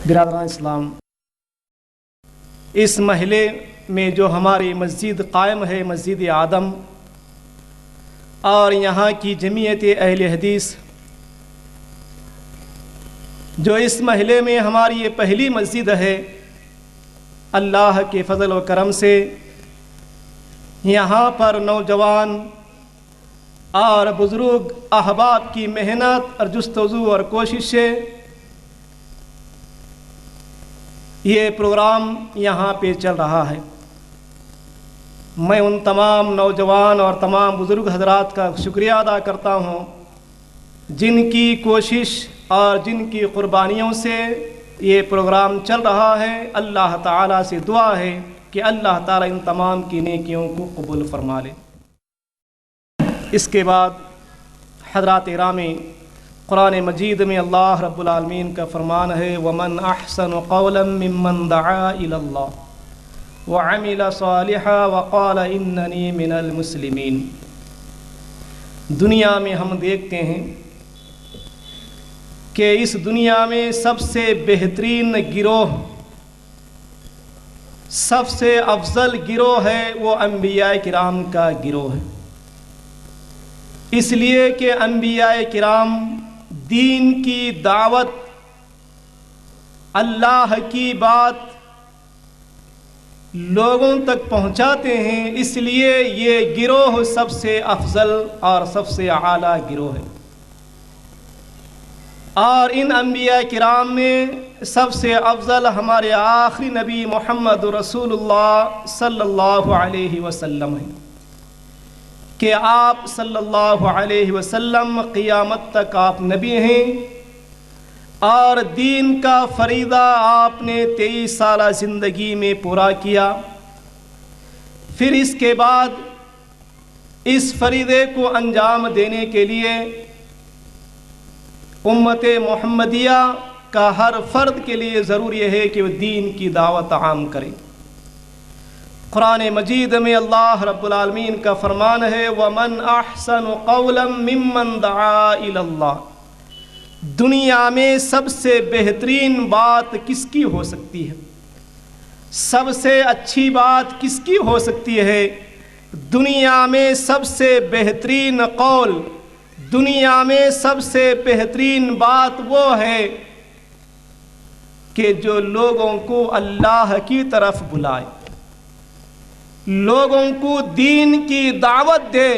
برادران اسلام، اس محلے میں جو ہماری مسجد قائم ہے، مسجد آدم، اور یہاں کی جمعیت اہل حدیث، جو اس محلے میں ہماری یہ پہلی مسجد ہے، اللہ کے فضل و کرم سے یہاں پر نوجوان اور بزرگ احباب کی محنت اور جستجو اور کوشش سے یہ پروگرام یہاں پہ چل رہا ہے۔ میں ان تمام نوجوان اور تمام بزرگ حضرات کا شکریہ ادا کرتا ہوں جن کی کوشش اور جن کی قربانیوں سے یہ پروگرام چل رہا ہے۔ اللہ تعالیٰ سے دعا ہے کہ اللہ تعالیٰ ان تمام کی نیکیوں کو قبول فرما لے۔ اس کے بعد حضرات گرامی، قرآن مجید میں اللہ رب العالمین کا فرمان ہے، وَمَنْ أَحْسَنُ قَوْلًا مِّمَّنْ دَعَا إِلَى اللَّهِ وَعَمِلَ صَالِحًا وَقَالَ إِنَّنِي مِنَ الْمُسْلِمِينَ۔ دنیا میں ہم دیکھتے ہیں کہ اس دنیا میں سب سے بہترین گروہ، سب سے افضل گروہ ہے وہ انبیاء کرام کا گروہ ہے، اس لیے کہ انبیاء کرام دین کی دعوت، اللہ کی بات لوگوں تک پہنچاتے ہیں، اس لیے یہ گروہ سب سے افضل اور سب سے اعلیٰ گروہ ہے۔ اور ان انبیاء کرام میں سب سے افضل ہمارے آخری نبی محمد رسول اللہ صلی اللہ علیہ وسلم ہیں کہ آپ صلی اللہ علیہ وسلم قیامت تک آپ نبی ہیں، اور دین کا فریضہ آپ نے 23 سالہ زندگی میں پورا کیا۔ پھر اس کے بعد اس فریضے کو انجام دینے کے لیے امت محمدیہ کا ہر فرد کے لیے ضروری ہے کہ وہ دین کی دعوت عام کرے۔ قرآن مجید میں اللہ رب العالمین کا فرمان ہے، وَمَنْ أَحْسَنُ قَوْلًا مِّمَّنْ دَعَا إِلَى اللَّهِ۔ دنیا میں سب سے بہترین بات کس کی ہو سکتی ہے؟ سب سے اچھی بات کس کی ہو سکتی ہے؟ دنیا میں سب سے بہترین قول، دنیا میں سب سے بہترین بات وہ ہے کہ جو لوگوں کو اللہ کی طرف بلائے، لوگوں کو دین کی دعوت دے۔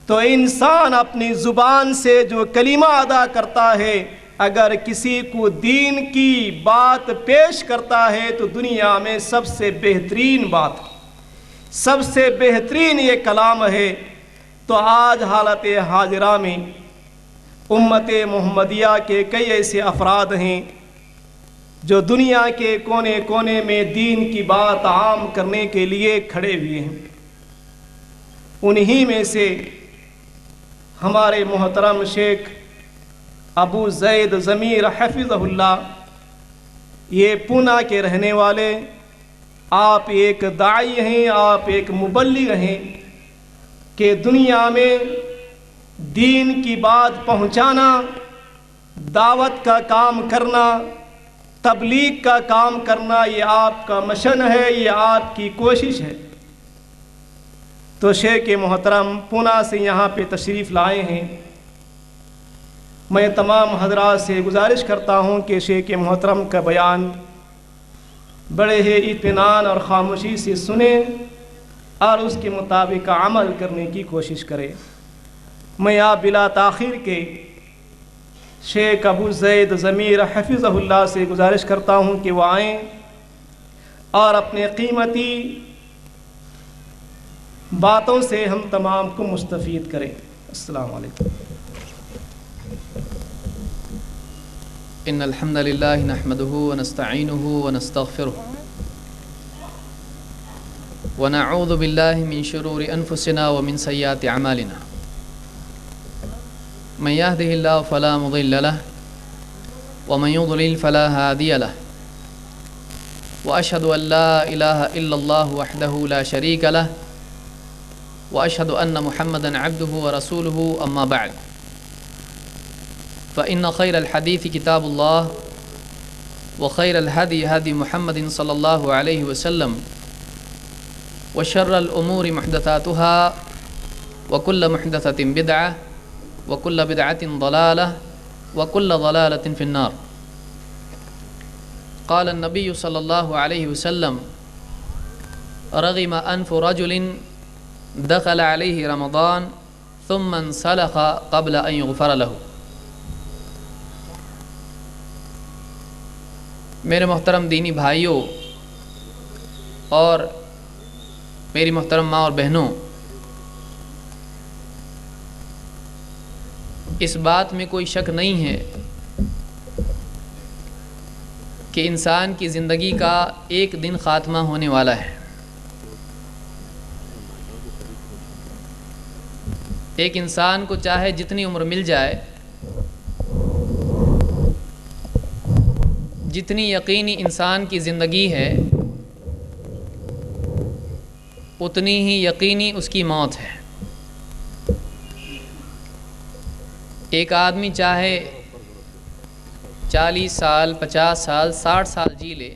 تو انسان اپنی زبان سے جو کلمہ ادا کرتا ہے، اگر کسی کو دین کی بات پیش کرتا ہے تو دنیا میں سب سے بہترین بات، سب سے بہترین یہ کلام ہے۔ تو آج حالت حاضرہ میں امت محمدیہ کے کئی ایسے افراد ہیں جو دنیا کے کونے کونے میں دین کی بات عام کرنے کے لیے کھڑے ہوئے ہیں۔ انہی میں سے ہمارے محترم شیخ ابو زید ضمیر حفظہ اللہ، یہ پونا کے رہنے والے، آپ ایک داعی ہیں، آپ ایک مبلغ ہیں کہ دنیا میں دین کی بات پہنچانا، دعوت کا کام کرنا، تبلیغ کا کام کرنا، یہ آپ کا مشن ہے، یہ آپ کی کوشش ہے۔ تو شیخ محترم پونا سے یہاں پہ تشریف لائے ہیں۔ میں تمام حضرات سے گزارش کرتا ہوں کہ شیخ محترم کا بیان بڑے ہی اطمینان اور خاموشی سے سنیں اور اس کے مطابق عمل کرنے کی کوشش کریں۔ میں آپ بلا تاخیر کے شیخ ابو زید ضمیر حفظہ اللہ سے گزارش کرتا ہوں کہ وہ آئیں اور اپنے قیمتی باتوں سے ہم تمام کو مستفید کریں۔ السلام علیکم۔ ان الحمد للہ نحمده ونستعینه ونستغفره ونعوذ باللہ من شرور انفسنا ومن سیئات اعمالنا، من يهده الله فلا مضل له ومن يضلل فلا هادي له، واشهد ان لا اله الا الله وحده لا شريك له، واشهد ان محمدا عبده ورسوله، اما بعد، فان خير الحديث كتاب الله، وخير الهدي هدي محمد صلى الله عليه وسلم وشر الأمور محدثاتها وكل محدثة بدعة وكل بدعة ضلالة وكل ضلالة في النار. قال النبي صلى الله عليه وسلم رغم أنف رجل دخل عليه رمضان ثم انسلخ قبل أن يغفر له. میرے محترم دینی بھائیوں اور میری محترم ماں اور بہنوں، اس بات میں کوئی شک نہیں ہے کہ انسان کی زندگی کا ایک دن خاتمہ ہونے والا ہے. ایک انسان کو چاہے جتنی عمر مل جائے، جتنی یقینی انسان کی زندگی ہے اتنی ہی یقینی اس کی موت ہے. ایک آدمی چاہے 40 سال، 50 سال، 60 سال جی لے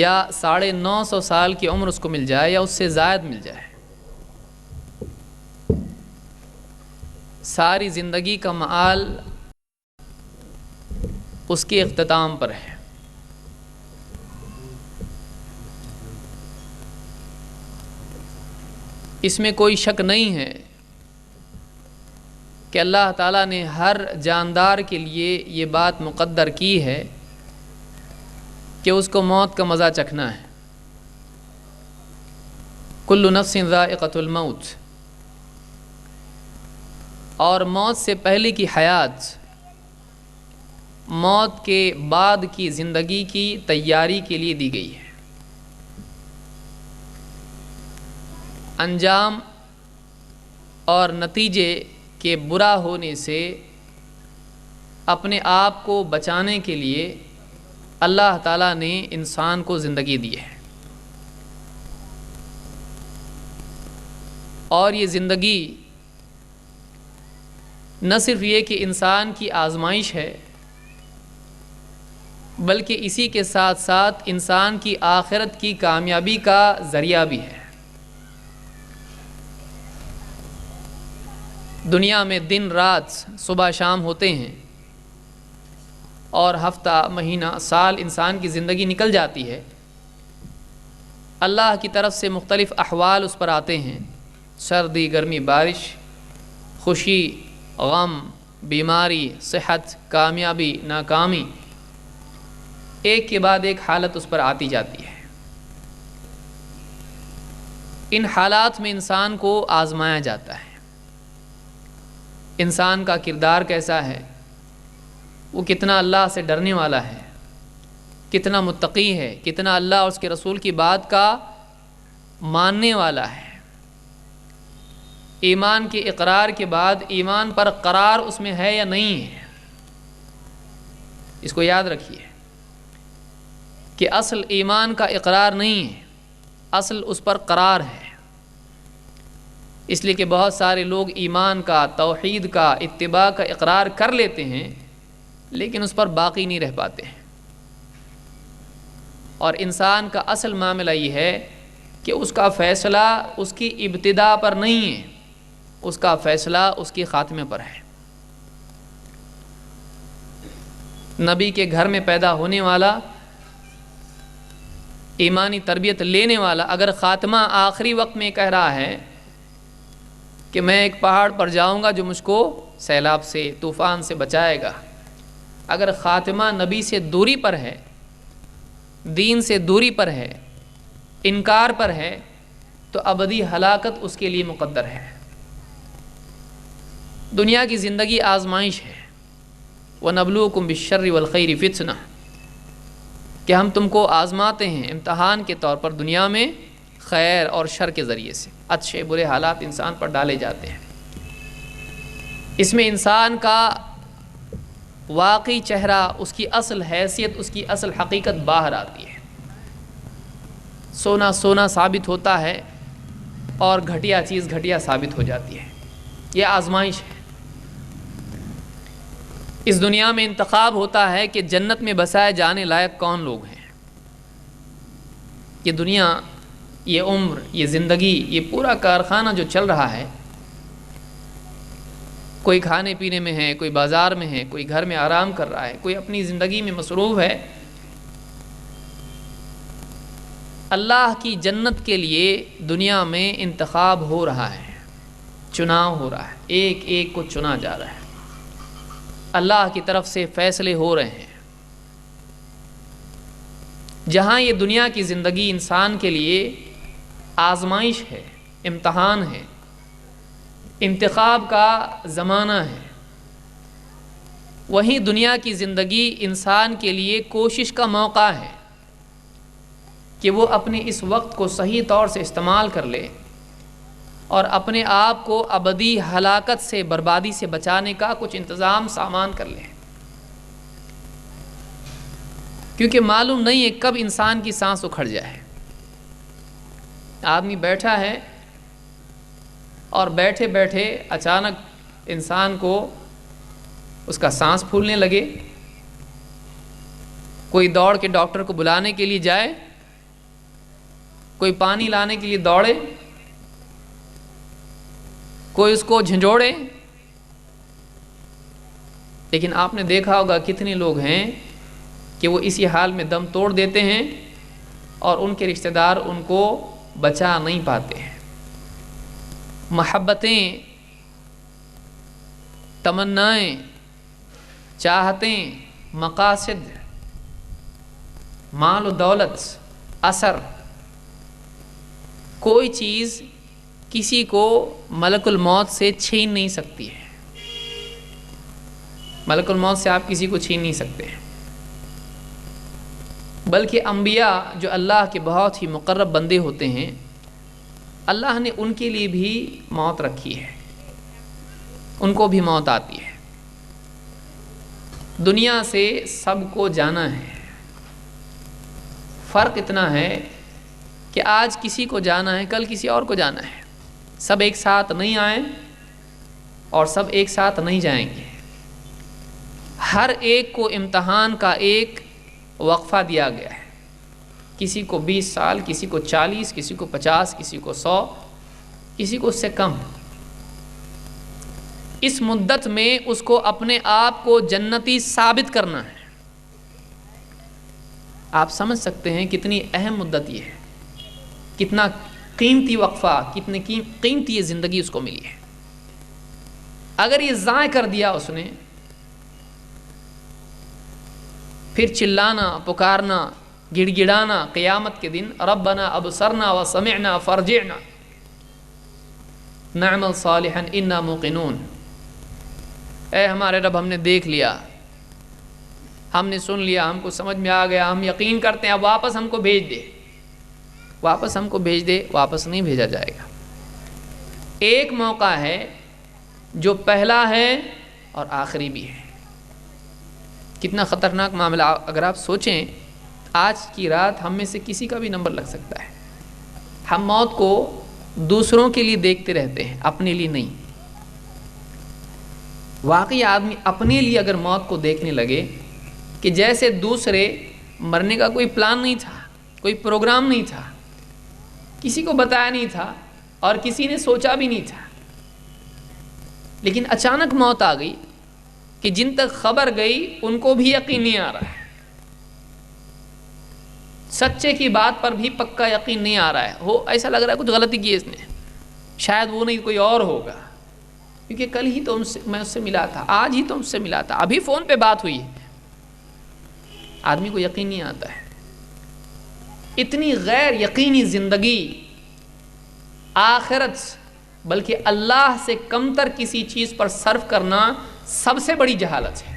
یا 950 سال کی عمر اس کو مل جائے یا اس سے زائد مل جائے، ساری زندگی کا مآل اس کے اختتام پر ہے. اس میں کوئی شک نہیں ہے کہ اللہ تعالیٰ نے ہر جاندار کے لیے یہ بات مقدر کی ہے کہ اس کو موت کا مزہ چکھنا ہے. کل نفس ذائقۃ الموت، اور موت سے پہلے کی حیات موت کے بعد کی زندگی کی تیاری کے لیے دی گئی ہے. انجام اور نتیجے کے برا ہونے سے اپنے آپ کو بچانے کے لیے اللہ تعالیٰ نے انسان کو زندگی دی ہے. اور یہ زندگی نہ صرف یہ کہ انسان کی آزمائش ہے، بلکہ اسی کے ساتھ ساتھ انسان کی آخرت کی کامیابی کا ذریعہ بھی ہے. دنیا میں دن رات، صبح شام ہوتے ہیں اور ہفتہ، مہینہ، سال انسان کی زندگی نکل جاتی ہے. اللہ کی طرف سے مختلف احوال اس پر آتے ہیں، سردی، گرمی، بارش، خوشی، غم، بیماری، صحت، کامیابی، ناکامی، ایک کے بعد ایک حالت اس پر آتی جاتی ہے. ان حالات میں انسان کو آزمایا جاتا ہے. انسان کا کردار کیسا ہے، وہ کتنا اللہ سے ڈرنے والا ہے، کتنا متقی ہے، کتنا اللہ اور اس کے رسول کی بات کا ماننے والا ہے. ایمان کے اقرار کے بعد ایمان پر قرار اس میں ہے یا نہیں ہے. اس کو یاد رکھیے کہ اصل ایمان کا اقرار نہیں ہے، اصل اس پر قرار ہے. اس لیے کہ بہت سارے لوگ ایمان کا، توحید کا، اتباع کا اقرار کر لیتے ہیں لیکن اس پر باقی نہیں رہ پاتے ہیں. اور انسان کا اصل معاملہ یہ ہے کہ اس کا فیصلہ اس کی ابتدا پر نہیں ہے، اس کا فیصلہ اس کے خاتمے پر ہے. نبی کے گھر میں پیدا ہونے والا، ایمانی تربیت لینے والا اگر خاتمہ آخری وقت میں کہہ رہا ہے کہ میں ایک پہاڑ پر جاؤں گا جو مجھ کو سیلاب سے، طوفان سے بچائے گا، اگر خاتمہ نبی سے دوری پر ہے، دین سے دوری پر ہے، انکار پر ہے، تو ابدی ہلاکت اس کے لیے مقدر ہے. دنیا کی زندگی آزمائش ہے. وَنَبْلُوكُمْ بِالشَّرِّ وَالْخَيْرِ فِتْنَةً، کہ ہم تم کو آزماتے ہیں امتحان کے طور پر دنیا میں خیر اور شر کے ذریعے سے. اچھے برے حالات انسان پر ڈالے جاتے ہیں. اس میں انسان کا واقعی چہرہ، اس کی اصل حیثیت، اس کی اصل حقیقت باہر آتی ہے. سونا سونا ثابت ہوتا ہے اور گھٹیا چیز گھٹیا ثابت ہو جاتی ہے. یہ آزمائش ہے. اس دنیا میں انتخاب ہوتا ہے کہ جنت میں بسائے جانے لائق کون لوگ ہیں. یہ دنیا، یہ عمر، یہ زندگی، یہ پورا کارخانہ جو چل رہا ہے، کوئی کھانے پینے میں ہے، کوئی بازار میں ہے، کوئی گھر میں آرام کر رہا ہے، کوئی اپنی زندگی میں مصروف ہے. اللہ کی جنت کے لیے دنیا میں انتخاب ہو رہا ہے، چناؤ ہو رہا ہے، ایک ایک کو چنا جا رہا ہے، اللہ کی طرف سے فیصلے ہو رہے ہیں. جہاں یہ دنیا کی زندگی انسان کے لیے آزمائش ہے، امتحان ہے، انتخاب کا زمانہ ہے، وہیں دنیا کی زندگی انسان کے لیے کوشش کا موقع ہے کہ وہ اپنے اس وقت کو صحیح طور سے استعمال کر لے اور اپنے آپ کو ابدی ہلاکت سے، بربادی سے بچانے کا کچھ انتظام سامان کر لے. کیونکہ معلوم نہیں ہے کب انسان کی سانس اکھڑ جائے. آدمی بیٹھا ہے اور بیٹھے بیٹھے اچانک انسان کو اس کا سانس پھولنے لگے، کوئی دوڑ کے ڈاکٹر کو بلانے کے لیے جائے، کوئی پانی لانے کے لیے دوڑے، کوئی اس کو جھنجھوڑے. لیکن آپ نے دیکھا ہوگا کتنے لوگ ہیں کہ وہ اسی حال میں دم توڑ دیتے ہیں اور ان کے رشتہ دار ان کو بچا نہیں پاتے ہیں. محبتیں، تمنائیں، چاہتیں، مقاصد، مال و دولت، اثر، کوئی چیز کسی کو ملک الموت سے چھین نہیں سکتی ہے. ملک الموت سے آپ کسی کو چھین نہیں سکتے ہیں. بلکہ انبیاء جو اللہ کے بہت ہی مقرب بندے ہوتے ہیں، اللہ نے ان کے لیے بھی موت رکھی ہے، ان کو بھی موت آتی ہے. دنیا سے سب کو جانا ہے. فرق اتنا ہے کہ آج کسی کو جانا ہے، کل کسی اور کو جانا ہے. سب ایک ساتھ نہیں آئیں اور سب ایک ساتھ نہیں جائیں گے. ہر ایک کو امتحان کا ایک وقفہ دیا گیا ہے. کسی کو 20 سال، کسی کو 40، کسی کو 50، کسی کو 100، کسی کو اس سے کم. اس مدت میں اس کو اپنے آپ کو جنتی ثابت کرنا ہے. آپ سمجھ سکتے ہیں کتنی اہم مدت یہ ہے، کتنا قیمتی وقفہ، کتنی قیمتی یہ زندگی اس کو ملی ہے. اگر یہ ضائع کر دیا اس نے، پھر چلانا، پکارنا، گڑ گڑانا قیامت کے دن، ربنا ابصرنا وسمعنا فارجعنا نعمل صالحا انا موقنون. اے ہمارے رب، ہم نے دیکھ لیا، ہم نے سن لیا، ہم کو سمجھ میں آ گیا، ہم یقین کرتے ہیں، اب واپس ہم کو بھیج دے. واپس ہم کو بھیج دے، واپس نہیں بھیجا جائے گا. ایک موقع ہے جو پہلا ہے اور آخری بھی ہے. کتنا خطرناک معاملہ. اگر آپ سوچیں، آج کی رات ہم میں سے کسی کا بھی نمبر لگ سکتا ہے. ہم موت کو دوسروں کے لیے دیکھتے رہتے ہیں، اپنے لیے نہیں. واقعی آدمی اپنے لیے اگر موت کو دیکھنے لگے کہ جیسے دوسرے مرنے کا کوئی پلان نہیں تھا، کوئی پروگرام نہیں تھا، کسی کو بتایا نہیں تھا اور کسی نے سوچا بھی نہیں تھا، لیکن اچانک موت آ گئی کہ جن تک خبر گئی ان کو بھی یقین نہیں آ رہا ہے، سچے کی بات پر بھی پکا یقین نہیں آ رہا ہے. ہو ایسا لگ رہا ہے کچھ غلطی کی اس نے، شاید وہ نہیں کوئی اور ہوگا، کیونکہ کل ہی تو میں اس سے ملا تھا، آج ہی تو اس سے ملا تھا، ابھی فون پہ بات ہوئی ہے. آدمی کو یقین نہیں آتا ہے. اتنی غیر یقینی زندگی، آخرت بلکہ اللہ سے کمتر کسی چیز پر صرف کرنا سب سے بڑی جہالت ہے.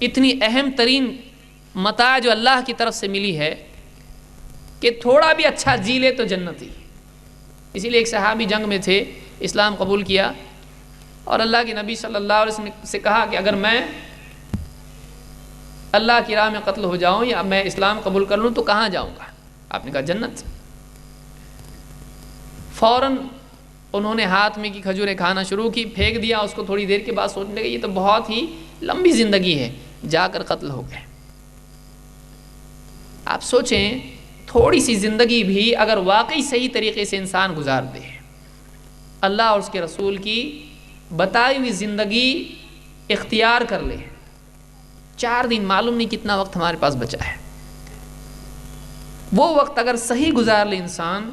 اتنی اہم ترین متاع جو اللہ کی طرف سے ملی ہے کہ تھوڑا بھی اچھا جی لے تو جنتی. اسی لیے ایک صحابی جنگ میں تھے، اسلام قبول کیا اور اللہ کے نبی صلی اللہ علیہ وسلم سے کہا کہ اگر میں اللہ کی راہ میں قتل ہو جاؤں یا میں اسلام قبول کر لوں تو کہاں جاؤں گا؟ آپ نے کہا جنت. فوراً انہوں نے ہاتھ میں کی کھجوریں کھانا شروع کی، پھینک دیا، اس کو تھوڑی دیر کے بعد سوچنے لگے یہ تو بہت ہی لمبی زندگی ہے، جا کر قتل ہو گئے۔ آپ سوچیں تھوڑی سی زندگی بھی اگر واقعی صحیح طریقے سے انسان گزار دے، اللہ اور اس کے رسول کی بتائی ہوئی زندگی اختیار کر لے، 4 دن، معلوم نہیں کتنا وقت ہمارے پاس بچا ہے، وہ وقت اگر صحیح گزار لے انسان،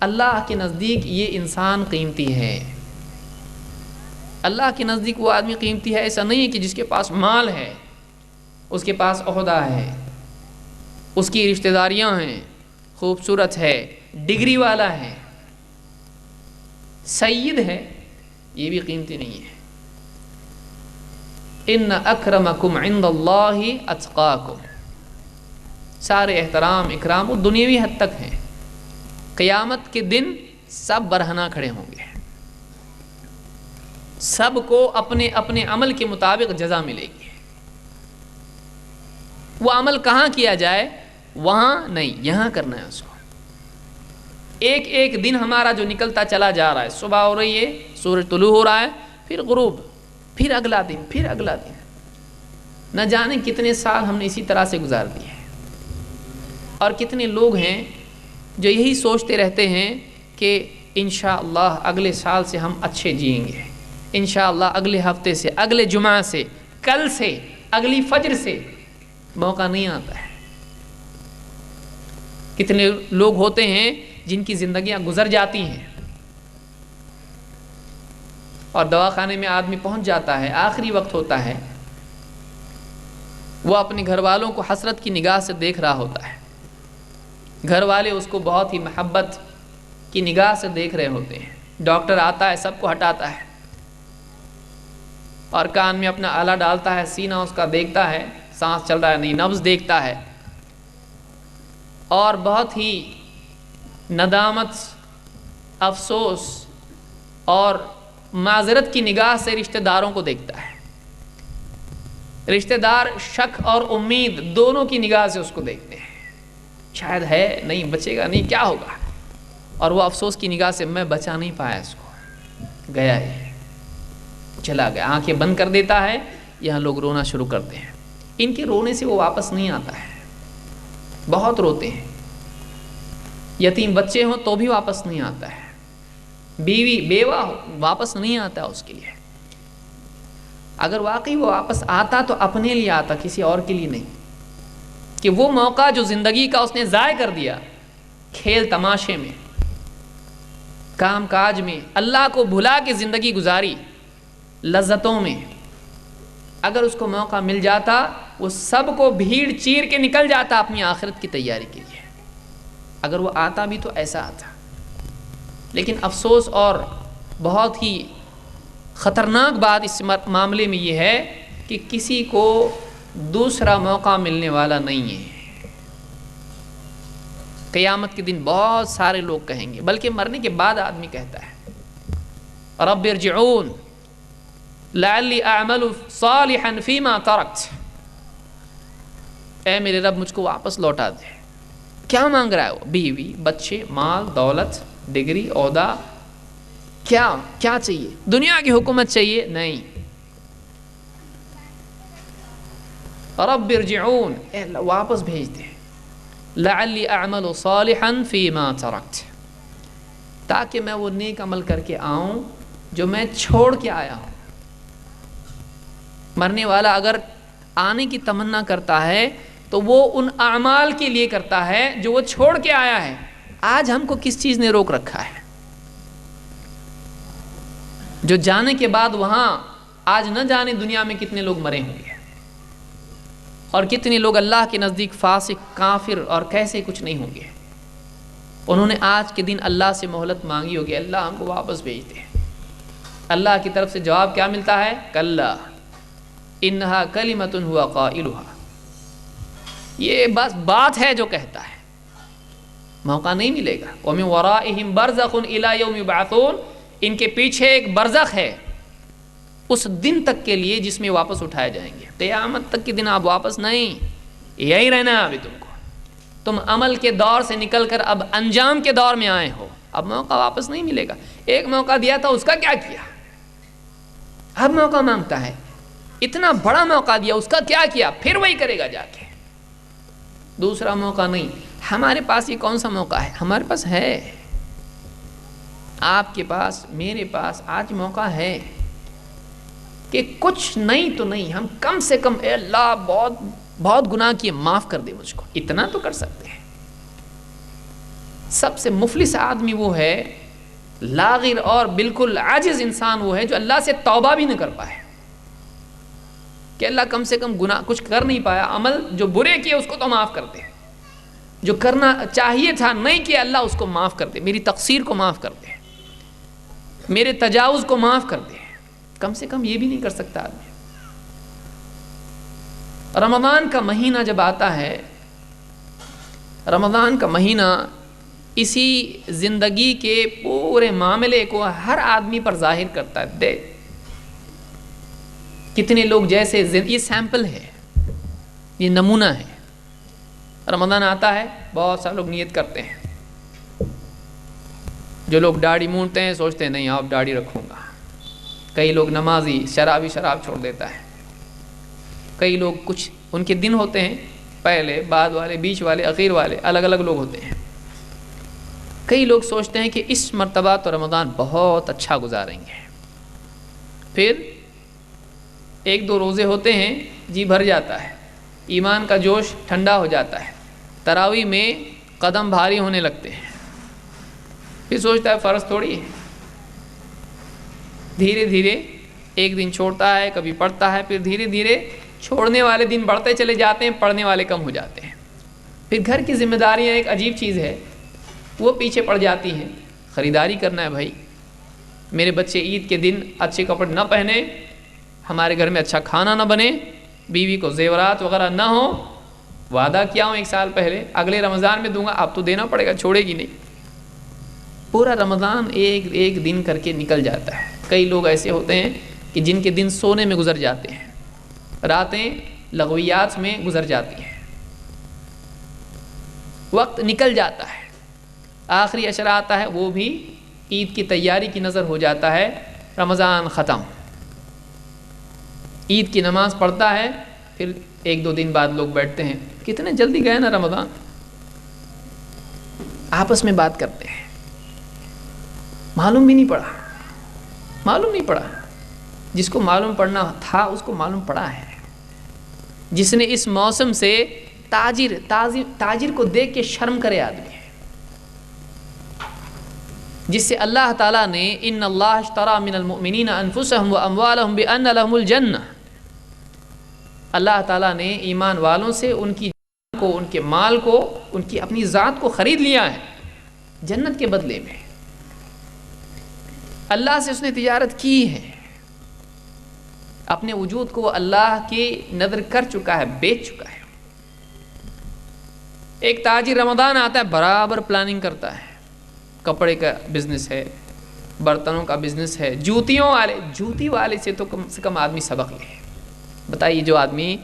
اللہ کے نزدیک یہ انسان قیمتی ہے۔ اللہ کے نزدیک وہ آدمی قیمتی ہے، ایسا نہیں ہے کہ جس کے پاس مال ہے، اس کے پاس عہدہ ہے، اس کی رشتہ داریاں ہیں، خوبصورت ہے، ڈگری والا ہے، سید ہے، یہ بھی قیمتی نہیں ہے۔ ان اکرمکم عند اللہ اتقاکم، سارے احترام اکرام وہ دنیاوی حد تک ہیں، قیامت کے دن سب برہنہ کھڑے ہوں گے، سب کو اپنے اپنے عمل کے مطابق جزا ملے گی۔ وہ عمل کہاں کیا جائے؟ وہاں نہیں، یہاں کرنا ہے اس کو۔ ایک ایک دن ہمارا جو نکلتا چلا جا رہا ہے، صبح ہو رہی ہے، سورج طلوع ہو رہا ہے، پھر غروب، پھر اگلا دن، پھر اگلا دن، نہ جانے کتنے سال ہم نے اسی طرح سے گزار دیے ہیں۔ اور کتنے لوگ ہیں جو یہی سوچتے رہتے ہیں کہ انشاءاللہ اگلے سال سے ہم اچھے جئیں گے، انشاءاللہ اگلے ہفتے سے، اگلے جمعہ سے، کل سے، اگلی فجر سے۔ موقع نہیں آتا ہے۔ کتنے لوگ ہوتے ہیں جن کی زندگیاں گزر جاتی ہیں اور دواخانے میں آدمی پہنچ جاتا ہے، آخری وقت ہوتا ہے، وہ اپنے گھر والوں کو حسرت کی نگاہ سے دیکھ رہا ہوتا ہے، گھر والے اس کو بہت ہی محبت کی نگاہ سے دیکھ رہے ہوتے ہیں۔ ڈاکٹر آتا ہے، سب کو ہٹاتا ہے اور کان میں اپنا آلہ ڈالتا ہے، سینہ اس کا دیکھتا ہے، سانس چل رہا ہے نہیں، نبض دیکھتا ہے، اور بہت ہی ندامت، افسوس اور معذرت کی نگاہ سے رشتہ داروں کو دیکھتا ہے۔ رشتہ دار شک اور امید دونوں کی نگاہ سے اس کو دیکھتے ہیں، شاید ہے نہیں، بچے گا نہیں، کیا ہوگا، اور وہ افسوس کی نگاہ سے میں بچا نہیں پایا اس کو، گیا ہے، چلا گیا، آنکھیں بند کر دیتا ہے۔ یہاں لوگ رونا شروع کرتے ہیں، ان کے رونے سے وہ واپس نہیں آتا ہے، بہت روتے ہیں، یتیم بچے ہوں تو بھی واپس نہیں آتا ہے، بیوی بیوہ ہو واپس نہیں آتا اس کے لیے۔ اگر واقعی وہ واپس آتا تو اپنے لیے آتا، کسی اور کے لیے نہیں، کہ وہ موقع جو زندگی کا اس نے ضائع کر دیا، کھیل تماشے میں، کام کاج میں، اللہ کو بھلا کے زندگی گزاری، لذتوں میں، اگر اس کو موقع مل جاتا وہ سب کو بھیڑ چیر کے نکل جاتا اپنی آخرت کی تیاری کے لیے۔ اگر وہ آتا بھی تو ایسا آتا، لیکن افسوس اور بہت ہی خطرناک بات اس معاملے میں یہ ہے کہ کسی کو دوسرا موقع ملنے والا نہیں ہے۔ قیامت کے دن بہت سارے لوگ کہیں گے، بلکہ مرنے کے بعد آدمی کہتا ہے رب ارجعون لعلی اعمل صالحا فیما ترکت، اے میرے رب مجھ کو واپس لوٹا دے۔ کیا مانگ رہا ہے وہ؟ بیوی، بچے، مال، دولت، ڈگری، عہدہ، کیا چاہیے؟ دنیا کی حکومت چاہیے؟ نہیں، رب ارجعون، اے اللہ واپس بھیج دے، لعلی اعمل صالحا فیما ترکت، تاکہ میں وہ نیک عمل کر کے آؤں جو میں چھوڑ کے آیا ہوں۔ مرنے والا اگر آنے کی تمنا کرتا ہے تو وہ ان اعمال کے لیے کرتا ہے جو وہ چھوڑ کے آیا ہے۔ آج ہم کو کس چیز نے روک رکھا ہے؟ جو جانے کے بعد وہاں، آج نہ جانے دنیا میں کتنے لوگ مرے ہوں گے، اور کتنے لوگ اللہ کے نزدیک فاسق، کافر اور کیسے کچھ نہیں ہوں گے۔ انہوں نے آج کے دن اللہ سے مہلت مانگی ہوگی، اللہ ہم کو واپس بھیج دے۔ اللہ کی طرف سے جواب کیا ملتا ہے؟ کلا انہا کلمۃ ہوا قائلھا، یہ بس بات ہے جو کہتا ہے، موقع نہیں ملے گا۔ ومن ورائہم برزخ الی یوم یبعثون، ان کے پیچھے ایک برزخ ہے اس دن تک کے لیے جس میں واپس اٹھائے جائیں گے۔ قیامت تک کے دن آپ واپس نہیں، یہی رہنا ہے ابھی تم کو۔ تم عمل کے دور سے نکل کر اب انجام کے دور میں آئے ہو، اب موقع واپس نہیں ملے گا. ایک موقع دیا تھا اس کا کیا کیا؟ اب موقع مانگتا ہے. اتنا بڑا موقع دیا اس کا کیا کیا؟ پھر وہی کرے گا جا کے. دوسرا موقع نہیں. ہمارے پاس یہ کون سا موقع ہے؟ ہمارے پاس ہے، آپ کے پاس، میرے پاس آج موقع ہے کہ کچھ نہیں تو نہیں، ہم کم سے کم اے اللہ بہت بہت گناہ کیے، معاف کر دے مجھ کو، اتنا تو کر سکتے ہیں. سب سے مفلس آدمی وہ ہے، لاغر اور بالکل عاجز انسان وہ ہے جو اللہ سے توبہ بھی نہ کر پائے کہ اللہ کم سے کم گناہ کچھ کر نہیں پایا، عمل جو برے کیے اس کو تو معاف کر دے، جو کرنا چاہیے تھا نہیں کیا اللہ اس کو معاف کر دے، میری تقصیر کو معاف کر دے، میرے تجاوز کو معاف کر دے. کم سے کم یہ بھی نہیں کر سکتا آدمی. رمضان کا مہینہ جب آتا ہے، رمضان کا مہینہ اسی زندگی کے پورے معاملے کو ہر آدمی پر ظاہر کرتا ہے. دے کتنے لوگ جیسے یہ سیمپل ہے، یہ نمونہ ہے. رمضان آتا ہے، بہت سارے لوگ نیت کرتے ہیں. جو لوگ داڑھی مونڈتے ہیں سوچتے ہیں نہیں اب داڑھی رکھوں گا. کئی لوگ نمازی شراب چھوڑ دیتا ہے. کئی لوگ کچھ ان کے دن ہوتے ہیں، پہلے، بعد والے، بیچ والے، اخیر والے، الگ الگ لوگ ہوتے ہیں. کئی لوگ سوچتے ہیں کہ اس مرتبہ تو رمضان بہت اچھا گزاریں گے. پھر ایک دو روزے ہوتے ہیں، جی بھر جاتا ہے، ایمان کا جوش ٹھنڈا ہو جاتا ہے، تراویح میں قدم بھاری ہونے لگتے ہیں. پھر سوچتا ہے فرض تھوڑی ہے. دھیرے دھیرے ایک دن چھوڑتا ہے، کبھی پڑھتا ہے، پھر دھیرے دھیرے چھوڑنے والے دن بڑھتے چلے جاتے ہیں، پڑھنے والے کم ہو جاتے ہیں. پھر گھر کی ذمہ داریاں ایک عجیب چیز ہے، وہ پیچھے پڑ جاتی ہیں. خریداری کرنا ہے بھائی، میرے بچے عید کے دن اچھے کپڑے نہ پہنے، ہمارے گھر میں اچھا کھانا نہ بنے، بیوی کو زیورات وغیرہ نہ ہو. وعدہ کیا ہوں 1 سال پہلے اگلے رمضان میں دوں گا، اب تو دینا پڑے گا، چھوڑے گی نہیں. پورا رمضان ایک ایک دن کر کے نکل جاتا ہے. کئی لوگ ایسے ہوتے ہیں کہ جن کے دن سونے میں گزر جاتے ہیں، راتیں لغویات میں گزر جاتی ہیں، وقت نکل جاتا ہے. آخری عشرہ آتا ہے، وہ بھی عید کی تیاری کی نظر ہو جاتا ہے. رمضان ختم، عید کی نماز پڑھتا ہے، پھر 1-2 دن بعد لوگ بیٹھتے ہیں، کتنے جلدی گئے نا رمضان. آپس میں بات کرتے ہیں، معلوم بھی نہیں پڑا. جس کو معلوم پڑنا تھا اس کو معلوم پڑا ہے. جس نے اس موسم سے تاجر کو دیکھ کے شرم کرے آدمی ہے، جس سے اللہ تعالیٰ نے ان اللہ اشترى من المؤمنین انفسهم واموالهم بان لهم الجنہ، اللہ تعالیٰ نے ایمان والوں سے ان کی جان کو، ان کے مال کو، ان کی اپنی ذات کو خرید لیا ہے جنت کے بدلے میں. اللہ سے اس نے تجارت کی ہے، اپنے وجود کو اللہ کی نظر کر چکا ہے، بیچ چکا ہے. ایک تاجر رمضان آتا ہے برابر پلاننگ کرتا ہے، کپڑے کا بزنس ہے، برتنوں کا بزنس ہے، جوتی والے سے تو کم سے کم آدمی سبق لے. بتائیے جو آدمی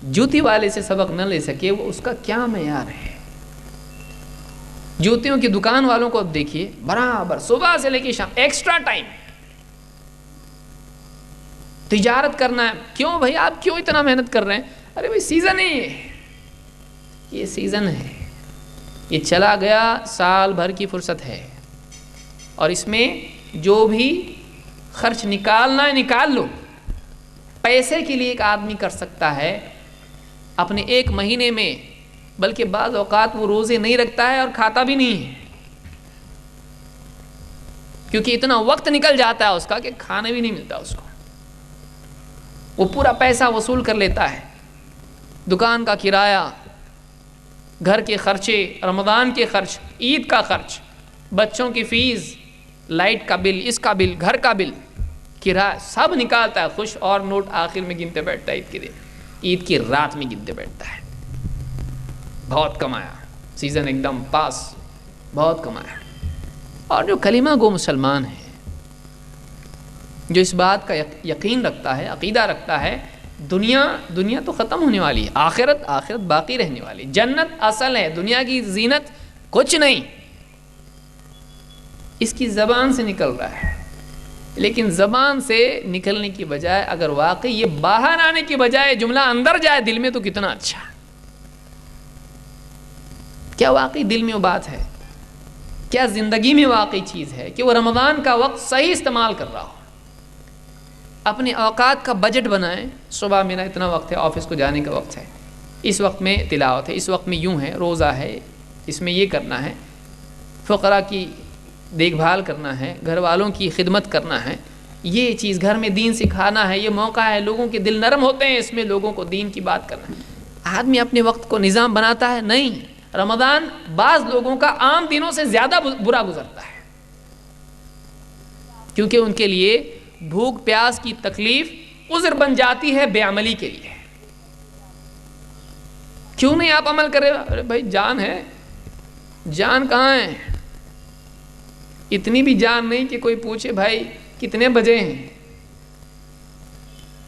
جوتی والے سے سبق نہ لے سکے وہ اس کا کیا معیار ہے. جوتیوں کی دکان والوں کو دیکھیے، برابر صبح سے لے کے شام ایکسٹرا ٹائم تجارت کرنا ہے. کیوں بھائی آپ کیوں اتنا محنت کر رہے ہیں؟ ارے بھائی سیزن ہے، یہ سیزن ہے، یہ چلا گیا، سال بھر کی فرصت ہے، اور اس میں جو بھی خرچ نکالنا ہے نکال لو. پیسے کے لیے ایک آدمی کر سکتا ہے اپنے 1 مہینے میں، بلکہ بعض اوقات وہ روزے نہیں رکھتا ہے اور کھاتا بھی نہیں ہے، کیونکہ اتنا وقت نکل جاتا ہے اس کا کہ کھانا بھی نہیں ملتا اس کو. وہ پورا پیسہ وصول کر لیتا ہے، دکان کا کرایہ، گھر کے خرچے، رمضان کے خرچ، عید کا خرچ، بچوں کی فیس، لائٹ کا بل، اس کا بل، گھر کا بل، کرایہ، سب نکالتا ہے خوش، اور نوٹ آخر میں گنتے بیٹھتا ہے عید کے دن، عید کی رات میں گنتے بیٹھتا ہے. بہت کمایا، سیزن ایک دم پاس، بہت کمایا. اور جو کلمہ گو مسلمان ہے، جو اس بات کا یقین رکھتا ہے، عقیدہ رکھتا ہے، دنیا تو ختم ہونے والی ہے، آخرت باقی رہنے والی، جنت اصل ہے، دنیا کی زینت کچھ نہیں. اس کی زبان سے نکل رہا ہے، لیکن زبان سے نکلنے کی بجائے اگر واقعی یہ باہر آنے کی بجائے جملہ اندر جائے دل میں تو کتنا اچھا. کیا واقعی دل میں وہ بات ہے؟ کیا زندگی میں واقعی چیز ہے کہ وہ رمضان کا وقت صحیح استعمال کر رہا ہو؟ اپنے اوقات کا بجٹ بنائیں. صبح میرا اتنا وقت ہے، آفس کو جانے کا وقت ہے، اس وقت میں تلاوت ہے، اس وقت میں یوں ہے، روزہ ہے، اس میں یہ کرنا ہے، فقراء کی دیکھ بھال کرنا ہے، گھر والوں کی خدمت کرنا ہے، یہ چیز گھر میں دین سکھانا ہے، یہ موقع ہے، لوگوں کے دل نرم ہوتے ہیں، اس میں لوگوں کو دین کی بات کرنا ہے. آدمی اپنے وقت کو نظام بناتا ہے؟ نہیں. رمضان بعض لوگوں کا عام دنوں سے زیادہ برا گزرتا ہے، کیونکہ ان کے لیے بھوک پیاس کی تکلیف عذر بن جاتی ہے بے عملی کے لیے. کیوں نہیں آپ عمل کرے؟ ارے بھائی جان ہے، جان کہاں ہے؟ اتنی بھی جان نہیں کہ کوئی پوچھے بھائی کتنے بجے ہیں.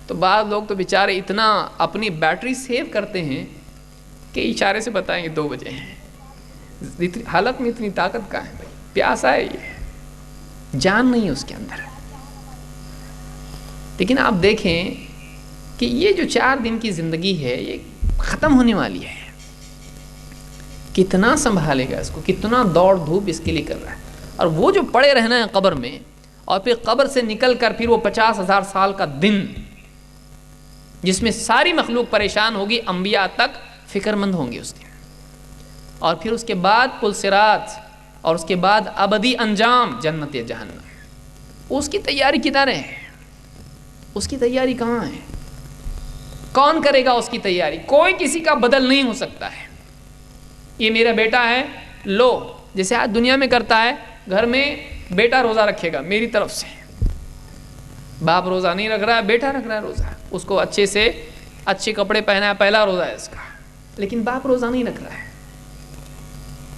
تو بعض لوگ تو بیچارے اتنا اپنی بیٹری سیو کرتے ہیں کہ اشارے سے بتائیں گے 2 بجے ہیں. حالت میں اتنی طاقت کہاں ہے بھائی؟ پیاسا ہے، یہ جان نہیں ہے اس کے اندر. لیکن آپ دیکھیں کہ یہ جو 4 دن کی زندگی ہے یہ ختم ہونے والی ہے. کتنا سنبھالے گا اس کو، کتنا دوڑ دھوپ اس کے لیے کر رہا ہے. اور وہ جو پڑے رہنا ہے قبر میں، اور پھر قبر سے نکل کر پھر وہ 50,000 سال کا دن جس میں ساری مخلوق پریشان ہوگی، انبیاء تک فکر مند ہوں گے اس دن. اور پھر اس کے بعد پل صراط، اور اس کے بعد ابدی انجام جنت یا جہنم. اس کی تیاری کدھر ہے؟ اس کی تیاری کہاں ہے؟ کون کرے گا اس کی تیاری؟ کوئی کسی کا بدل نہیں ہو سکتا ہے. یہ میرا بیٹا ہے، لو، جیسے آج دنیا میں کرتا ہے، گھر میں بیٹا روزہ رکھے گا میری طرف سے. باپ روزہ نہیں رکھ رہا ہے، بیٹا رکھ رہا ہے روزہ، اس کو اچھے سے اچھے کپڑے پہنا ہے، پہلا روزہ ہے اس کا، لیکن باپ روزہ نہیں رکھ رہا ہے.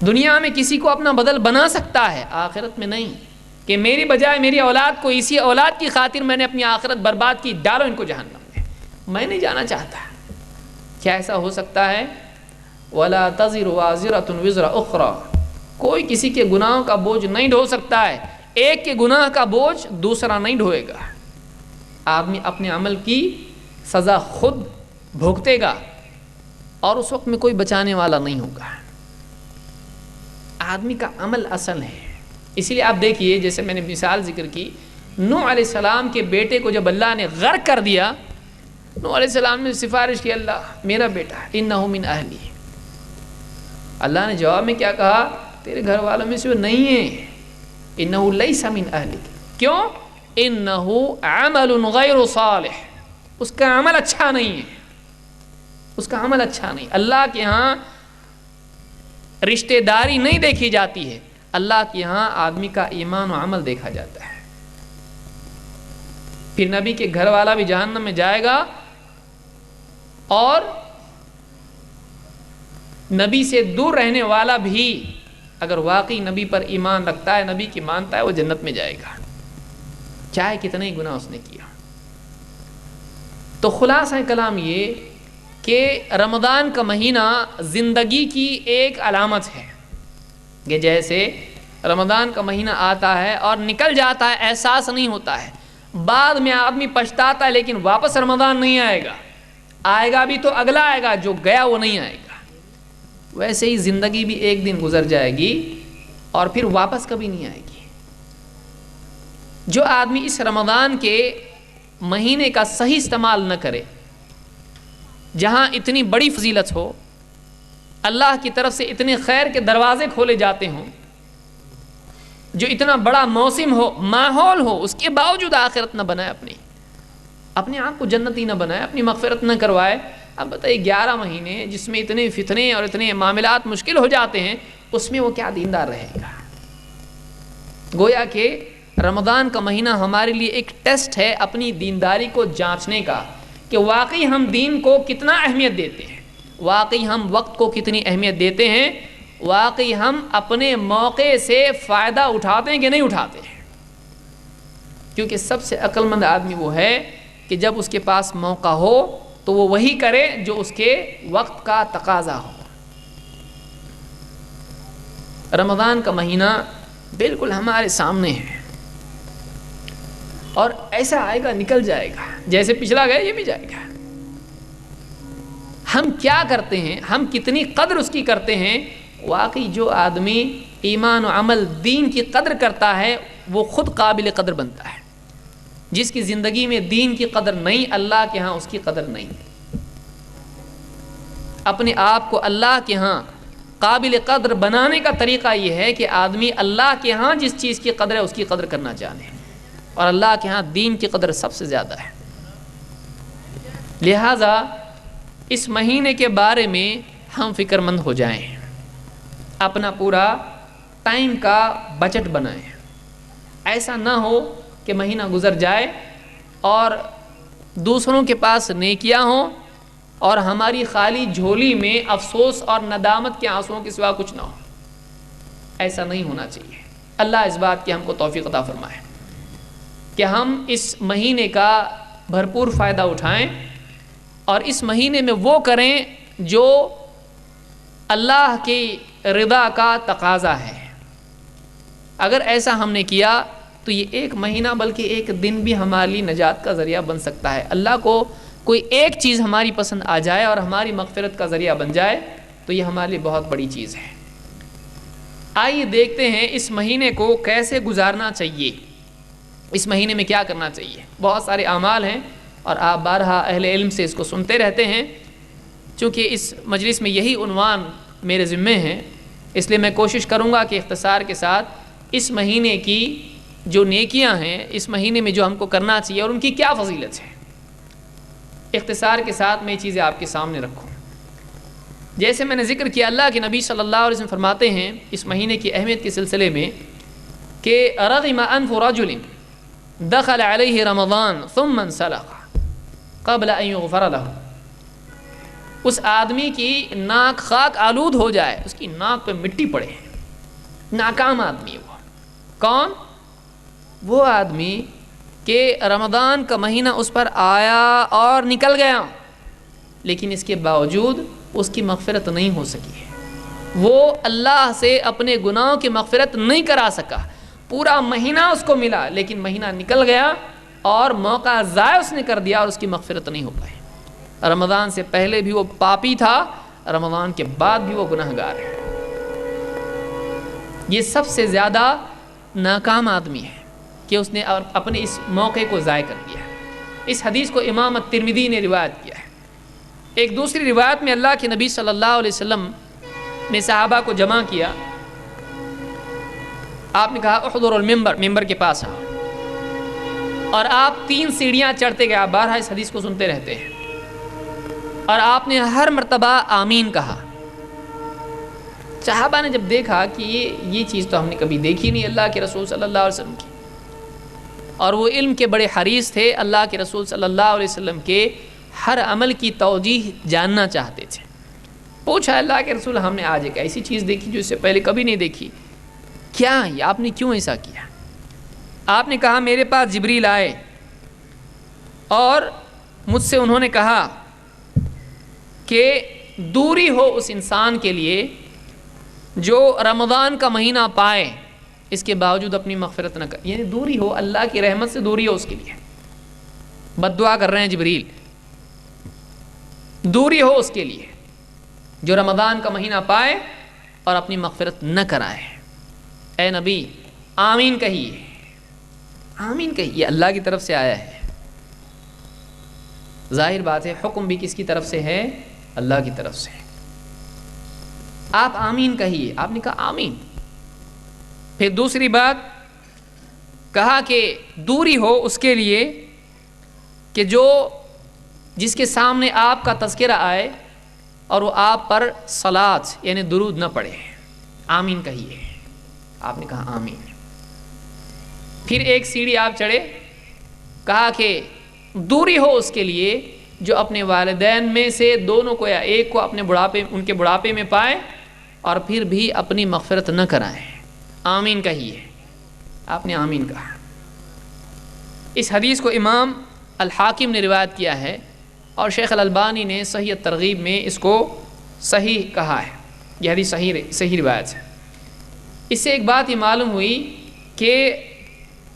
دنیا میں کسی کو اپنا بدل بنا سکتا ہے، آخرت میں نہیں، کہ میری بجائے میری اولاد کو، اسی اولاد کی خاطر میں نے اپنی آخرت برباد کی، ڈالو ان کو جہنم میں. میں نہیں جانا چاہتا. کیا ایسا ہو سکتا ہے؟ وَلَا تَزِرُ وَازِرَةٌ وِزْرَ أُخْرَى. کوئی کسی کے گناہوں کا بوجھ نہیں ڈھو سکتا ہے. ایک کے گناہ کا بوجھ دوسرا نہیں ڈھوئے گا. آدمی اپنے عمل کی سزا خود بھگتے گا، اور اس وقت میں کوئی بچانے والا نہیں ہوگا. آدمی کا عمل اصل ہے. اسی لیے آپ دیکھیے، جیسے میں نے مثال ذکر کی، نوح علیہ السلام کے بیٹے کو جب اللہ نے غرق کر دیا، نوح علیہ السلام نے سفارش کی، اللہ میرا بیٹا انہ من اہلی. اللہ نے جواب میں کیا کہا؟ تیرے گھر والوں میں سے وہ نہیں ہے، انہ لیس من اہلی. کیوں؟ انہ عمل غیر صالح. اس کا عمل اچھا نہیں ہے، اس کا عمل اچھا نہیں. اللہ کے ہاں رشتہ داری نہیں دیکھی جاتی ہے، اللہ کے ہاں آدمی کا ایمان و عمل دیکھا جاتا ہے. پھر نبی کے گھر والا بھی جہنم میں جائے گا، اور نبی سے دور رہنے والا بھی اگر واقعی نبی پر ایمان رکھتا ہے، نبی کی مانتا ہے، وہ جنت میں جائے گا، چاہے کتنے ہی گناہ اس نے کیا. تو خلاصہ کلام یہ کہ رمضان کا مہینہ زندگی کی ایک علامت ہے، کہ جیسے رمضان کا مہینہ آتا ہے اور نکل جاتا ہے، احساس نہیں ہوتا ہے، بعد میں آدمی پچھتاتا ہے، لیکن واپس رمضان نہیں آئے گا. آئے گا بھی تو اگلا آئے گا، جو گیا وہ نہیں آئے گا. ویسے ہی زندگی بھی ایک دن گزر جائے گی اور پھر واپس کبھی نہیں آئے گی. جو آدمی اس رمضان کے مہینے کا صحیح استعمال نہ کرے، جہاں اتنی بڑی فضیلت ہو، اللہ کی طرف سے اتنے خیر کے دروازے کھولے جاتے ہوں، جو اتنا بڑا موسم ہو، ماحول ہو، اس کے باوجود آخرت نہ بنائے، اپنے آپ کو جنتی نہ بنائے، اپنی مغفرت نہ کروائے. اب بتائیے 11 مہینے جس میں اتنے فتنے اور اتنے معاملات مشکل ہو جاتے ہیں، اس میں وہ کیا دیندار رہے گا؟ گویا کہ رمضان کا مہینہ ہمارے لیے ایک ٹیسٹ ہے اپنی دینداری کو جانچنے کا، کہ واقعی ہم دین کو کتنا اہمیت دیتے ہیں، واقعی ہم وقت کو کتنی اہمیت دیتے ہیں، واقعی ہم اپنے موقع سے فائدہ اٹھاتے ہیں کہ نہیں اٹھاتے ہیں. کیونکہ سب سے عقل مند آدمی وہ ہے کہ جب اس کے پاس موقع ہو تو وہ وہی کرے جو اس کے وقت کا تقاضا ہو. رمضان کا مہینہ بالکل ہمارے سامنے ہے، اور ایسا آئے گا نکل جائے گا، جیسے پچھلا گیا یہ بھی جائے گا۔ ہم کیا کرتے ہیں، ہم کتنی قدر اس کی کرتے ہیں؟ واقعی جو آدمی ایمان و عمل دین کی قدر کرتا ہے وہ خود قابل قدر بنتا ہے۔ جس کی زندگی میں دین کی قدر نہیں، اللہ کے ہاں اس کی قدر نہیں۔ اپنے آپ کو اللہ کے ہاں قابل قدر بنانے کا طریقہ یہ ہے کہ آدمی اللہ کے ہاں جس چیز کی قدر ہے اس کی قدر کرنا جانے، اور اللہ کے ہاں دین کی قدر سب سے زیادہ ہے۔ لہٰذا اس مہینے کے بارے میں ہم فکر مند ہو جائیں، اپنا پورا ٹائم کا بجٹ بنائیں۔ ایسا نہ ہو کہ مہینہ گزر جائے اور دوسروں کے پاس نیکیاں ہوں اور ہماری خالی جھولی میں افسوس اور ندامت کے آنسوؤں کے سوا کچھ نہ ہو۔ ایسا نہیں ہونا چاہیے۔ اللہ اس بات کی ہم کو توفیق عطا فرمائے کہ ہم اس مہینے کا بھرپور فائدہ اٹھائیں اور اس مہینے میں وہ کریں جو اللہ کی رضا کا تقاضا ہے۔ اگر ایسا ہم نے کیا تو یہ ایک مہینہ بلکہ ایک دن بھی ہمارے لیے نجات کا ذریعہ بن سکتا ہے۔ اللہ کو کوئی ایک چیز ہماری پسند آ جائے اور ہماری مغفرت کا ذریعہ بن جائے تو یہ ہمارے لیے بہت بڑی چیز ہے۔ آئیے دیکھتے ہیں اس مہینے کو کیسے گزارنا چاہیے، اس مہینے میں کیا کرنا چاہیے۔ بہت سارے اعمال ہیں اور آپ بارہا اہل علم سے اس کو سنتے رہتے ہیں۔ چونکہ اس مجلس میں یہی عنوان میرے ذمے ہیں، اس لیے میں کوشش کروں گا کہ اختصار کے ساتھ اس مہینے کی جو نیکیاں ہیں، اس مہینے میں جو ہم کو کرنا چاہیے اور ان کی کیا فضیلت ہے، اختصار کے ساتھ میں یہ چیزیں آپ کے سامنے رکھوں۔ جیسے میں نے ذکر کیا، اللہ کے نبی صلی اللہ علیہ وسلم فرماتے ہیں اس مہینے کی اہمیت کے سلسلے میں کہ رغم انف رجل دخل علیہ رمضان ثم انسلخ قبل ان یغفر لہ، اس آدمی کی ناک خاک آلود ہو جائے، اس کی ناک پہ مٹی پڑے، ناکام آدمی وہ کون؟ وہ آدمی کہ رمضان کا مہینہ اس پر آیا اور نکل گیا، لیکن اس کے باوجود اس کی مغفرت نہیں ہو سکی ہے، وہ اللہ سے اپنے گناہوں کی مغفرت نہیں کرا سکا۔ پورا مہینہ اس کو ملا لیکن مہینہ نکل گیا اور موقع ضائع اس نے کر دیا اور اس کی مغفرت نہیں ہو پائی۔ رمضان سے پہلے بھی وہ پاپی تھا، رمضان کے بعد بھی وہ گناہگار ہے۔ یہ سب سے زیادہ ناکام آدمی ہے کہ اس نے اپنے اس موقع کو ضائع کر دیا۔ اس حدیث کو امام الترمذی نے روایت کیا ہے۔ ایک دوسری روایت میں اللہ کے نبی صلی اللہ علیہ وسلم نے صحابہ کو جمع کیا، آپ نے کہا احضروا المنبر، ممبر کے پاس آؤ، اور آپ 3 سیڑھیاں چڑھتے گئے۔ آپ بارہا اس حدیث کو سنتے رہتے ہیں، اور آپ نے ہر مرتبہ آمین کہا۔ صحابہ نے جب دیکھا کہ یہ چیز تو ہم نے کبھی دیکھی نہیں اللہ کے رسول صلی اللہ علیہ وسلم کی، اور وہ علم کے بڑے حریص تھے، اللہ کے رسول صلی اللہ علیہ وسلم کے ہر عمل کی توجیہ جاننا چاہتے تھے۔ پوچھا اللہ کے رسول ہم نے آج ایک ایسی چیز دیکھی جو اس سے پہلے کبھی نہیں دیکھی، کیا ہے؟ آپ نے کیوں ایسا کیا؟ آپ نے کہا میرے پاس جبریل آئے اور مجھ سے انہوں نے کہا کہ دوری ہو اس انسان کے لیے جو رمضان کا مہینہ پائے اس کے باوجود اپنی مغفرت نہ کرے، یعنی دوری ہو، اللہ کی رحمت سے دوری ہو اس کے لیے۔ بد دعا کر رہے ہیں جبریل، دوری ہو اس کے لیے جو رمضان کا مہینہ پائے اور اپنی مغفرت نہ کرائے۔ اے نبی آمین کہیے، آمین کہیے، اللہ کی طرف سے آیا ہے۔ ظاہر بات ہے حکم بھی کس کی طرف سے ہے؟ اللہ کی طرف سے۔ آپ آمین کہیے، آپ نے کہا آمین۔ پھر دوسری بات کہا کہ دوری ہو اس کے لیے کہ جس کے سامنے آپ کا تذکرہ آئے اور وہ آپ پر صلاۃ یعنی درود نہ پڑھے، آمین کہیے۔ آپ نے کہا آمین۔ پھر ایک سیڑھی آپ چڑھے، کہا کہ دوری ہو اس کے لیے جو اپنے والدین میں سے دونوں کو یا ایک کو اپنے ان کے بڑھاپے میں پائے اور پھر بھی اپنی مغفرت نہ کرائیں، آمین کہیے۔ آپ نے آمین کہا۔ اس حدیث کو امام الحاکم نے روایت کیا ہے اور شیخ الالبانی نے صحیح ترغیب میں اس کو صحیح کہا ہے، یہ حدیث صحیح روایت ہے۔ اس سے ایک بات یہ معلوم ہوئی کہ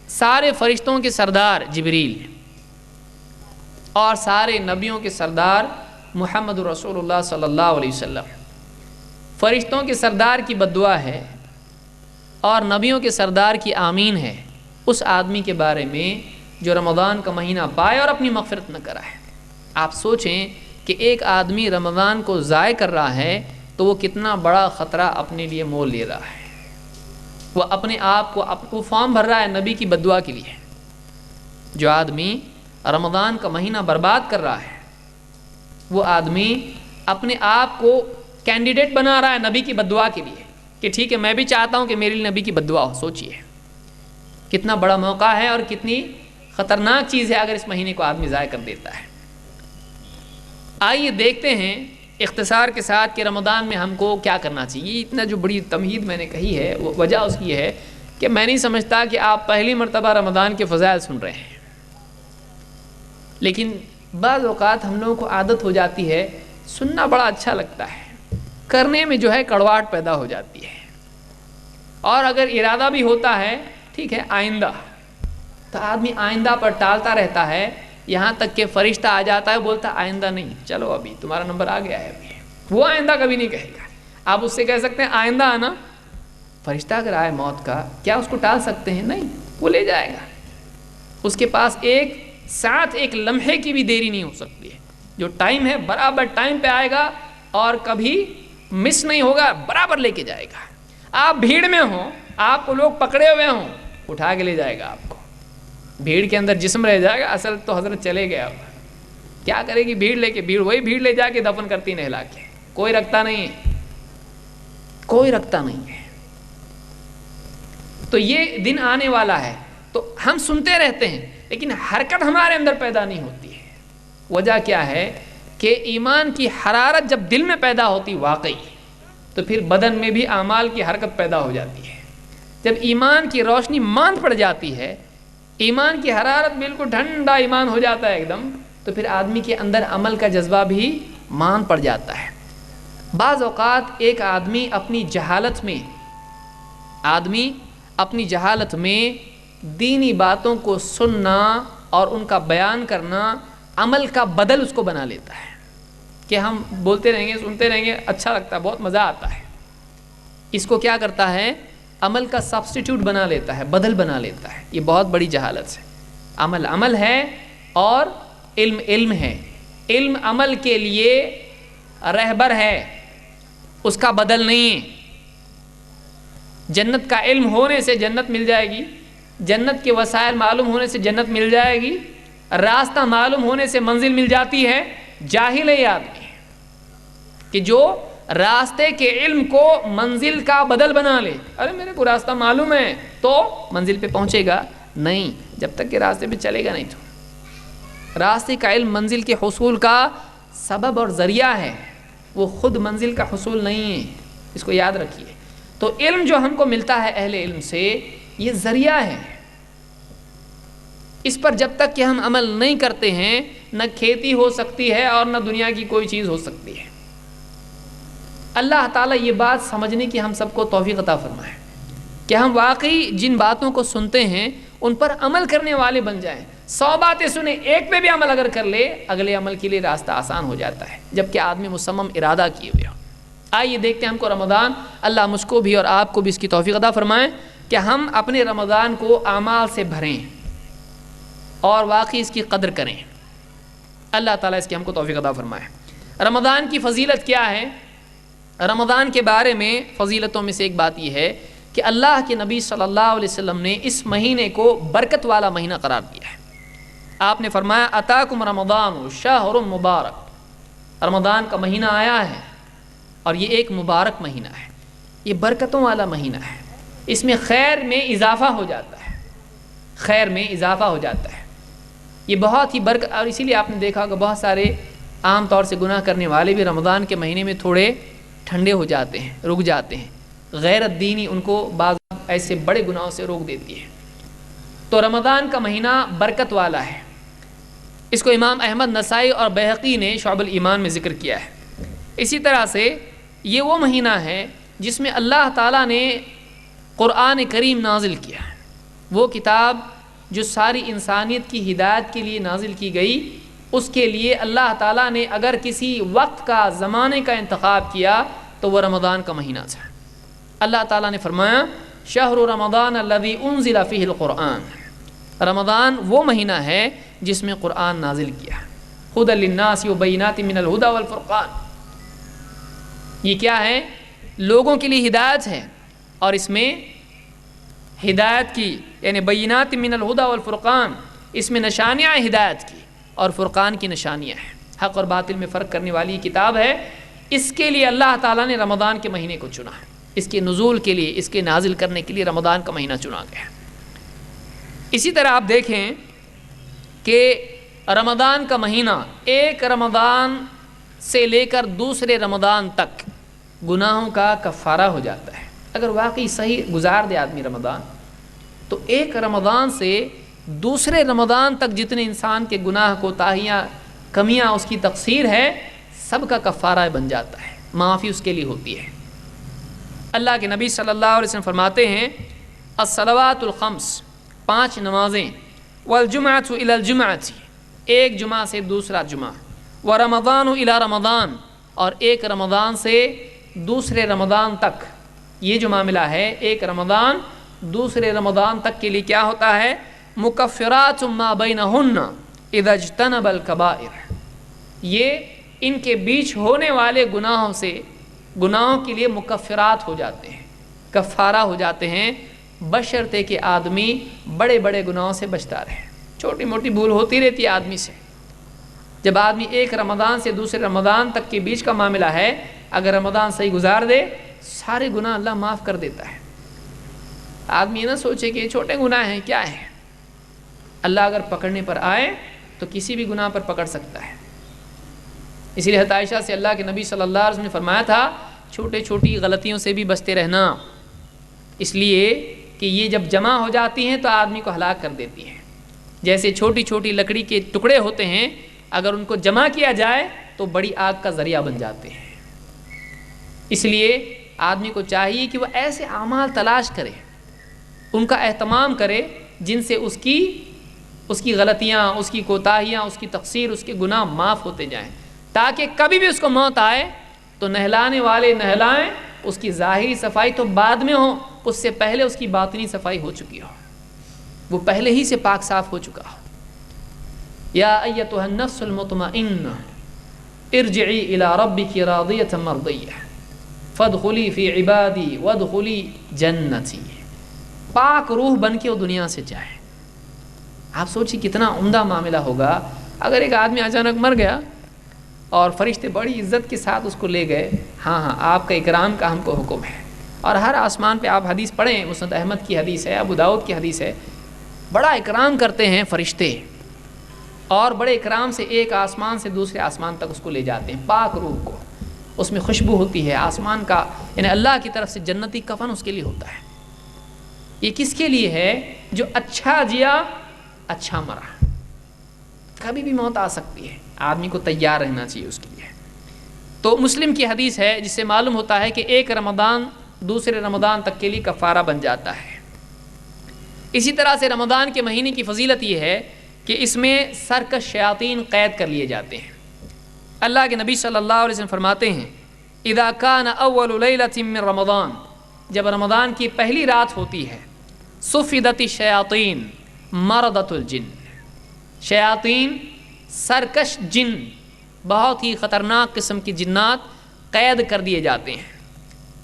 سارے فرشتوں کے سردار جبریل اور سارے نبیوں کے سردار محمد رسول اللہ صلی اللہ علیہ وسلم، فرشتوں کے سردار کی بد دعا ہے اور نبیوں کے سردار کی آمین ہے اس آدمی کے بارے میں جو رمضان کا مہینہ پائے اور اپنی مغفرت نہ کرائے۔ آپ سوچیں کہ ایک آدمی رمضان کو ضائع کر رہا ہے تو وہ کتنا بڑا خطرہ اپنے لیے مول لے رہا ہے۔ وہ اپنے آپ کو وہ فارم بھر رہا ہے نبی کی بد دعا کے لیے۔ جو آدمی رمضان کا مہینہ برباد کر رہا ہے وہ آدمی اپنے آپ کو کینڈیڈیٹ بنا رہا ہے نبی کی بد دعا کے لیے کہ ٹھیک ہے میں بھی چاہتا ہوں کہ میرے لیے نبی کی بد دعا ہو۔ سوچئے کتنا بڑا موقع ہے اور کتنی خطرناک چیز ہے اگر اس مہینے کو آدمی ضائع کر دیتا ہے۔ آئیے دیکھتے ہیں اختصار کے ساتھ کہ رمضان میں ہم کو کیا کرنا چاہیے۔ اتنا جو بڑی تمہید میں نے کہی ہے وہ وجہ اس کی ہے کہ میں نہیں سمجھتا کہ آپ پہلی مرتبہ رمضان کے فضائل سن رہے ہیں، لیکن بعض اوقات ہم لوگوں کو عادت ہو جاتی ہے، سننا بڑا اچھا لگتا ہے، کرنے میں جو ہے کڑواہٹ پیدا ہو جاتی ہے، اور اگر ارادہ بھی ہوتا ہے ٹھیک ہے آئندہ، تو آدمی آئندہ پر ٹالتا رہتا ہے، یہاں تک کہ فرشتہ آ جاتا ہے بولتا آئندہ نہیں، چلو ابھی تمہارا نمبر آ گیا ہے ابھی۔ وہ آئندہ کبھی نہیں کہے گا۔ آپ اس سے کہہ سکتے ہیں آئندہ آنا، فرشتہ اگر آئے موت کا کیا اس کو ٹال سکتے ہیں؟ نہیں، وہ لے جائے گا۔ اس کے پاس ایک ساتھ ایک لمحے کی بھی دیری نہیں ہو سکتی ہے۔ جو ٹائم ہے برابر ٹائم پہ آئے گا اور کبھی مس نہیں ہوگا، برابر لے کے جائے گا۔ آپ بھیڑ میں ہوں، آپ کو لوگ پکڑے ہوئے ہوں، اٹھا کے لے جائے گا آپ کو۔ بھیڑ کے اندر جسم رہ جائے گا، اصل تو حضرت چلے گیا۔ کیا کرے گی بھیڑ لے کے؟ وہی بھیڑ لے جا کے دفن کرتی نہلا کے، کوئی رکھتا نہیں ہے، کوئی رکھتا نہیں ہے۔ تو یہ دن آنے والا ہے، تو ہم سنتے رہتے ہیں لیکن حرکت ہمارے اندر پیدا نہیں ہوتی ہے۔ وجہ کیا ہے کہ ایمان کی حرارت جب دل میں پیدا ہوتی واقعی، تو پھر بدن میں بھی اعمال کی حرکت پیدا ہو جاتی ہے۔ جب ایمان کی روشنی ماند پڑ جاتی ہے، ایمان کی حرارت بالکل ٹھنڈا ایمان ہو جاتا ہے ایک دم، تو پھر آدمی کے اندر عمل کا جذبہ بھی مان پڑ جاتا ہے۔ بعض اوقات ایک آدمی اپنی جہالت میں دینی باتوں کو سننا اور ان کا بیان کرنا عمل کا بدل اس کو بنا لیتا ہے کہ ہم بولتے رہیں گے، سنتے رہیں گے، اچھا لگتا ہے، بہت مزہ آتا ہے۔ اس کو کیا کرتا ہے؟ عمل کا سبسٹیٹیوٹ بنا لیتا ہے، بدل بنا لیتا ہے۔ یہ بہت بڑی جہالت ہے۔ عمل ہے اور علم ہے۔ علم عمل کے لیے رہبر ہے، اس کا بدل نہیں ہے۔ جنت کا علم ہونے سے جنت مل جائے گی، جنت کے وسائل معلوم ہونے سے جنت مل جائے گی، راستہ معلوم ہونے سے منزل مل جاتی ہے۔ جاہل ہے یہ آدمی کہ جو راستے کے علم کو منزل کا بدل بنا لے۔ ارے میرے کو راستہ معلوم ہے تو منزل پہ پہنچے گا نہیں، جب تک کہ راستے پہ چلے گا نہیں۔ تو راستے کا علم منزل کے حصول کا سبب اور ذریعہ ہے، وہ خود منزل کا حصول نہیں ہے، اس کو یاد رکھیے۔ تو علم جو ہم کو ملتا ہے اہل علم سے، یہ ذریعہ ہے۔ اس پر جب تک کہ ہم عمل نہیں کرتے ہیں، نہ کھیتی ہو سکتی ہے اور نہ دنیا کی کوئی چیز ہو سکتی ہے۔ اللہ تعالیٰ یہ بات سمجھنے کی ہم سب کو توفیق عطا فرمائے کہ ہم واقعی جن باتوں کو سنتے ہیں ان پر عمل کرنے والے بن جائیں۔ 100 باتیں سنیں، ایک پہ بھی عمل اگر کر لے، اگلے عمل کے لیے راستہ آسان ہو جاتا ہے، جبکہ آدمی مصمم ارادہ کیے ہوئے ہو۔ آئیے دیکھتے ہیں ہم کو رمضان، اللہ مجھ کو بھی اور آپ کو بھی اس کی توفیق عطا فرمائیں کہ ہم اپنے رمضان کو اعمال سے بھریں اور واقعی اس کی قدر کریں۔ اللہ تعالیٰ اس کی ہم کو توفیق عطا فرمائے۔ رمضان کی فضیلت کیا ہے؟ رمضان کے بارے میں فضیلتوں میں سے ایک بات یہ ہے کہ اللہ کے نبی صلی اللہ علیہ وسلم نے اس مہینے کو برکت والا مہینہ قرار دیا ہے۔ آپ نے فرمایا اتاکم رمضان شہر مبارک، رمضان کا مہینہ آیا ہے اور یہ ایک مبارک مہینہ ہے، یہ برکتوں والا مہینہ ہے، اس میں خیر میں اضافہ ہو جاتا ہے، خیر میں اضافہ ہو جاتا ہے، یہ بہت ہی برکت۔ اور اسی لیے آپ نے دیکھا کہ بہت سارے عام طور سے گناہ کرنے والے بھی رمضان کے مہینے میں تھوڑے ٹھنڈے ہو جاتے ہیں، رک جاتے ہیں، غیرت دینی ان کو بعض ایسے بڑے گناہوں سے روک دیتی ہے۔ تو رمضان کا مہینہ برکت والا ہے، اس کو امام احمد نسائی اور بیہقی نے شعب الایمان میں ذکر کیا ہے۔ اسی طرح سے یہ وہ مہینہ ہے جس میں اللہ تعالیٰ نے قرآن کریم نازل کیا، وہ کتاب جو ساری انسانیت کی ہدایت کے لیے نازل کی گئی، اس کے لیے اللہ تعالیٰ نے اگر کسی وقت کا زمانے کا انتخاب کیا تو وہ رمضان کا مہینہ تھا۔ اللہ تعالیٰ نے فرمایا شہر رمضان الذی انزل فیہ القرآن، رمضان وہ مہینہ ہے جس میں قرآن نازل کیا، ھدی للناس وبینات من الھدی والفرقان، یہ کیا ہے؟ لوگوں کے لیے ہدایت ہے، اور اس میں ہدایت کی یعنی بینات من الھدی والفرقان، اس میں نشانیاں ہدایت کی اور فرقان کی نشانیاں ہیں، حق اور باطل میں فرق کرنے والی کتاب ہے۔ اس کے لیے اللہ تعالیٰ نے رمضان کے مہینے کو چنا ہے، اس کے نزول کے لیے، اس کے نازل کرنے کے لیے رمضان کا مہینہ چنا گیا ہے۔ اسی طرح آپ دیکھیں کہ رمضان کا مہینہ ایک رمضان سے لے کر دوسرے رمضان تک گناہوں کا کفارہ ہو جاتا ہے۔ اگر واقعی صحیح گزار دے آدمی رمضان، تو ایک رمضان سے دوسرے رمضان تک جتنے انسان کے گناہ کوتاہیاں کمیاں اس کی تقصیر ہے، سب کا کفارہ بن جاتا ہے، معافی اس کے لیے ہوتی ہے۔ اللہ کے نبی صلی اللہ علیہ وسلم فرماتے ہیں الصلوات الخمس، 5 نمازیں، والجمعۃ الی الجمعۃ، ایک جمعہ سے دوسرا جمعہ، ورمضان الی رمضان، اور ایک رمضان سے دوسرے رمضان تک، یہ جو معاملہ ہے ایک رمضان دوسرے رمضان تک کے لیے کیا ہوتا ہے؟ مکفرات ما بینہن اذا اجتنب الکبائر، یہ ان کے بیچ ہونے والے گناہوں سے، گناہوں کے لیے مکفرات ہو جاتے ہیں، کفارہ ہو جاتے ہیں، بشرطے کہ آدمی بڑے بڑے گناہوں سے بچتا رہے۔ چھوٹی موٹی بھول ہوتی رہتی ہے آدمی سے، جب آدمی ایک رمضان سے دوسرے رمضان تک کے بیچ کا معاملہ ہے، اگر رمضان صحیح گزار دے سارے گناہ اللہ معاف کر دیتا ہے۔ آدمی یہ نہ سوچے کہ یہ چھوٹے گناہ ہیں، کیا ہے، اللہ اگر پکڑنے پر آئے تو کسی بھی گناہ پر پکڑ سکتا ہے۔ اسی لیے عائشہ سے اللہ کے نبی صلی اللہ علیہ وسلم نے فرمایا تھا چھوٹے چھوٹی غلطیوں سے بھی بچتے رہنا، اس لیے کہ یہ جب جمع ہو جاتی ہیں تو آدمی کو ہلاک کر دیتی ہیں۔ جیسے چھوٹی چھوٹی لکڑی کے ٹکڑے ہوتے ہیں، اگر ان کو جمع کیا جائے تو بڑی آگ کا ذریعہ بن جاتے ہیں۔ اس لیے آدمی کو چاہیے کہ وہ ایسے اعمال تلاش کرے، ان کا اہتمام کرے جن سے اس کی غلطیاں، اس کی کوتاہیاں، اس کی تقصیر، اس کے گناہ معاف ہوتے جائیں، تاکہ کبھی بھی اس کو موت آئے تو نہلانے والے نہلائیں، اس کی ظاہری صفائی تو بعد میں ہو، اس سے پہلے اس کی باطنی صفائی ہو چکی ہو، وہ پہلے ہی سے پاک صاف ہو چکا ہو۔ یا ایتھا النفس المطمئنہ ارجعی الی ربک راضیۃ مرضیہ فادخلی فی عبادی وادخلی جنتی، پاک روح بن کے وہ دنیا سے جائے۔ آپ سوچیں کتنا عمدہ معاملہ ہوگا اگر ایک آدمی اچانک مر گیا اور فرشتے بڑی عزت کے ساتھ اس کو لے گئے، ہاں آپ کا اکرام کا ہم کو حکم ہے، اور ہر آسمان پہ آپ حدیث پڑھیں، مسند احمد کی حدیث ہے، ابو داؤد کی حدیث ہے، بڑا اکرام کرتے ہیں فرشتے، اور بڑے اکرام سے ایک آسمان سے دوسرے آسمان تک اس کو لے جاتے ہیں، پاک روح کو، اس میں خوشبو ہوتی ہے آسمان کا، یعنی اللہ کی طرف سے جنتی کفن اس کے لیے ہوتا ہے۔ یہ کس کے لیے ہے؟ جو اچھا جیا اچھا مرا، کبھی بھی موت آ سکتی ہے، آدمی کو تیار رہنا چاہیے اس کے لیے۔ تو مسلم کی حدیث ہے جس سے معلوم ہوتا ہے کہ ایک رمضان دوسرے رمضان تک کے لیے کفارہ بن جاتا ہے۔ اسی طرح سے رمضان کے مہینے کی فضیلت یہ ہے کہ اس میں سرکش شیاطین قید کر لیے جاتے ہیں۔ اللہ کے نبی صلی اللہ علیہ وسلم فرماتے ہیں اذا کان اول لیلۃ من رمضان، جب رمضان کی پہلی رات ہوتی ہے، صفدت الشیاطین مردۃ الجن، شیاطین سرکش جن، بہت ہی خطرناک قسم کی جنات قید کر دیے جاتے ہیں۔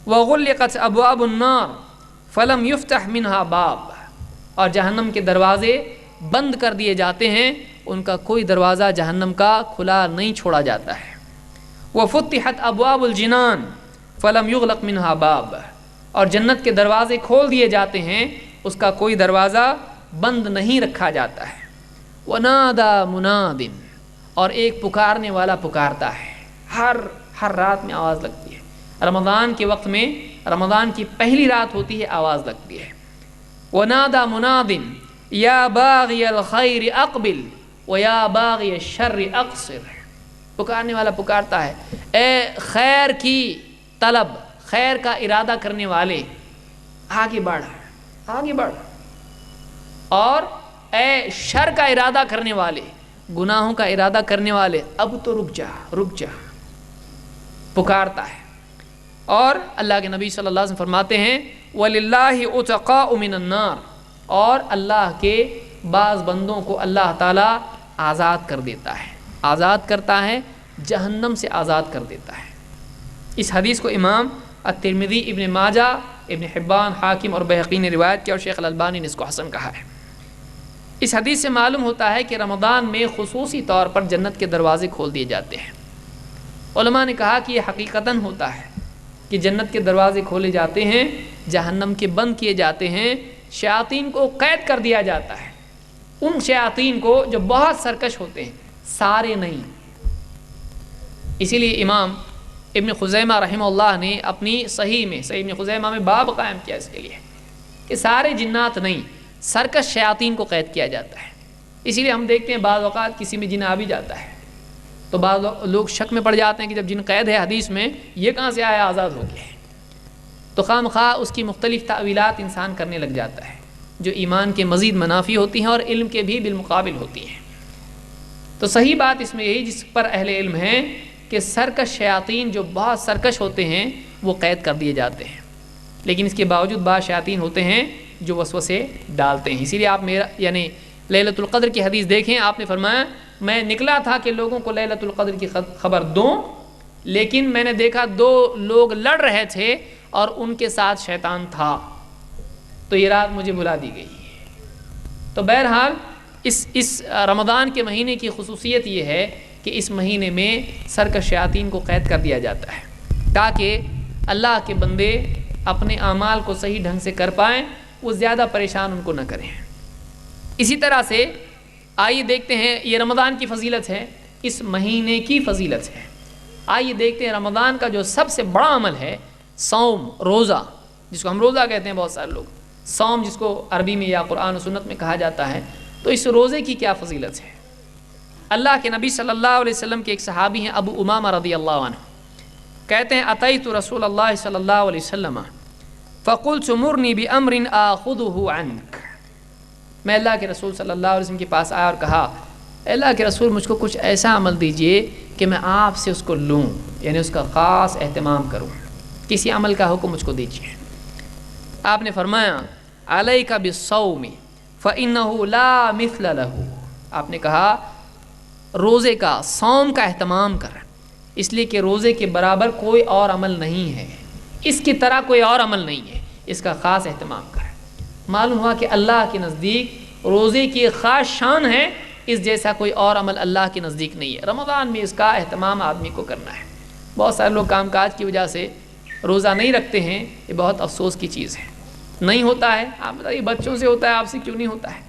وغلقت ابواب النار فلم یفتح منها باب، اور جہنم کے دروازے بند کر دیے جاتے ہیں، ان کا کوئی دروازہ جہنم کا کھلا نہیں چھوڑا جاتا ہے۔ وفتحت ابواب الجنان فلم یغلق منها باب، اور جنت کے دروازے کھول دیے جاتے ہیں، اس کا کوئی دروازہ بند نہیں رکھا جاتا ہے۔ ونادى مناد، اور ایک پکارنے والا پکارتا ہے، ہر رات میں آواز لگتی ہے، رمضان کے وقت میں، رمضان کی پہلی رات ہوتی ہے، آواز لگتی ہے۔ ونادى مناد یا باغی الخیر اقبل ویا باغی الشر اقصر، پکارنے والا پکارتا ہے، اے خیر کی طلب، خیر کا ارادہ کرنے والے، آگے بڑھ آگے بڑھ، اور اے شر کا ارادہ کرنے والے، گناہوں کا ارادہ کرنے والے، اب تو رک جا پکارتا ہے۔ اور اللہ کے نبی صلی اللہ علیہ وسلم فرماتے ہیں وَلِلَّهِ عُتَقَاءُ مِنَ النَّارِ، اور اللہ کے بعض بندوں کو اللہ تعالیٰ آزاد کر دیتا ہے، آزاد کرتا ہے، جہنم سے آزاد کر دیتا ہے۔ اس حدیث کو امام الترمذی، ابن ماجہ، ابن حبان، حاکم اور بہقی نے روایت کیا، اور شیخ الالبانی نے اس کو حسن کہا ہے۔ اس حدیث سے معلوم ہوتا ہے کہ رمضان میں خصوصی طور پر جنت کے دروازے کھول دیے جاتے ہیں۔ علماء نے کہا کہ یہ حقیقتاً ہوتا ہے کہ جنت کے دروازے کھولے جاتے ہیں، جہنم کے بند کیے جاتے ہیں، شیاطین کو قید کر دیا جاتا ہے، ان شیاطین کو جو بہت سرکش ہوتے ہیں، سارے نہیں۔ اسی لیے امام ابن خزیمہ رحمہ اللہ نے اپنی صحیح ابن خزیمہ میں باب قائم کیا اس کے لیے کہ سارے جنات نہیں، سرکش شیاطین کو قید کیا جاتا ہے۔ اسی لیے ہم دیکھتے ہیں بعض اوقات کسی میں جن آ بھی جاتا ہے تو بعض لوگ شک میں پڑ جاتے ہیں کہ جب جن قید ہے حدیث میں، یہ کہاں سے آیا آزاد ہو گیا ہے، تو خواہ مخواہ اس کی مختلف تعویلات انسان کرنے لگ جاتا ہے جو ایمان کے مزید منافی ہوتی ہیں اور علم کے بھی بالمقابل ہوتی ہیں۔ تو صحیح بات اس میں یہی جس پر اہل علم ہیں کہ سرکش شیاطین جو بہت سرکش ہوتے ہیں وہ قید کر دیے جاتے ہیں، لیکن اس کے باوجود بعض شیاطین ہوتے ہیں جو وسوسے ڈالتے ہیں۔ اسی لیے آپ میرا یعنی لیلۃ القدر کی حدیث دیکھیں، آپ نے فرمایا میں نکلا تھا کہ لوگوں کو لیلۃ القدر کی خبر دوں، لیکن میں نے دیکھا 2 لوگ لڑ رہے تھے اور ان کے ساتھ شیطان تھا، تو یہ رات مجھے بلا دی گئی۔ تو بہرحال اس رمضان کے مہینے کی خصوصیت یہ ہے کہ اس مہینے میں سرکش شیاطین کو قید کر دیا جاتا ہے تاکہ اللہ کے بندے اپنے اعمال کو صحیح ڈھنگ سے کر پائیں، وہ زیادہ پریشان ان کو نہ کریں۔ اسی طرح سے آئیے دیکھتے ہیں، یہ رمضان کی فضیلت ہے، اس مہینے کی فضیلت ہے۔ آئیے دیکھتے ہیں رمضان کا جو سب سے بڑا عمل ہے صوم، روزہ، جس کو ہم روزہ کہتے ہیں بہت سارے لوگ، صوم جس کو عربی میں یا قرآن و سنت میں کہا جاتا ہے، تو اس روزے کی کیا فضیلت ہے۔ اللہ کے نبی صلی اللہ علیہ وسلم کے ایک صحابی ہیں ابو امامہ رضی اللہ عنہ، کہتے ہیں اتیت رسول اللہ صلی اللہ علیہ وسلم فقلت مرنی بامر آخذہ عنک، میں اللہ کے رسول صلی اللہ علیہ وسلم کے پاس آیا اور کہا اللہ کے رسول مجھ کو کچھ ایسا عمل دیجئے کہ میں آپ سے اس کو لوں، یعنی اس کا خاص اہتمام کروں، کسی عمل کا حکم مجھ کو دیجئے۔ آپ نے فرمایا علیک بالصوم فإنہ لا مثل لہ، آپ نے کہا روزے کا، صوم کا اہتمام کر، اس لیے کہ روزے کے برابر کوئی اور عمل نہیں ہے، اس کی طرح کوئی اور عمل نہیں ہے، اس کا خاص اہتمام کر۔ معلوم ہوا کہ اللہ کے نزدیک روزے کی خاص شان ہے، اس جیسا کوئی اور عمل اللہ کے نزدیک نہیں ہے۔ رمضان میں اس کا اہتمام آدمی کو کرنا ہے۔ بہت سارے لوگ کام کاج کی وجہ سے روزہ نہیں رکھتے ہیں، یہ بہت افسوس کی چیز ہے۔ نہیں ہوتا ہے، آپ بتائیے بچوں سے ہوتا ہے، آپ سے کیوں نہیں ہوتا ہے؟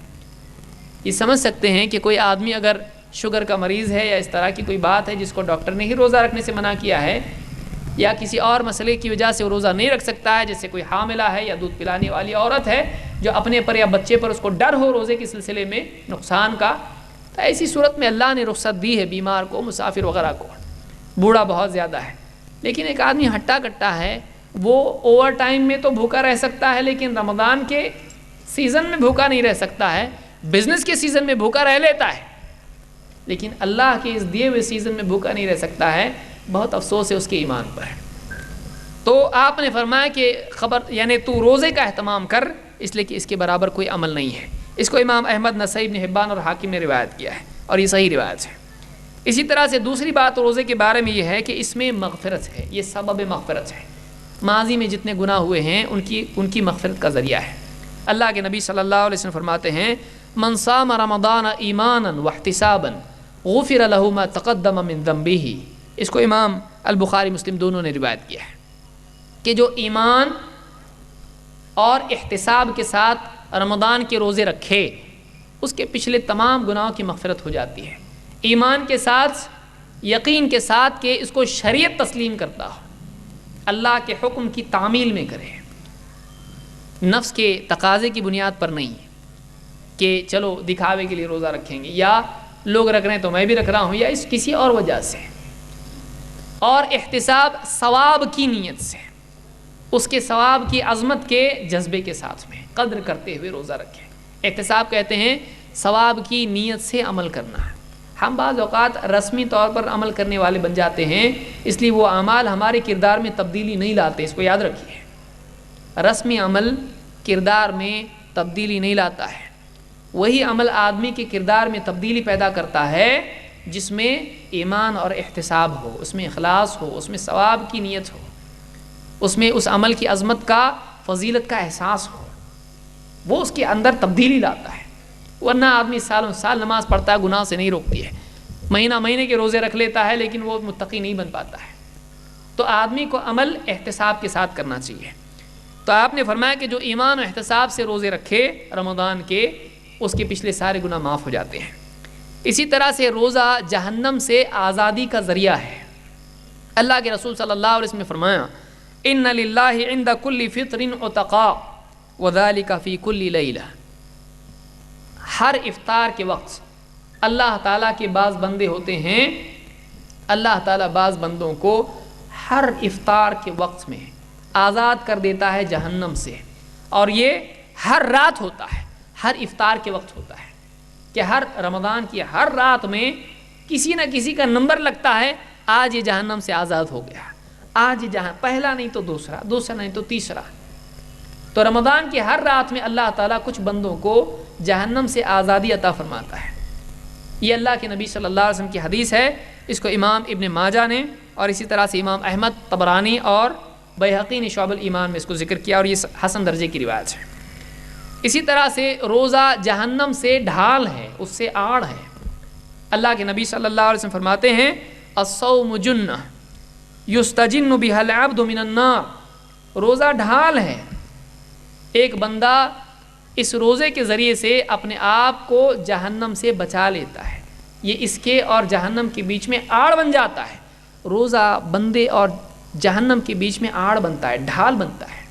یہ سمجھ سکتے ہیں کہ کوئی آدمی اگر شوگر کا مریض ہے یا اس طرح کی کوئی بات ہے جس کو ڈاکٹر نے ہی روزہ رکھنے سے منع کیا ہے، یا کسی اور مسئلے کی وجہ سے وہ روزہ نہیں رکھ سکتا ہے، جیسے کوئی حاملہ ہے یا دودھ پلانے والی عورت ہے جو اپنے پر یا بچے پر اس کو ڈر ہو روزے کے سلسلے میں نقصان کا، تو ایسی صورت میں اللہ نے رخصت دی ہے بیمار کو، مسافر وغیرہ کو، بوڑھا بہت زیادہ ہے۔ لیکن ایک آدمی ہٹا کٹا ہے، وہ اوور ٹائم میں تو بھوکا رہ سکتا ہے لیکن رمضان کے سیزن میں بھوکا نہیں رہ سکتا ہے، بزنس کے سیزن میں بھوکا رہ لیتا ہے، لیکن اللہ کے اس دیے ہوئے سیزن میں بھوکا نہیں رہ سکتا ہے، بہت افسوس ہے اس کے ایمان پر۔ تو آپ نے فرمایا کہ یعنی تو روزے کا اہتمام کر، اس لیے کہ اس کے برابر کوئی عمل نہیں ہے۔ اس کو امام احمد، نسائی، ابن حبان اور حاکم نے روایت کیا ہے اور یہ صحیح روایت ہے۔ اسی طرح سے دوسری بات روزے کے بارے میں یہ ہے کہ اس میں مغفرت ہے، یہ سبب مغفرت ہے، ماضی میں جتنے گناہ ہوئے ہیں ان کی مغفرت کا ذریعہ ہے۔ اللہ کے نبی صلی اللہ علیہ وسلم فرماتے ہیں من صام رمضان ایمانا واحتسابا غفر له ما تقدم من ذنبه، اس کو امام البخاری مسلم دونوں نے روایت کیا ہے کہ جو ایمان اور احتساب کے ساتھ رمضان کے روزے رکھے اس کے پچھلے تمام گناہوں کی مغفرت ہو جاتی ہے۔ ایمان کے ساتھ، یقین کے ساتھ کہ اس کو شریعت تسلیم کرتا ہو، اللہ کے حکم کی تعمیل میں کرے، نفس کے تقاضے کی بنیاد پر نہیں کہ چلو دکھاوے کے لیے روزہ رکھیں گے، یا لوگ رکھ رہے ہیں تو میں بھی رکھ رہا ہوں، یا اس کسی اور وجہ سے، اور احتساب ثواب کی نیت سے، اس کے ثواب کی عظمت کے جذبے کے ساتھ میں قدر کرتے ہوئے روزہ رکھیں۔ احتساب کہتے ہیں ثواب کی نیت سے عمل کرنا ہے۔ ہم بعض اوقات رسمی طور پر عمل کرنے والے بن جاتے ہیں، اس لیے وہ اعمال ہمارے کردار میں تبدیلی نہیں لاتے، اس کو یاد رکھیے۔ رسمی عمل کردار میں تبدیلی نہیں لاتا ہے، وہی عمل آدمی کے کردار میں تبدیلی پیدا کرتا ہے جس میں ایمان اور احتساب ہو، اس میں اخلاص ہو، اس میں ثواب کی نیت ہو، اس میں اس عمل کی عظمت کا، فضیلت کا احساس ہو، وہ اس کے اندر تبدیلی لاتا ہے۔ ورنہ آدمی سالوں سال نماز پڑھتا ہے، گناہ سے نہیں روکتی ہے، مہینہ مہینے کے روزے رکھ لیتا ہے، لیکن وہ متقی نہیں بن پاتا ہے۔ تو آدمی کو عمل احتساب کے ساتھ کرنا چاہیے۔ تو آپ نے فرمایا کہ جو ایمان و احتساب سے روزے رکھے رمضان کے، اس کے پچھلے سارے گناہ معاف ہو جاتے ہیں۔ اسی طرح سے روزہ جہنم سے آزادی کا ذریعہ ہے۔ اللہ کے رسول صلی اللہ علیہ وسلم نے فرمایا ان للہ عند کل فطر عتقاء وذلک فی کل لیلہ، ہر افطار کے وقت اللہ تعالیٰ کے بعض بندے ہوتے ہیں، اللہ تعالیٰ بعض بندوں کو ہر افطار کے وقت میں آزاد کر دیتا ہے جہنم سے، اور یہ ہر رات ہوتا ہے، ہر افطار کے وقت ہوتا ہے کہ ہر رمضان کی ہر رات میں کسی نہ کسی کا نمبر لگتا ہے، آج یہ جہنم سے آزاد ہو گیا، آج یہ پہلا نہیں تو دوسرا، دوسرا نہیں تو تیسرا۔ تو رمضان کی ہر رات میں اللہ تعالیٰ کچھ بندوں کو جہنم سے آزادی عطا فرماتا ہے۔ یہ اللہ کے نبی صلی اللہ علیہ وسلم کی حدیث ہے، اس کو امام ابن ماجہ نے اور اسی طرح سے امام احمد، طبرانی اور بیہقی نے شعب الایمان میں اس کو ذکر کیا، اور یہ حسن درجے کی روایت ہے۔ اسی طرح سے روزہ جہنم سے ڈھال ہے، اس سے آڑ ہے۔ اللہ کے نبی صلی اللہ علیہ وسلم فرماتے ہیں الصوم جنہ یستجن بها العبد من النار، روزہ ڈھال ہے، ایک بندہ اس روزے کے ذریعے سے اپنے آپ کو جہنم سے بچا لیتا ہے، یہ اس کے اور جہنم کے بیچ میں آڑ بن جاتا ہے۔ روزہ بندے اور جہنم کے بیچ میں آڑ بنتا ہے، ڈھال بنتا ہے۔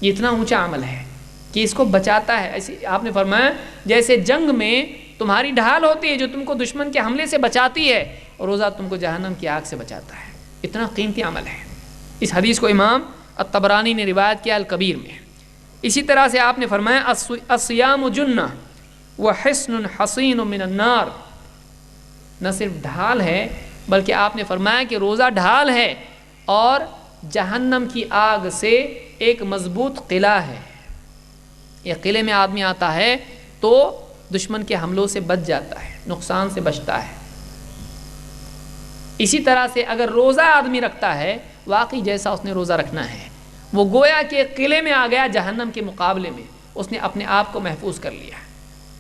یہ اتنا اونچا عمل ہے کہ اس کو بچاتا ہے۔ ایسے آپ نے فرمایا جیسے جنگ میں تمہاری ڈھال ہوتی ہے جو تم کو دشمن کے حملے سے بچاتی ہے، اور روزہ تم کو جہنم کی آگ سے بچاتا ہے۔ اتنا قیمتی عمل ہے۔ اس حدیث کو امام الطبرانی نے روایت کیا الکبیر میں۔ اسی طرح سے آپ نے فرمایا الصیام جنہ وحصن حصین من النار، نہ صرف ڈھال ہے بلکہ آپ نے فرمایا کہ روزہ ڈھال ہے اور جہنم کی آگ سے ایک مضبوط قلعہ ہے۔ یہ قلعے میں آدمی آتا ہے تو دشمن کے حملوں سے بچ جاتا ہے، نقصان سے بچتا ہے۔ اسی طرح سے اگر روزہ آدمی رکھتا ہے، واقعی جیسا اس نے روزہ رکھنا ہے، وہ گویا کہ قلعے میں آ گیا جہنم کے مقابلے میں، اس نے اپنے آپ کو محفوظ کر لیا۔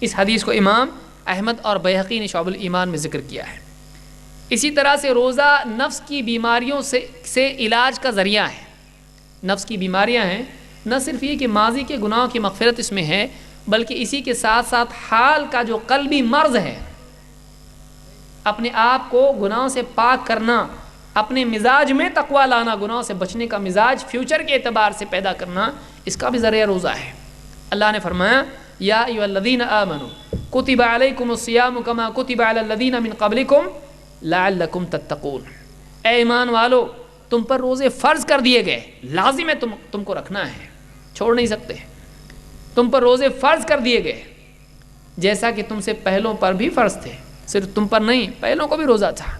اس حدیث کو امام احمد اور بیہقی نے شعب الایمان میں ذکر کیا ہے۔ اسی طرح سے روزہ نفس کی بیماریوں سے علاج کا ذریعہ ہے۔ نفس کی بیماریاں ہیں، نہ صرف یہ کہ ماضی کے گناہوں کی مغفرت اس میں ہے، بلکہ اسی کے ساتھ ساتھ حال کا جو قلبی مرض ہے، اپنے آپ کو گناہوں سے پاک کرنا، اپنے مزاج میں تقوی لانا، گناہوں سے بچنے کا مزاج فیوچر کے اعتبار سے پیدا کرنا، اس کا بھی ذریعہ روزہ ہے۔ اللہ نے فرمایا یا ایھا الذین آمنوا کتب علیکم الصیام کما کتب علی الذین من قبلکم لعلکم تتقون، اے ایمان والو تم پر روزے فرض کر دیے گئے، لازم ہے تم کو رکھنا ہے، چھوڑ نہیں سکتے، تم پر روزے فرض کر دیے گئے جیسا کہ تم سے پہلوں پر بھی فرض تھے، صرف تم پر نہیں، پہلوں کو بھی روزہ تھا۔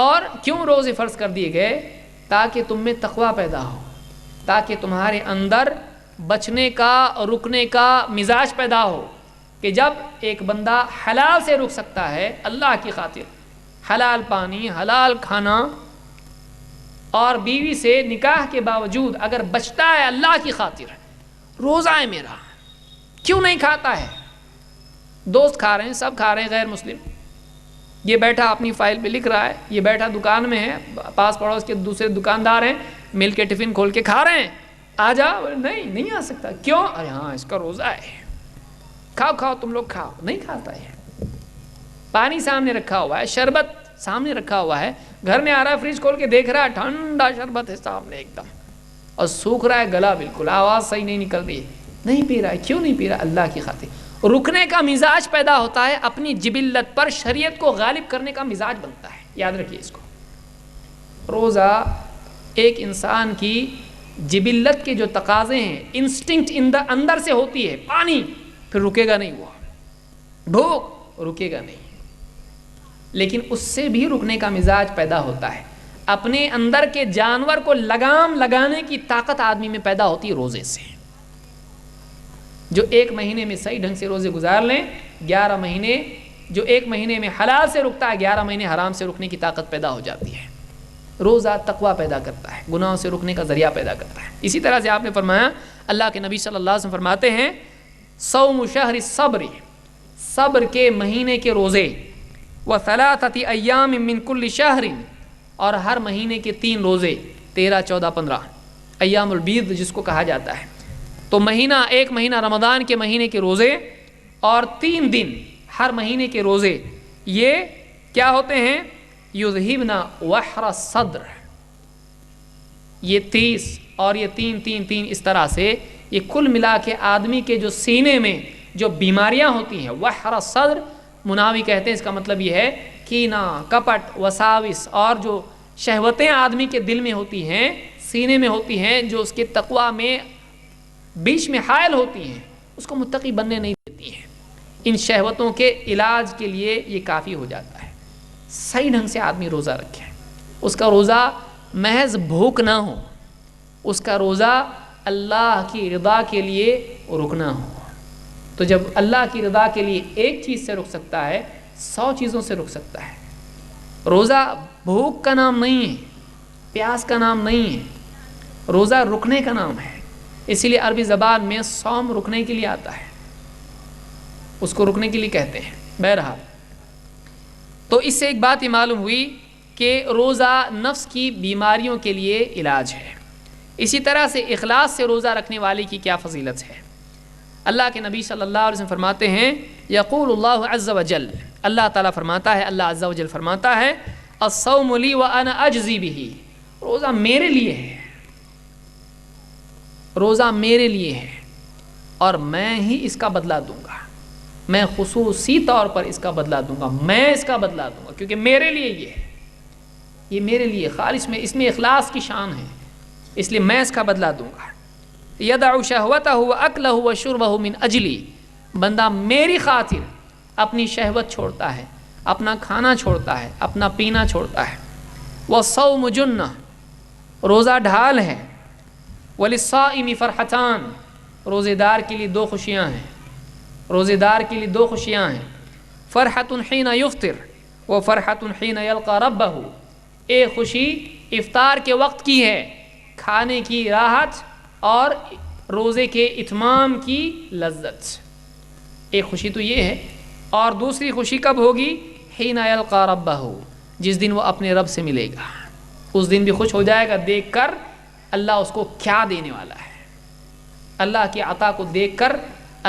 اور کیوں روزے فرض کر دیے گئے؟ تاکہ تم میں تقوی پیدا ہو، تاکہ تمہارے اندر بچنے کا اور رکنے کا مزاج پیدا ہو، کہ جب ایک بندہ حلال سے رک سکتا ہے اللہ کی خاطر، حلال پانی، حلال کھانا، اور بیوی سے نکاح کے باوجود اگر بچتا ہے اللہ کی خاطر، روزہ ہے میرا، کیوں نہیں کھاتا ہے؟ دوست کھا رہے ہیں، سب کھا رہے ہیں غیر مسلم، یہ بیٹھا اپنی فائل پہ لکھ رہا ہے، یہ بیٹھا دکان میں ہے، پاس پڑوس کے دوسرے دکاندار ہیں، مل کے ٹفن کھول کے کھا رہے ہیں، آ جا، نہیں آ سکتا، کیوں؟ ہاں اس کا روزہ ہے، کھاؤ تم لوگ کھاؤ، نہیں کھاتا ہے۔ پانی سامنے رکھا ہوا ہے، شربت سامنے رکھا ہوا ہے، گھر میں آ رہا ہے، فریج کھول کے دیکھ رہا ہے، ٹھنڈا شربت ہے سامنے ایک دم، اور سوکھ رہا ہے گلا، بالکل آواز صحیح نہیں نکل رہی ہے، نہیں پی رہا ہے، کیوں نہیں پی رہا؟ اللہ کی خاطر۔ رکنے کا مزاج پیدا ہوتا ہے، اپنی جبلت پر شریعت کو غالب کرنے کا مزاج بنتا ہے، یاد رکھیے اس کو۔ روزہ ایک انسان کی جبلت کے جو تقاضے ہیں، انسٹنکٹ اندر سے ہوتی ہے، پانی، پھر رکے گا نہیں، وہ بھوک رکے گا نہیں، لیکن اس سے بھی رکنے کا مزاج پیدا ہوتا ہے۔ اپنے اندر کے جانور کو لگام لگانے کی طاقت آدمی میں پیدا ہوتی ہے روزے سے۔ جو ایک مہینے میں صحیح ڈھنگ سے روزے گزار لیں، 11 مہینے، جو ایک مہینے میں حلال سے رکتا ہے، 11 مہینے حرام سے رکنے کی طاقت پیدا ہو جاتی ہے۔ روزہ تقویٰ پیدا کرتا ہے، گناہوں سے رکنے کا ذریعہ پیدا کرتا ہے۔ اسی طرح سے آپ نے فرمایا، اللہ کے نبی صلی اللہ علیہ وسلم فرماتے ہیں، صوم شہر الصبر، صبر کے مہینے کے روزے، وثلاثة ایام من کل شہر، اور ہر مہینے کے 3 روزے، 13، 14، 15 ایام البید جس کو کہا جاتا ہے۔ تو مہینہ، ایک مہینہ رمضان کے مہینے کے روزے اور 3 دن ہر مہینے کے روزے، یہ کیا ہوتے ہیں؟ یذہبن وحر الصدر، یہ 30 اور یہ 3 اس طرح سے یہ کل ملا کے آدمی کے جو سینے میں جو بیماریاں ہوتی ہیں، وحر الصدر مناوی کہتے ہیں، اس کا مطلب یہ ہے کینہ، کپٹ، وساوس، اور جو شہوتیں آدمی کے دل میں ہوتی ہیں، سینے میں ہوتی ہیں، جو اس کے تقویٰ میں بیچ میں حائل ہوتی ہیں، اس کو متقی بننے نہیں دیتی ہیں۔ ان شہوتوں کے علاج کے لیے یہ کافی ہو جاتا ہے، صحیح ڈھنگ سے آدمی روزہ رکھے، اس کا روزہ محض بھوک نہ ہو، اس کا روزہ اللہ کی رضا کے لیے رکنا ہو۔ تو جب اللہ کی رضا کے لیے ایک چیز سے رک سکتا ہے، 100 چیزوں سے رک سکتا ہے۔ روزہ بھوک کا نام نہیں ہے، پیاس کا نام نہیں ہے، روزہ رکنے کا نام ہے۔ اسی لیے عربی زبان میں صوم رکنے کے لیے آتا ہے، اس کو رکنے کے لیے کہتے ہیں۔ بہرحال، تو اس سے ایک بات یہ معلوم ہوئی کہ روزہ نفس کی بیماریوں کے لیے علاج ہے۔ اسی طرح سے اخلاص سے روزہ رکھنے والے کی کیا فضیلت ہے۔ اللہ کے نبی صلی اللہ علیہ وسلم فرماتے ہیں، یقول اللہ عز وجل، اللہ تعالیٰ فرماتا ہے، اللہ عز وجل فرماتا ہے، الصوم لی وانا اجزی بہ، روزہ میرے لیے ہے، روزہ میرے لیے ہے اور میں ہی اس کا بدلہ دوں گا، میں خصوصی طور پر اس کا بدلہ دوں گا، میں اس کا بدلہ دوں گا، کیونکہ میرے لیے یہ ہے، یہ میرے لیے خالص، میں اس میں اخلاص کی شان ہے، اس لیے میں اس کا بدلہ دوں گا۔ یدع شہوتہ واکلہ وشربہ من اجلی، بندہ میری خاطر اپنی شہوت چھوڑتا ہے، اپنا کھانا چھوڑتا ہے، اپنا پینا چھوڑتا ہے۔ والصوم جنہ، روزہ ڈھال ہے۔ وللصائم فرحتان، روزے دار کے لیے 2 خوشیاں ہیں، روزے دار کے لیے 2 خوشیاں ہیں۔ فرحۃ حین یفطر وفرحۃ حین یلقى ربہ، ایک خوشی افطار کے وقت کی ہے، کھانے کی راحت اور روزے کے اتمام کی لذت، ایک خوشی تو یہ ہے، اور دوسری خوشی کب ہوگی؟ حین یلقى ربہ، جس دن وہ اپنے رب سے ملے گا، اس دن بھی خوش ہو جائے گا دیکھ کر اللہ اس کو کیا دینے والا ہے، اللہ کی عطا کو دیکھ کر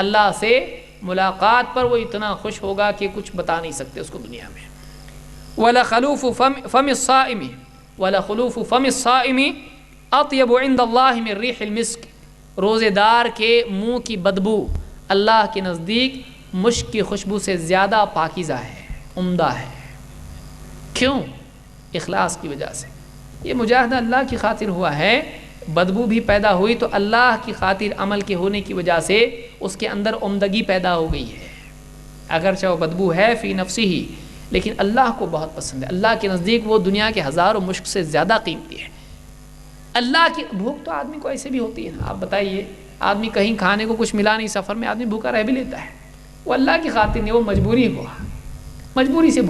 اللہ سے ملاقات پر وہ اتنا خوش ہوگا کہ کچھ بتا نہیں سکتے اس کو دنیا میں۔ وَلَخَلُوفُ فَمِ الصَّائِمِ وَلَخُلُوفُ فَمِ الصَّائِمِ اطیب عند اللہ من ریح المسک، روزے دار کے منہ کی بدبو اللہ کے نزدیک مشک کی خوشبو سے زیادہ پاکیزہ ہے، عمدہ ہے۔ کیوں؟ اخلاص کی وجہ سے، یہ مجاہدہ اللہ کی خاطر ہوا ہے، بدبو بھی پیدا ہوئی تو اللہ کی خاطر عمل کے ہونے کی وجہ سے اس کے اندر عمدگی پیدا ہو گئی ہے، اگرچہ وہ بدبو ہے فی نفسی ہی، لیکن اللہ کو بہت پسند ہے، اللہ کے نزدیک وہ دنیا کے ہزاروں مشک سے زیادہ قیمتی ہے۔ اللہ کی بھوک تو آدمی کو ایسے بھی ہوتی ہے نا، آپ بتائیے، آدمی کہیں کھانے کو کچھ ملا نہیں، سفر میں آدمی بھوکا رہ بھی لیتا ہے، وہ اللہ کی خاطر نہیں، وہ مجبوری ہوا، مجبوری سے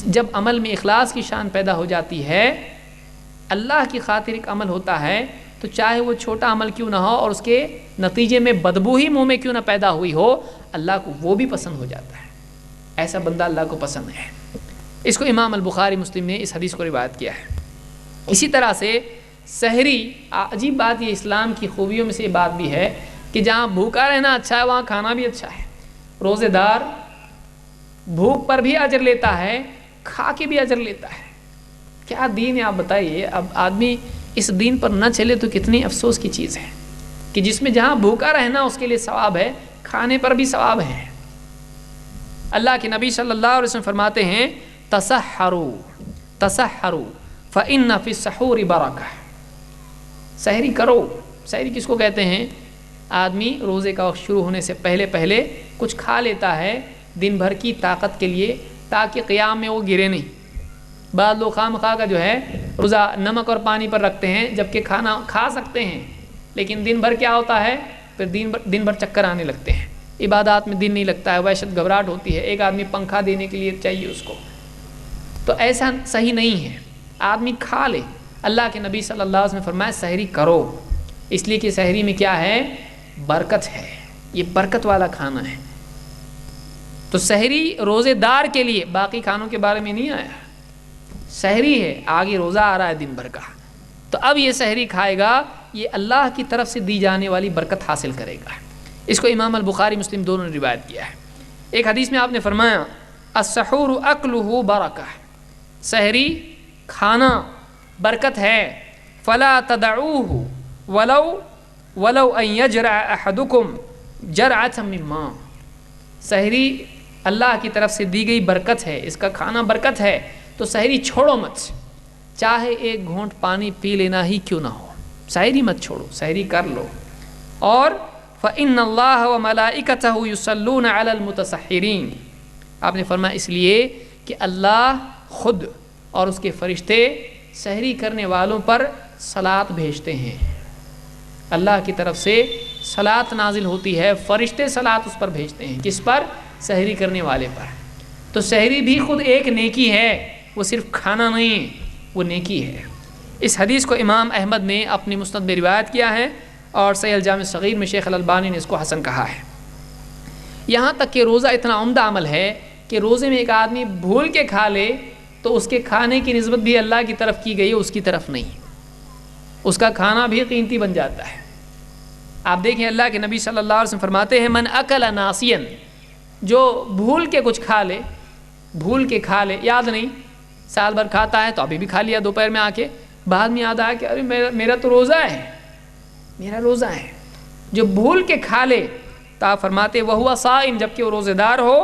جب عمل میں اخلاص کی شان پیدا ہو جاتی ہے، اللہ کی خاطر ایک عمل ہوتا ہے، تو چاہے وہ چھوٹا عمل کیوں نہ ہو اور اس کے نتیجے میں بدبو ہی منہ میں کیوں نہ پیدا ہوئی ہو، اللہ کو وہ بھی پسند ہو جاتا ہے، ایسا بندہ اللہ کو پسند ہے۔ اس کو امام البخاری مسلم نے اس حدیث کو روایت کیا ہے۔ اسی طرح سے سحری، عجیب بات یہ اسلام کی خوبیوں میں سے یہ بات بھی ہے کہ جہاں بھوکا رہنا اچھا ہے وہاں کھانا بھی اچھا ہے۔ روزے دار بھوک پر بھی اجر لیتا ہے، کھا کے بھی اجر لیتا ہے۔ کیا دین ہے آپ بتائیے، اب آدمی اس دین پر نہ چلے تو کتنی افسوس کی چیز ہے کہ جس میں جہاں بھوکا رہنا اس کے لیے ثواب ہے، کھانے پر بھی ثواب ہے۔ اللہ کے نبی صلی اللہ علیہ وسلم فرماتے ہیں، تسحروا تسحروا فإن فی السحور برکہ، سحری کرو. سحری کس کو کہتے ہیں؟ آدمی روزے کا وقت شروع ہونے سے پہلے کچھ کھا لیتا ہے دن بھر کی طاقت کے لیے تاکہ قیام میں وہ گرے نہیں. بعض لوگ خواہ کا جو ہے روزہ نمک اور پانی پر رکھتے ہیں جبکہ کھانا کھا سکتے ہیں، لیکن دن بھر کیا ہوتا ہے، پھر دن بھر چکر آنے لگتے ہیں، عبادات میں دن نہیں لگتا ہے، وحشت گھبراہٹ ہوتی ہے. ایک آدمی پنکھا دینے کے لیے چاہیے اس کو، تو ایسا صحیح نہیں ہے. آدمی کھا لے. اللہ کے نبی صلی اللہ علیہ وسلم نے فرمایا سحری کرو، اس لیے کہ سحری میں کیا ہے، برکت ہے، یہ برکت والا کھانا ہے. تو سحری روزے دار کے لیے، باقی کھانوں کے بارے میں نہیں آیا. سحری ہے، آگے روزہ آ رہا ہے دن بھر کا، تو اب یہ سحری کھائے گا، یہ اللہ کی طرف سے دی جانے والی برکت حاصل کرے گا. اس کو امام البخاری مسلم دونوں نے روایت کیا ہے. ایک حدیث میں آپ نے فرمایا السحور اکلہ برکہ، سحری کھانا برکت ہے. فلا تدعوه ولو ان یجرع احدکم جرعۃ من ماء، سحری اللہ کی طرف سے دی گئی برکت ہے، اس کا کھانا برکت ہے، تو سحری چھوڑو مت، چاہے ایک گھونٹ پانی پی لینا ہی کیوں نہ ہو، سحری مت چھوڑو، سحری کر لو. اور فإن اللہ وملائکتہ یصلون علی المتسحرین، آپ نے فرمایا اس لیے کہ اللہ خود اور اس کے فرشتے سحری کرنے والوں پر صلاۃ بھیجتے ہیں. اللہ کی طرف سے صلاۃ نازل ہوتی ہے، فرشتے صلاۃ اس پر بھیجتے ہیں. کس پر؟ سحری کرنے والے پر. تو سحری بھی خود ایک نیکی ہے، وہ صرف کھانا نہیں، وہ نیکی ہے. اس حدیث کو امام احمد نے اپنی مسند میں روایت کیا ہے، اور صحیح الجامع الصغیر میں شیخ الالبانی نے اس کو حسن کہا ہے. یہاں تک کہ روزہ اتنا عمدہ عمل ہے کہ روزے میں ایک آدمی بھول کے کھا لے تو اس کے کھانے کی نسبت بھی اللہ کی طرف کی گئی ہے، اس کی طرف نہیں. اس کا کھانا بھی قیمتی بن جاتا ہے. آپ دیکھیں اللہ کے نبی صلی اللہ علیہ وسلم فرماتے ہیں من اکل ناسیا، جو بھول کے کچھ کھا لے، بھول کے کھا لے، یاد نہیں، سال بھر کھاتا ہے تو ابھی بھی کھا لیا دوپہر میں آ کے، بعد میں یاد آیا کہ ارے میرا تو روزہ ہے، میرا روزہ ہے. جو بھول کے کھا لے تو آپ فرماتے وہو صائم، جبکہ وہ روزے دار ہو،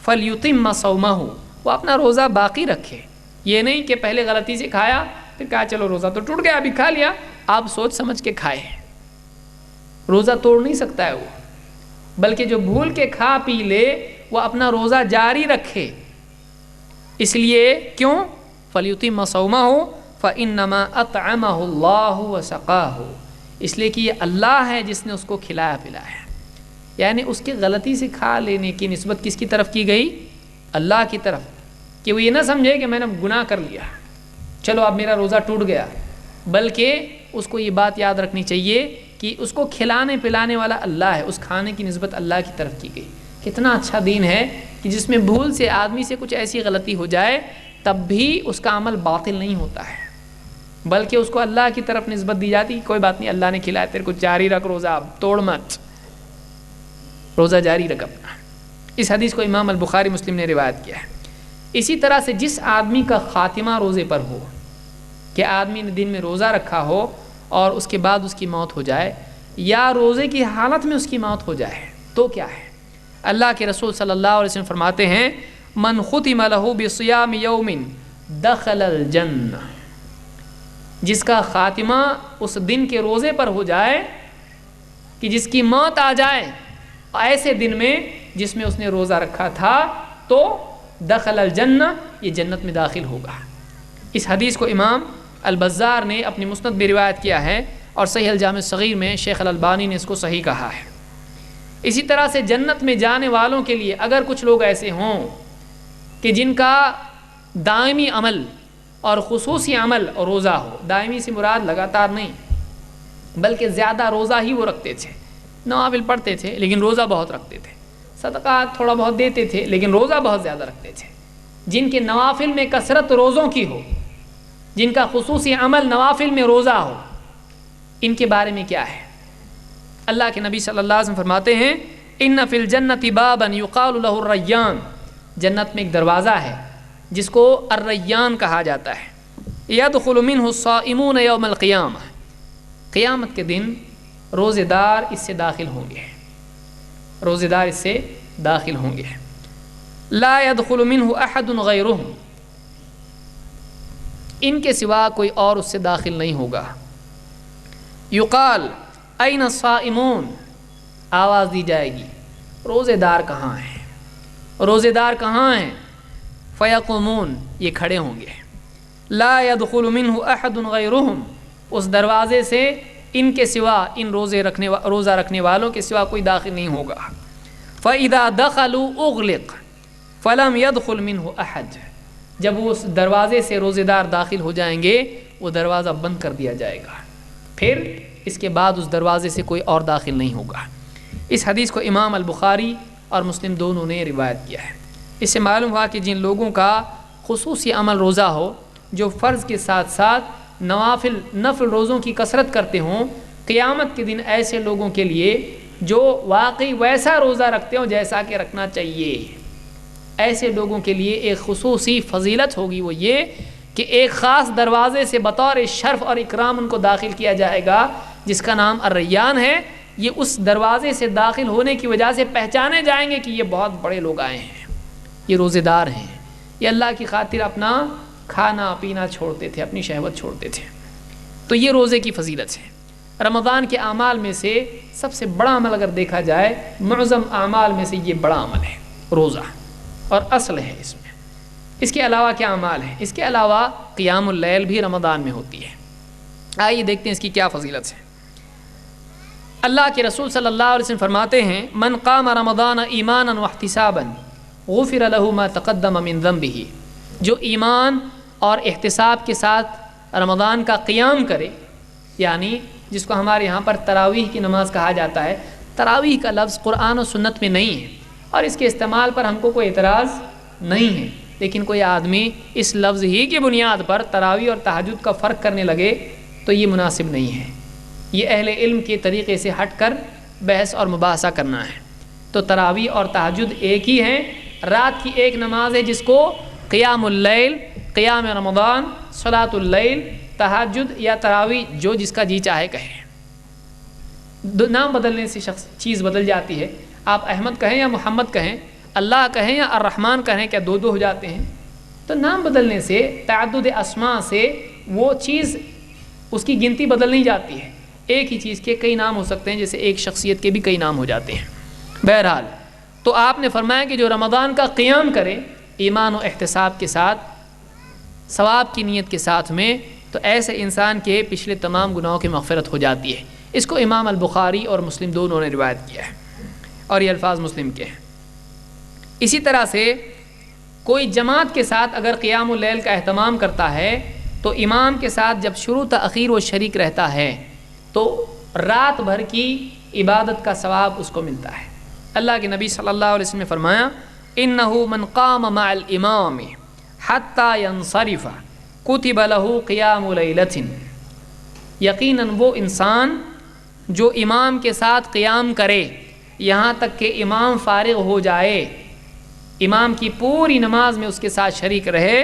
فلیتم صومہ، وہ اپنا روزہ باقی رکھے. یہ نہیں کہ پہلے غلطی سے کھایا پھر کہا چلو روزہ تو ٹوٹ گیا ابھی کھا لیا. آپ سوچ سمجھ کے کھائے، روزہ توڑ نہیں سکتا ہے وہ، بلکہ جو بھول کے کھا پی لے وہ اپنا روزہ جاری رکھے. اس لیے کیوں؟ فلیتم صومہ فانما اطعمہ اللہ وسقاہ، اس لیے کہ یہ اللہ ہے جس نے اس کو کھلایا پلایا. یعنی اس کی غلطی سے کھا لینے کی نسبت کس کی طرف کی گئی؟ اللہ کی طرف. کہ وہ یہ نہ سمجھے کہ میں نے گناہ کر لیا چلو اب میرا روزہ ٹوٹ گیا، بلکہ اس کو یہ بات یاد رکھنی چاہیے کہ اس کو کھلانے پلانے والا اللہ ہے، اس کھانے کی نسبت اللہ کی طرف کی گئی. کتنا اچھا دین ہے کہ جس میں بھول سے آدمی سے کچھ ایسی غلطی ہو جائے تب بھی اس کا عمل باطل نہیں ہوتا ہے، بلکہ اس کو اللہ کی طرف نسبت دی جاتی. کوئی بات نہیں، اللہ نے کھلایا، تیرے کو جاری رکھ روزہ، اب توڑ مت، روزہ جاری رکھ اپنا. اس حدیث کو امام البخاری مسلم نے روایت کیا ہے. اسی طرح سے جس آدمی کا خاتمہ روزے پر ہو، کہ آدمی نے دن میں روزہ رکھا ہو اور اس کے بعد اس کی موت ہو جائے، یا روزے کی حالت میں اس کی موت ہو جائے، تو کیا ہے؟ اللہ کے رسول صلی اللہ علیہ وسلم فرماتے ہیں من ختم له بصیام یوم دخل الجنہ، جس کا خاتمہ اس دن کے روزے پر ہو جائے، کہ جس کی موت آ جائے ایسے دن میں جس میں اس نے روزہ رکھا تھا، تو دخل الجنہ، یہ جنت میں داخل ہوگا. اس حدیث کو امام البزار نے اپنی مسند میں روایت کیا ہے، اور صحیح الجامع الصغیر میں شیخ الالبانی نے اس کو صحیح کہا ہے. اسی طرح سے جنت میں جانے والوں کے لیے اگر کچھ لوگ ایسے ہوں کہ جن کا دائمی عمل اور خصوصی عمل روزہ ہو، دائمی سے مراد لگاتار نہیں بلکہ زیادہ روزہ ہی وہ رکھتے تھے، نوافل پڑھتے تھے لیکن روزہ بہت رکھتے تھے، صدقات تھوڑا بہت دیتے تھے لیکن روزہ بہت زیادہ رکھتے تھے، جن کے نوافل میں کثرت روزوں کی ہو، جن کا خصوصی عمل نوافل میں روزہ ہو، ان کے بارے میں کیا ہے؟ اللہ کے نبی صلی اللہ علیہ وسلم فرماتے ہیں ان فی الجنت بابا یقال له الریان، جنت میں ایک دروازہ ہے جس کو الریان کہا جاتا ہے. یدخل منہ الصائمون یوم القیامہ، قیامت کے دن روزے دار اس سے داخل ہوں گے، روزے دار اس سے داخل ہوں گے. لا يدخل منہ احد غیرہم، ان کے سوا کوئی اور اس سے داخل نہیں ہوگا. یقال این الصائمون، آواز دی جائے گی روزے دار کہاں ہیں، روزے دار کہاں ہیں؟ فیقومون، یہ کھڑے ہوں گے، لا يدخل منہ احد غیرہم، اس دروازے سے ان کے سوا، ان روزہ رکھنے والوں کے سوا کوئی داخل نہیں ہوگا۔ فَإِذَا دَخَلُوا أُغْلِقَ فَلَمْ يَدْخُلْ مِنْهُ أَحَدٌ، جب وہ اس دروازے سے روزے دار داخل ہو جائیں گے وہ دروازہ بند کر دیا جائے گا، پھر اس کے بعد اس دروازے سے کوئی اور داخل نہیں ہوگا۔ اس حدیث کو امام البخاری اور مسلم دونوں نے روایت کیا ہے۔ اس سے معلوم ہوا کہ جن لوگوں کا خصوصی عمل روزہ ہو، جو فرض کے ساتھ ساتھ نفل روزوں کی کثرت کرتے ہوں، قیامت کے دن ایسے لوگوں کے لیے جو واقعی ویسا روزہ رکھتے ہوں جیسا کہ رکھنا چاہیے، ایسے لوگوں کے لیے ایک خصوصی فضیلت ہوگی، وہ یہ کہ ایک خاص دروازے سے بطور شرف اور اکرام ان کو داخل کیا جائے گا، جس کا نام الریان ہے۔ یہ اس دروازے سے داخل ہونے کی وجہ سے پہچانے جائیں گے کہ یہ بہت بڑے لوگ آئے ہیں، یہ روزے دار ہیں، یہ اللہ کی خاطر اپنا کھانا پینا چھوڑتے تھے، اپنی شہوت چھوڑتے تھے۔ تو یہ روزے کی فضیلت ہے۔ رمضان کے اعمال میں سے سب سے بڑا عمل اگر دیکھا جائے، معظم اعمال میں سے یہ بڑا عمل ہے روزہ، اور اصل ہے اس میں۔ اس کے علاوہ کیا اعمال ہیں؟ اس کے علاوہ قیام اللیل بھی رمضان میں ہوتی ہے۔ آئیے دیکھتے ہیں اس کی کیا فضیلت ہے۔ اللہ کے رسول صلی اللہ علیہ وسلم فرماتے ہیں، من قام رمضان ایمانا واحتسابا غفر له ما تقدم من ذنبه، جو ایمان اور احتساب کے ساتھ رمضان کا قیام کرے، یعنی جس کو ہمارے یہاں پر تراویح کی نماز کہا جاتا ہے۔ تراویح کا لفظ قرآن و سنت میں نہیں ہے، اور اس کے استعمال پر ہم کو کوئی اعتراض نہیں ہے، لیکن کوئی آدمی اس لفظ ہی کی بنیاد پر تراویح اور تہجد کا فرق کرنے لگے تو یہ مناسب نہیں ہے۔ یہ اہل علم کے طریقے سے ہٹ کر بحث اور مباحثہ کرنا ہے۔ تو تراویح اور تہجد ایک ہی ہیں، رات کی ایک نماز ہے جس کو قیام اللیل، قیام رمضان، صلاۃ اللیل، تہجد یا تراویح، جو جس کا جی چاہے کہے۔ نام بدلنے سے چیز بدل جاتی ہے۔ آپ احمد کہیں یا محمد کہیں، اللہ کہیں یا الرحمن کہیں، کیا دو ہو جاتے ہیں؟ تو نام بدلنے سے، تعدد اسماء سے وہ چیز، اس کی گنتی بدل نہیں جاتی ہے۔ ایک ہی چیز کے کئی نام ہو سکتے ہیں، جیسے ایک شخصیت کے بھی کئی نام ہو جاتے ہیں۔ بہرحال تو آپ نے فرمایا کہ جو رمضان کا قیام کرے ایمان و احتساب کے ساتھ، ثواب کی نیت کے ساتھ میں، تو ایسے انسان کے پچھلے تمام گناہوں کی مغفرت ہو جاتی ہے۔ اس کو امام البخاری اور مسلم دونوں نے روایت کیا ہے، اور یہ الفاظ مسلم کے ہیں۔ اسی طرح سے کوئی جماعت کے ساتھ اگر قیام اللیل کا اہتمام کرتا ہے تو امام کے ساتھ جب شروع تاخیر و شریک رہتا ہے تو رات بھر کی عبادت کا ثواب اس کو ملتا ہے۔ اللہ کے نبی صلی اللہ علیہ وسلم نے فرمایا، انہ من قام مع الامام حتی ینصرف کتب له قیام لیلۃ، یقیناً وہ انسان جو امام کے ساتھ قیام کرے یہاں تک کہ امام فارغ ہو جائے، امام کی پوری نماز میں اس کے ساتھ شریک رہے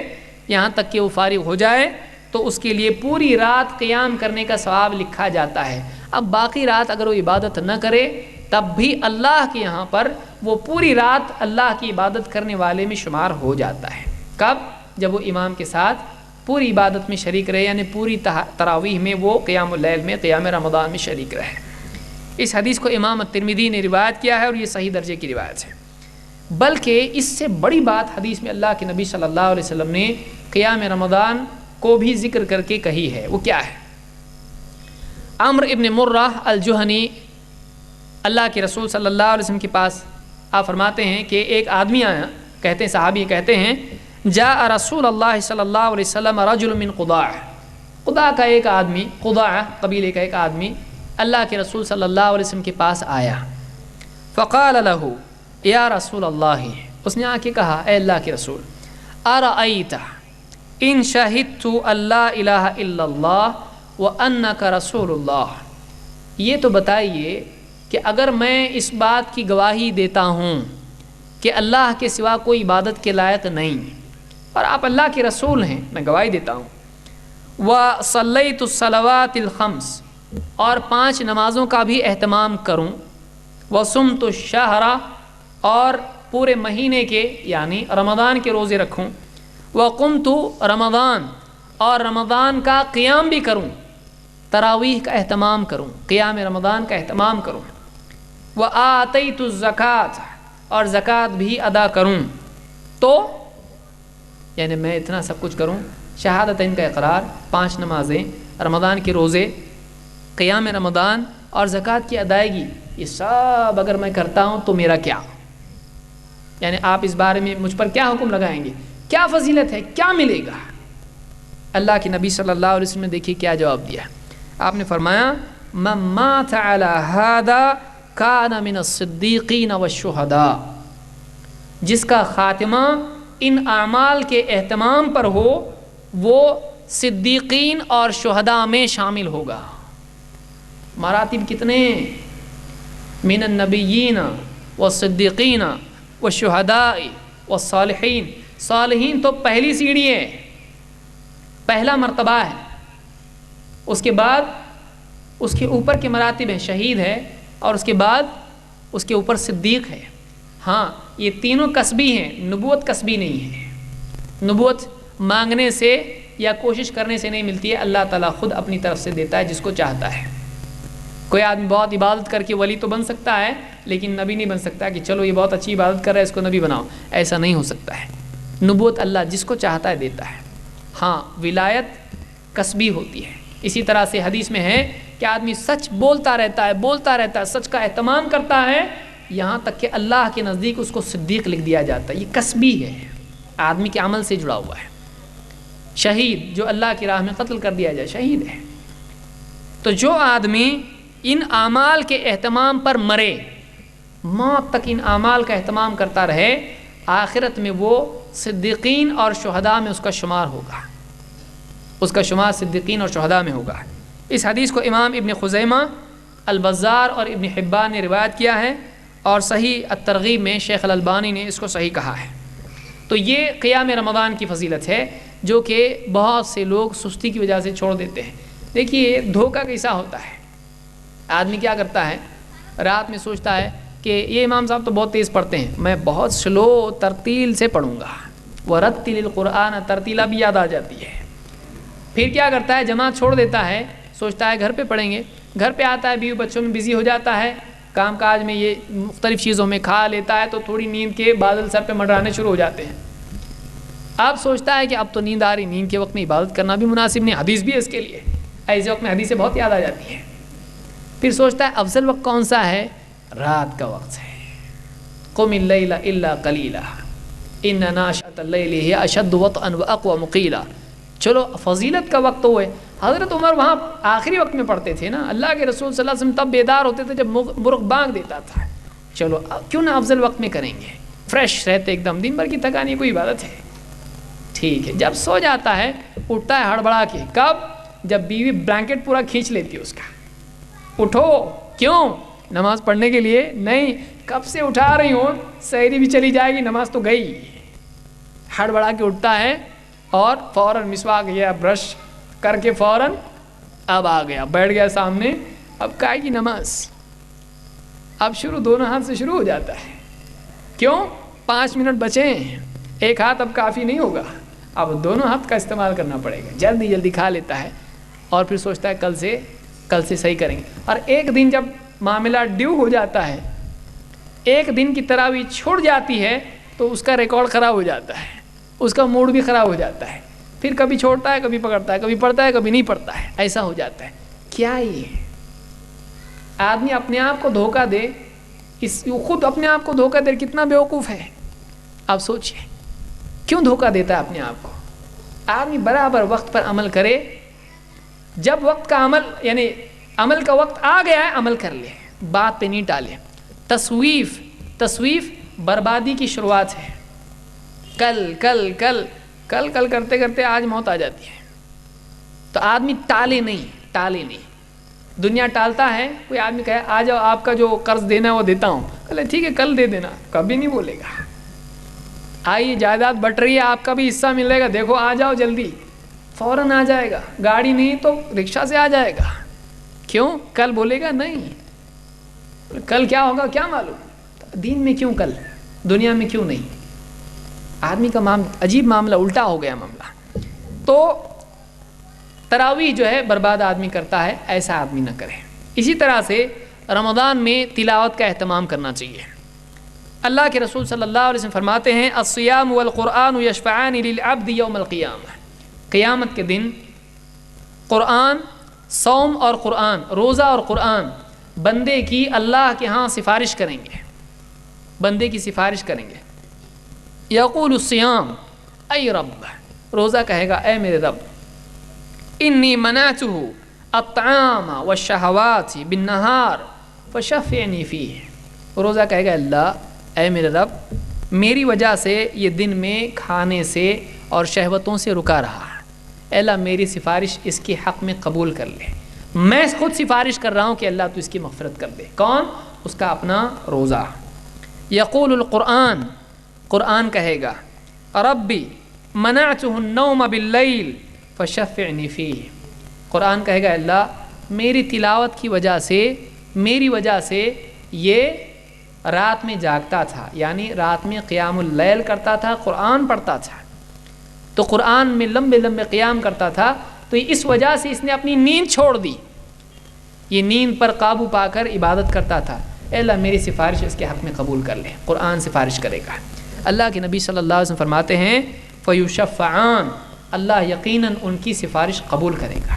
یہاں تک کہ وہ فارغ ہو جائے، تو اس کے لیے پوری رات قیام کرنے کا ثواب لکھا جاتا ہے۔ اب باقی رات اگر وہ عبادت نہ کرے تب بھی اللہ کے یہاں پر وہ پوری رات اللہ کی عبادت کرنے والے میں شمار ہو جاتا ہے۔ کب؟ جب وہ امام کے ساتھ پوری عبادت میں شریک رہے، یعنی پوری تراویح میں وہ قیام اللیل میں، قیام رمضان میں شریک رہے۔ اس حدیث کو امام الترمذی نے روایت کیا ہے، اور یہ صحیح درجے کی روایت ہے۔ بلکہ اس سے بڑی بات حدیث میں اللہ کے نبی صلی اللہ علیہ وسلم نے قیام رمضان کو بھی ذکر کر کے کہی ہے۔ وہ کیا ہے؟ عمرو ابن مرہ الجہنی اللہ کے رسول صلی اللہ علیہ وسلم کے پاس آپ فرماتے ہیں کہ ایک آدمی آیا، کہتے ہیں صحابی کہتے ہیں، جاء رسول اللہ صلی اللہ علیہ وسلم رجل من قضاع، قضاع کا ایک آدمی، قضاع قبیلے کا ایک آدمی اللہ کے رسول صلی اللہ علیہ وسلم کے پاس آیا۔ فقال له یا رسول اللہ، اس نے آ کے کہا، اے اللہ کے رسول، ارأیت ان شہدت اللہ الہ الا اللہ وانک رسول اللہ، یہ تو بتائیے کہ اگر میں اس بات کی گواہی دیتا ہوں کہ اللہ کے سوا کوئی عبادت کے لائق نہیں اور آپ اللہ کے رسول ہیں، میں گواہی دیتا ہوں، وصلیت الصلوات الخمس، اور 5 نمازوں کا بھی اہتمام کروں، وصمت الشہر، اور پورے مہینے کے یعنی رمضان کے روزے رکھوں، وقمت رمضان، اور رمضان کا قیام بھی کروں، تراویح کا اہتمام کروں، قیام رمضان کا اہتمام کروں، وآتیت الزکوٰۃ اور زکوٰۃ بھی ادا کروں، تو یعنی میں اتنا سب کچھ کروں، شہادتین کا اقرار، 5 نمازیں، رمضان کے روزے، قیام رمضان اور زکوٰۃ کی ادائیگی، یہ سب اگر میں کرتا ہوں تو میرا کیا؟ یعنی آپ اس بارے میں مجھ پر کیا حکم لگائیں گے؟ کیا فضیلت ہے؟ کیا ملے گا؟ اللہ کے نبی صلی اللہ علیہ وسلم نے دیکھیے کیا جواب دیا۔ آپ نے فرمایا من مات علی ھذا کان من الصدیقین والشہداء، جس کا خاتمہ ان اعمال کے اہتمام پر ہو وہ صدیقین اور شہداء میں شامل ہوگا۔ مراتب کتنے؟ من النبیین والصدیقین والشہداء والصالحین، صالحین تو پہلی سیڑھی ہے، پہلا مرتبہ ہے، اس کے بعد اس کے اوپر کے مراتب ہیں، شہید ہے، اور اس کے بعد اس کے اوپر صدیق ہے۔ ہاں یہ تینوں کسبی ہیں، نبوت کسبی نہیں ہے، نبوت مانگنے سے یا کوشش کرنے سے نہیں ملتی ہے، اللہ تعالیٰ خود اپنی طرف سے دیتا ہے جس کو چاہتا ہے۔ کوئی آدمی بہت عبادت کر کے ولی تو بن سکتا ہے لیکن نبی نہیں بن سکتا کہ چلو یہ بہت اچھی عبادت کر رہا ہے اس کو نبی بناؤ، ایسا نہیں ہو سکتا ہے۔ نبوت اللہ جس کو چاہتا ہے دیتا ہے۔ ہاں ولایت کسبی ہوتی ہے۔ اسی طرح سے حدیث میں ہے کہ آدمی سچ بولتا رہتا ہے، سچ کا اہتمام کرتا ہے، یہاں تک کہ اللہ کے نزدیک اس کو صدیق لکھ دیا جاتا ہے۔ یہ کسبی ہے، آدمی کے عمل سے جڑا ہوا ہے۔ شہید جو اللہ کی راہ میں قتل کر دیا جائے شہید ہے۔ تو جو آدمی ان اعمال کے اہتمام پر مرے، موت تک ان اعمال کا اہتمام کرتا رہے، آخرت میں وہ صدیقین اور شہداء میں اس کا شمار ہوگا، اس کا شمار صدیقین اور شہداء میں ہوگا۔ اس حدیث کو امام ابن خزیمہ، البزار اور ابن حبان نے روایت کیا ہے، اور صحیح الترغیب میں شیخ الالبانی نے اس کو صحیح کہا ہے۔ تو یہ قیام رمضان کی فضیلت ہے جو کہ بہت سے لوگ سستی کی وجہ سے چھوڑ دیتے ہیں۔ دیکھیے دھوکہ کیسا ہوتا ہے، آدمی کیا کرتا ہے، رات میں سوچتا ہے کہ یہ امام صاحب تو بہت تیز پڑھتے ہیں، میں بہت سلو ترتیل سے پڑھوں گا، ورتل القرآن ترتیلا بھی یاد آ جاتی ہے۔ پھر کیا کرتا ہے، جماعت چھوڑ دیتا ہے، سوچتا ہے گھر پہ پڑھیں گے، گھر پہ آتا ہے بیوی بچوں میں بزی ہو جاتا ہے، کام کاج میں یہ مختلف چیزوں میں کھا لیتا ہے، تو تھوڑی نیند کے بادل سر پہ منڈرانے شروع ہو جاتے ہیں۔ اب سوچتا ہے کہ اب تو نیند آ رہی، نیند کے وقت میں عبادت کرنا بھی مناسب نہیں، حدیث بھی ہے اس کے لیے، ایسے وقت میں حدیثیں بہت یاد آ جاتی ہیں۔ پھر سوچتا ہے افضل وقت کون سا ہے، رات کا وقت ہے، قم اللیل الا قلیلا ان ناشئۃ اللیل ہی اشد وطئا واقوم قیلا۔ چلو فضیلت کا وقت تو ہے، حضرت عمر وہاں آخری وقت میں پڑھتے تھے نا، اللہ کے رسول صلی اللہ علیہ وسلم تب بیدار ہوتے تھے جب مرغ بانگ دیتا تھا۔ چلو کیوں نہ افضل وقت میں کریں گے، فریش رہتے ایک دم، دن بھر کی تھکانی کوئی عبادت ہے، ٹھیک ہے۔ جب سو جاتا ہے اٹھتا ہے ہڑبڑا کے، کب؟ جب بیوی بلینکٹ پورا کھینچ لیتی ہے اس کا، اٹھو، کیوں؟ نماز پڑھنے کے لیے نہیں، کب سے اٹھا رہی ہوں، سحری بھی چلی جائے گی، نماز تو گئی۔ ہڑبڑا کے اٹھتا ہے اور فوراً مسواک یا برش کر کے فوراً اب آ گیا، بیٹھ گیا سامنے، اب کائے کی نماز، اب شروع دونوں ہاتھ سے شروع ہو جاتا ہے۔ کیوں؟ 5 منٹ بچے ہیں، ایک ہاتھ اب کافی نہیں ہوگا، اب دونوں ہاتھ کا استعمال کرنا پڑے گا، جلدی جلدی کھا لیتا ہے، اور پھر سوچتا ہے کل سے صحیح کریں گے۔ اور ایک دن جب معاملہ ڈیو ہو جاتا ہے، ایک دن کی تراویح چھوڑ جاتی ہے تو اس کا ریکارڈ خراب ہو جاتا ہے، اس کا موڈ بھی خراب ہو جاتا ہے، پھر کبھی چھوڑتا ہے، کبھی پکڑتا ہے، کبھی پڑھتا ہے، کبھی نہیں پڑھتا ہے، ایسا ہو جاتا ہے۔ کیا یہ آدمی اپنے آپ کو دھوکہ دے، خود اپنے آپ کو دھوکہ دے، کتنا بیوقوف ہے آپ سوچئے، کیوں دھوکہ دیتا ہے اپنے آپ کو؟ آدمی برابر وقت پر عمل کرے، جب وقت کا عمل کا وقت آ گیا ہے عمل کر لے، بات پہ نہیں ٹالے۔ تصویف بربادی کی شروعات ہے، کل کرتے کرتے آج موت آ جاتی ہے۔ تو آدمی ٹالے نہیں، دنیا ٹالتا ہے، کوئی آدمی کہے آ جاؤ آپ کا جو قرض دینا ہے وہ دیتا ہوں، کہے ٹھیک ہے کل دے دینا، کبھی نہیں بولے گا۔ آئیے جائیداد بٹ رہی ہے، آپ کا بھی حصہ ملے گا، دیکھو آ جاؤ جلدی، فوراً آ جائے گا، گاڑی نہیں تو رکشہ سے آ جائے گا۔ کیوں؟ کل بولے گا نہیں، کل کیا ہوگا کیا معلوم، دین میں کیوں کل، دنیا میں کیوں نہیں؟ آدمی کا عجیب معاملہ، الٹا ہو گیا معاملہ۔ تو تراویح جو ہے برباد آدمی کرتا ہے، ایسا آدمی نہ کرے۔ اسی طرح سے رمضان میں تلاوت کا اہتمام کرنا چاہیے۔ اللہ کے رسول صلی اللہ علیہ وسلم فرماتے ہیں الصیام والقرآن یشفعان للعبد یوم القیامہ، قیامت کے دن قرآن، صوم اور قرآن، روزہ اور قرآن بندے کی اللہ کے ہاں سفارش کریں گے، بندے کی سفارش کریں گے۔ یقول الصیام ای رب، روزہ کہے گا اے میرے رب، انی منعتہ الطعام والشہوات بالنہار فشفعنی فیہ، روزہ کہے گا اللہ اے میرے رب، میری وجہ سے یہ دن میں کھانے سے اور شہوتوں سے رکا رہا ہے، اے اللہ میری سفارش اس کے حق میں قبول کر لے، میں خود سفارش کر رہا ہوں کہ اللہ تو اس کی مغفرت کر دے۔ کون؟ اس کا اپنا روزہ۔ یقول القرآن، قرآن کہے گا ربی منعتہ النوم باللیل فشفعنی فیہ، قرآن کہے گا اللہ میری تلاوت کی وجہ سے، میری وجہ سے یہ رات میں جاگتا تھا، یعنی رات میں قیام اللیل کرتا تھا، قرآن پڑھتا تھا، تو قرآن میں لمبے لمبے قیام کرتا تھا، تو اس وجہ سے اس نے اپنی نیند چھوڑ دی، یہ نیند پر قابو پا کر عبادت کرتا تھا، اے اللہ میری سفارش اس کے حق میں قبول کر لے، قرآن سفارش کرے گا۔ اللہ کے نبی صلی اللہ علیہ وسلم فرماتے ہیں فیشفعان، اللہ یقیناً ان کی سفارش قبول کرے گا،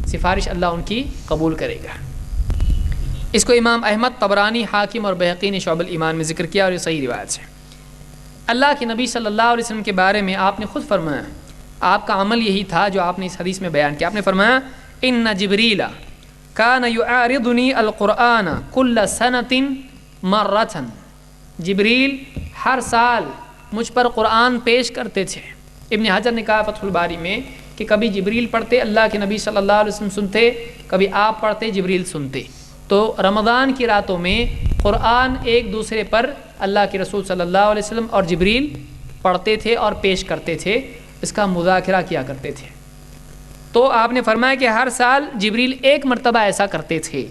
سفارش اللہ ان کی قبول کرے گا۔ اس کو امام احمد، طبرانی، حاکم اور بہقی نے شعب الایمان میں ذکر کیا اور یہ صحیح روایت ہے۔ اللہ کے نبی صلی اللہ علیہ وسلم کے بارے میں آپ نے خود فرمایا، آپ کا عمل یہی تھا جو آپ نے اس حدیث میں بیان کیا، آپ نے فرمایا ان جبریل کان یعارضنی القرآن کل سنۃ مرۃ، جبریل ہر سال مجھ پر قرآن پیش کرتے تھے۔ ابن حجر نے کہا فتح الباری میں کہ کبھی جبریل پڑھتے، اللہ کے نبی صلی اللہ علیہ وسلم سنتے، کبھی آپ پڑھتے، جبریل سنتے۔ تو رمضان کی راتوں میں قرآن ایک دوسرے پر اللہ کے رسول صلی اللہ علیہ وسلم اور جبریل پڑھتے تھے اور پیش کرتے تھے، اس کا مذاکرہ کیا کرتے تھے۔ تو آپ نے فرمایا کہ ہر سال جبریل ایک مرتبہ ایسا کرتے تھے۔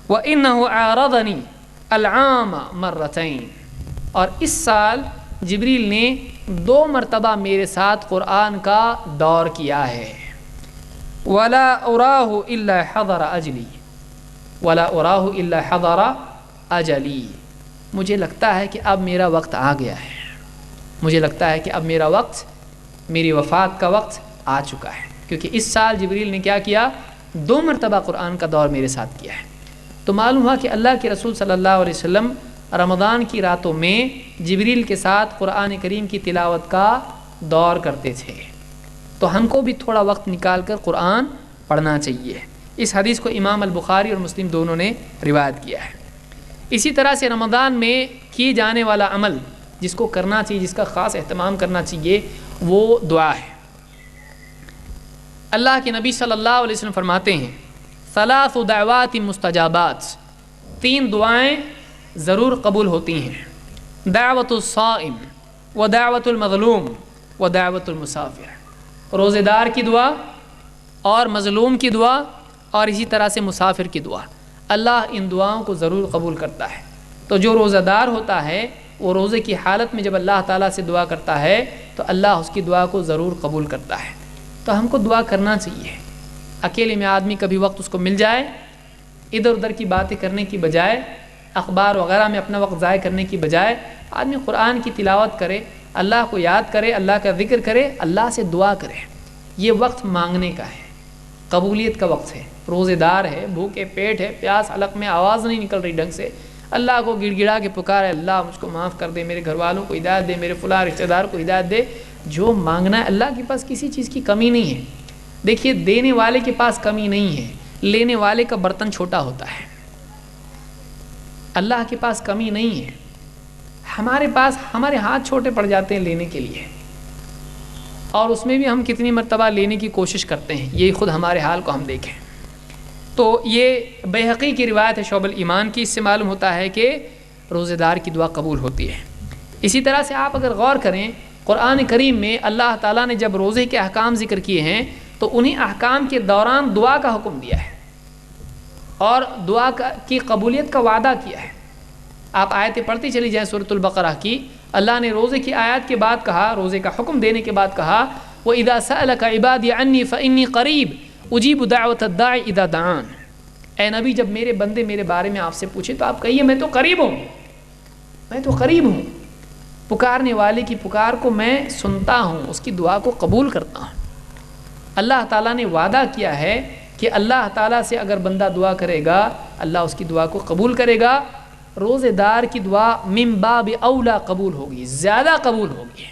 وَإِنَّهُ عَارَضَنِي الْعَامَ مَرَّتَيْن، اور اس سال جبریل نے 2 مرتبہ میرے ساتھ قرآن کا دور کیا ہے۔ وَلَا أُرَاهُ إِلَّا حَضَرَ أَجْلِي، وَلَا أُرَاهُ إِلَّا حَضَرَ أَجَلِي، مجھے لگتا ہے کہ اب میرا وقت آ گیا ہے، مجھے لگتا ہے کہ اب میرا وقت، میری وفات کا وقت آ چکا ہے، کیونکہ اس سال جبریل نے کیا کیا، 2 مرتبہ قرآن کا دور میرے ساتھ کیا ہے۔ تو معلوم ہوا کہ اللہ کے رسول صلی اللہ علیہ وسلم رمضان کی راتوں میں جبریل کے ساتھ قرآن کریم کی تلاوت کا دور کرتے تھے، تو ہم کو بھی تھوڑا وقت نکال کر قرآن پڑھنا چاہیے۔ اس حدیث کو امام البخاری اور مسلم دونوں نے روایت کیا ہے۔ اسی طرح سے رمضان میں کیے جانے والا عمل جس کو کرنا چاہیے، جس کا خاص اہتمام کرنا چاہیے، وہ دعا ہے۔ اللہ کے نبی صلی اللہ علیہ وسلم فرماتے ہیں 3 دعوات مستجابات، 3 دعائیں ضرور قبول ہوتی ہیں، دعوت الصائم و دعوت المظلوم و دعوت المسافر، روزے دار کی دعا اور مظلوم کی دعا اور اسی طرح سے مسافر کی دعا، اللہ ان دعاؤں کو ضرور قبول کرتا ہے۔ تو جو روزہ دار ہوتا ہے وہ روزے کی حالت میں جب اللہ تعالیٰ سے دعا کرتا ہے تو اللہ اس کی دعا کو ضرور قبول کرتا ہے۔ تو ہم کو دعا کرنا چاہیے، اکیلے میں آدمی کبھی وقت اس کو مل جائے، ادھر ادھر کی باتیں کرنے کی بجائے، اخبار وغیرہ میں اپنا وقت ضائع کرنے کی بجائے آدمی قرآن کی تلاوت کرے، اللہ کو یاد کرے، اللہ کا ذکر کرے، اللہ سے دعا کرے۔ یہ وقت مانگنے کا ہے، قبولیت کا وقت ہے، روزے دار ہے، بھوکے پیٹ ہے، پیاس حلق میں آواز نہیں نکل رہی ڈھنگ سے، اللہ کو گڑ گڑا کے پکارے، اللہ مجھ کو معاف کر دے، میرے گھر والوں کو ہدایت دے، میرے فلاں رشتہ دار کو ہدایت دے۔ جو مانگنا ہے، اللہ کے پاس کسی چیز کی کمی نہیں ہے۔ دیکھیے دینے والے کے پاس کمی نہیں ہے، لینے والے کا برتن چھوٹا ہوتا ہے۔ اللہ کے پاس کمی نہیں ہے، ہمارے پاس ہمارے ہاتھ چھوٹے پڑ جاتے ہیں لینے کے لیے، اور اس میں بھی ہم کتنی مرتبہ لینے کی کوشش کرتے ہیں، یہ خود ہمارے حال کو ہم دیکھیں۔ تو یہ بیہقی کی روایت ہے شعب الایمان کی، اس سے معلوم ہوتا ہے کہ روزے دار کی دعا قبول ہوتی ہے۔ اسی طرح سے آپ اگر غور کریں، قرآن کریم میں اللہ تعالیٰ نے جب روزے کے احکام ذکر کیے ہیں تو انہی احکام کے دوران دعا کا حکم دیا ہے اور دعا کی قبولیت کا وعدہ کیا ہے۔ آپ آیتیں پڑھتی چلی جائیں سورۃ البقرہ کی، اللہ نے روزے کی آیات کے بعد کہا، روزے کا حکم دینے کے بعد کہا وَإِذَا سَأَلَكَ عِبَادِي عَنِّي فَإِنِّي قَرِيبٌ أُجِيبُ دَعْوَةَ الدَّاعِ إِذَا دَعَانِ۔ اے نبی جب میرے بندے میرے بارے میں آپ سے پوچھے تو آپ کہیے میں تو قریب ہوں، میں تو قریب ہوں، پکارنے والے کی پکار کو میں سنتا ہوں، اس کی دعا کو قبول کرتا ہوں۔ اللہ تعالیٰ نے وعدہ کیا ہے کہ اللہ تعالیٰ سے اگر بندہ دعا کرے گا اللہ اس کی دعا کو قبول کرے گا۔ روزے دار کی دعا من باب اولا قبول ہوگی، زیادہ قبول ہوگی۔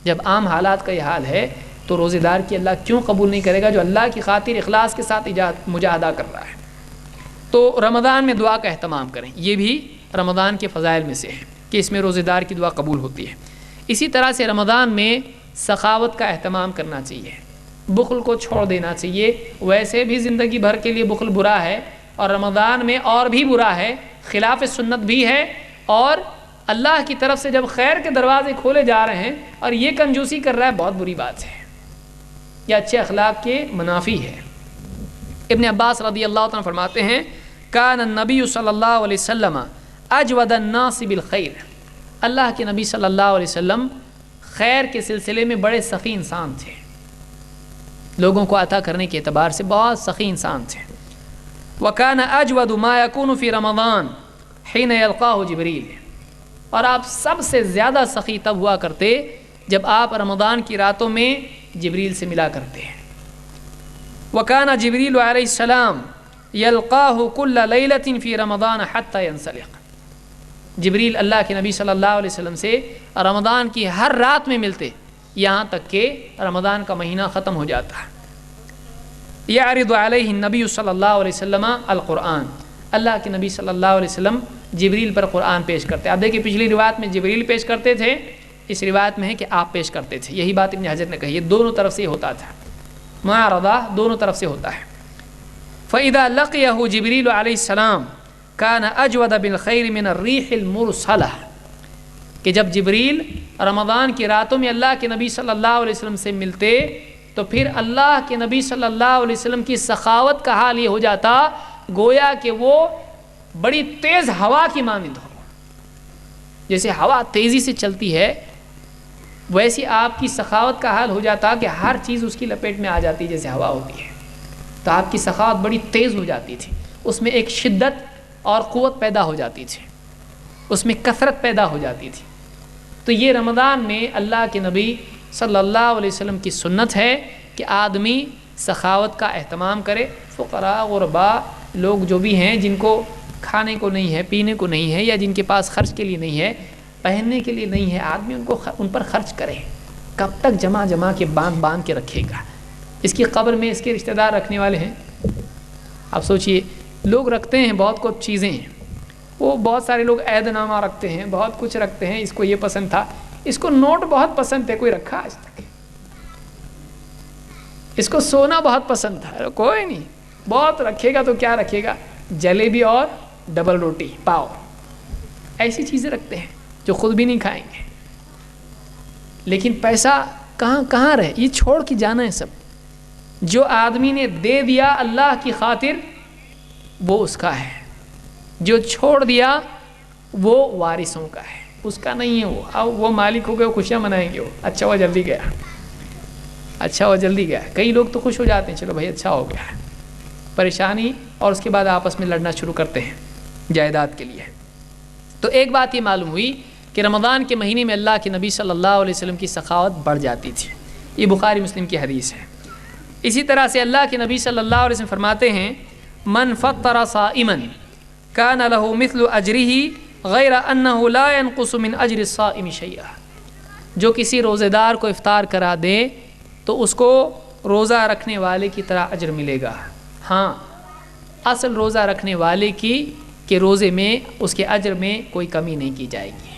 جب عام حالات کا یہ حال ہے تو روزے دار کی اللہ کیوں قبول نہیں کرے گا جو اللہ کی خاطر اخلاص کے ساتھ مجاہدہ کر رہا ہے۔ تو رمضان میں دعا کا اہتمام کریں، یہ بھی رمضان کے فضائل میں سے ہے کہ اس میں روزے دار کی دعا قبول ہوتی ہے۔ اسی طرح سے رمضان میں سخاوت کا اہتمام کرنا چاہیے، بخل کو چھوڑ دینا چاہیے۔ ویسے بھی زندگی بھر کے لیے بخل برا ہے اور رمضان میں اور بھی برا ہے، خلاف سنت بھی ہے، اور اللہ کی طرف سے جب خیر کے دروازے کھولے جا رہے ہیں اور یہ کنجوسی کر رہا ہے، بہت بری بات ہے، یہ اچھے اخلاق کے منافی ہے۔ ابن عباس رضی اللہ عنہ فرماتے ہیں کان النبی صلی اللہ علیہ وسلم اجود الناس بالخیر، اللہ کے نبی صلی اللہ علیہ وسلم خیر کے سلسلے میں بڑے سخی انسان تھے، لوگوں کو عطا کرنے کے اعتبار سے بہت سخی انسان تھے۔ وَكَانَ أَجْوَدُ مَا يَكُونُ فِي رَمَضَانَ حِينَ يَلْقَاهُ جِبْرِيلُ، اور آپ سب سے زیادہ سخی تب ہوا کرتے جب آپ رمضان کی راتوں میں جبریل سے ملا کرتے ہیں۔ وَكَانَ جِبْرِيلُ عَلَيْهِ السَّلَامُ يَلْقَاهُ كُلَّ لَيْلَةٍ فِي رَمَضَانَ حَتَّى يَنْسَلِخ، جبریل اللہ کے نبی صلی اللہ علیہ وسلم سے رمضان کی ہر رات میں ملتے یہاں تک کہ رمضان کا مہینہ ختم ہو جاتا ہے۔ یعرض علیہ النبی صلی اللہ علیہ وسلم القرآن، اللہ کے نبی صلی اللہ علیہ وسلم جبریل پر قرآن پیش کرتے۔ آپ دیکھیں پچھلی روایت میں جبریل پیش کرتے تھے، اس روایت میں ہے کہ آپ پیش کرتے تھے، یہی بات ابن حجر نے کہی ہے، دونوں طرف سے ہوتا تھا، معارضہ دونوں طرف سے ہوتا ہے۔ فَإِذَا لَقِيَهُ جِبْرِيلُ عَلَيْهِ السَّلَامُ كَانَ أَجْوَدَ بِالْخَيْرِ مِنَ الرِّيحِ الْمُرْسَلَةِ، کہ جب جبریل رمضان کی راتوں میں اللہ کے نبی صلی اللہ علیہ وسلم سے ملتے تو پھر اللہ کے نبی صلی اللہ علیہ وسلم کی سخاوت کا حال یہ ہو جاتا گویا کہ وہ بڑی تیز ہوا کی مانند ہو، جیسے ہوا تیزی سے چلتی ہے ویسی آپ کی سخاوت کا حال ہو جاتا کہ ہر چیز اس کی لپیٹ میں آ جاتی جیسے ہوا ہوتی ہے۔ تو آپ کی سخاوت بڑی تیز ہو جاتی تھی، اس میں ایک شدت اور قوت پیدا ہو جاتی تھی، اس میں کثرت پیدا ہو جاتی تھی۔ تو یہ رمضان میں اللہ کے نبی صلی اللہ علیہ وسلم کی سنت ہے کہ آدمی سخاوت کا اہتمام کرے۔ فقراء غرباء لوگ جو بھی ہیں جن کو کھانے کو نہیں ہے، پینے کو نہیں ہے، یا جن کے پاس خرچ کے لیے نہیں ہے، پہننے کے لیے نہیں ہے، آدمی ان پر خرچ کرے۔ کب تک جمع کے باندھ کے رکھے گا؟ اس کی قبر میں اس کے رشتہ دار رکھنے والے ہیں۔ آپ سوچئے لوگ رکھتے ہیں بہت کچھ چیزیں ہیں، وہ بہت سارے لوگ عہد نامہ رکھتے ہیں، بہت کچھ رکھتے ہیں، اس کو یہ پسند تھا، اس کو نوٹ بہت پسند ہے، کوئی رکھا آج تک؟ اس کو سونا بہت پسند تھا، کوئی نہیں، بہت رکھے گا تو کیا رکھے گا؟ جلیبی اور ڈبل روٹی پاؤ، ایسی چیزیں رکھتے ہیں جو خود بھی نہیں کھائیں گے۔ لیکن پیسہ کہاں رہے؟ یہ چھوڑ کے جانا ہے سب۔ جو آدمی نے دے دیا اللہ کی خاطر وہ اس کا ہے، جو چھوڑ دیا وہ وارثوں کا ہے، اس کا نہیں ہے۔ وہ مالک ہو گئے، وہ خوشیاں منائیں گے، وہ اچھا ہوا جلدی گیا، اچھا ہوا جلدی گیا۔ کئی لوگ تو خوش ہو جاتے ہیں، چلو بھائی اچھا ہو گیا، پریشانی، اور اس کے بعد آپس میں لڑنا شروع کرتے ہیں جائیداد کے لیے۔ تو ایک بات یہ معلوم ہوئی کہ رمضان کے مہینے میں اللہ کے نبی صلی اللہ علیہ وسلم کی سخاوت بڑھ جاتی تھی، یہ بخاری مسلم کی حدیث ہے۔ اسی طرح سے اللہ کے نبی صلی اللہ علیہ وسلم فرماتے ہیں من فطر صائما کان له مثل اجرہ غیر انہ لا ينقص من اجر الصائم شیئا، جو کسی روزے دار کو افطار کرا دے تو اس کو روزہ رکھنے والے کی طرح اجر ملے گا۔ ہاں، اصل روزہ رکھنے والے کی کہ روزے میں اس کے اجر میں کوئی کمی نہیں کی جائے گی،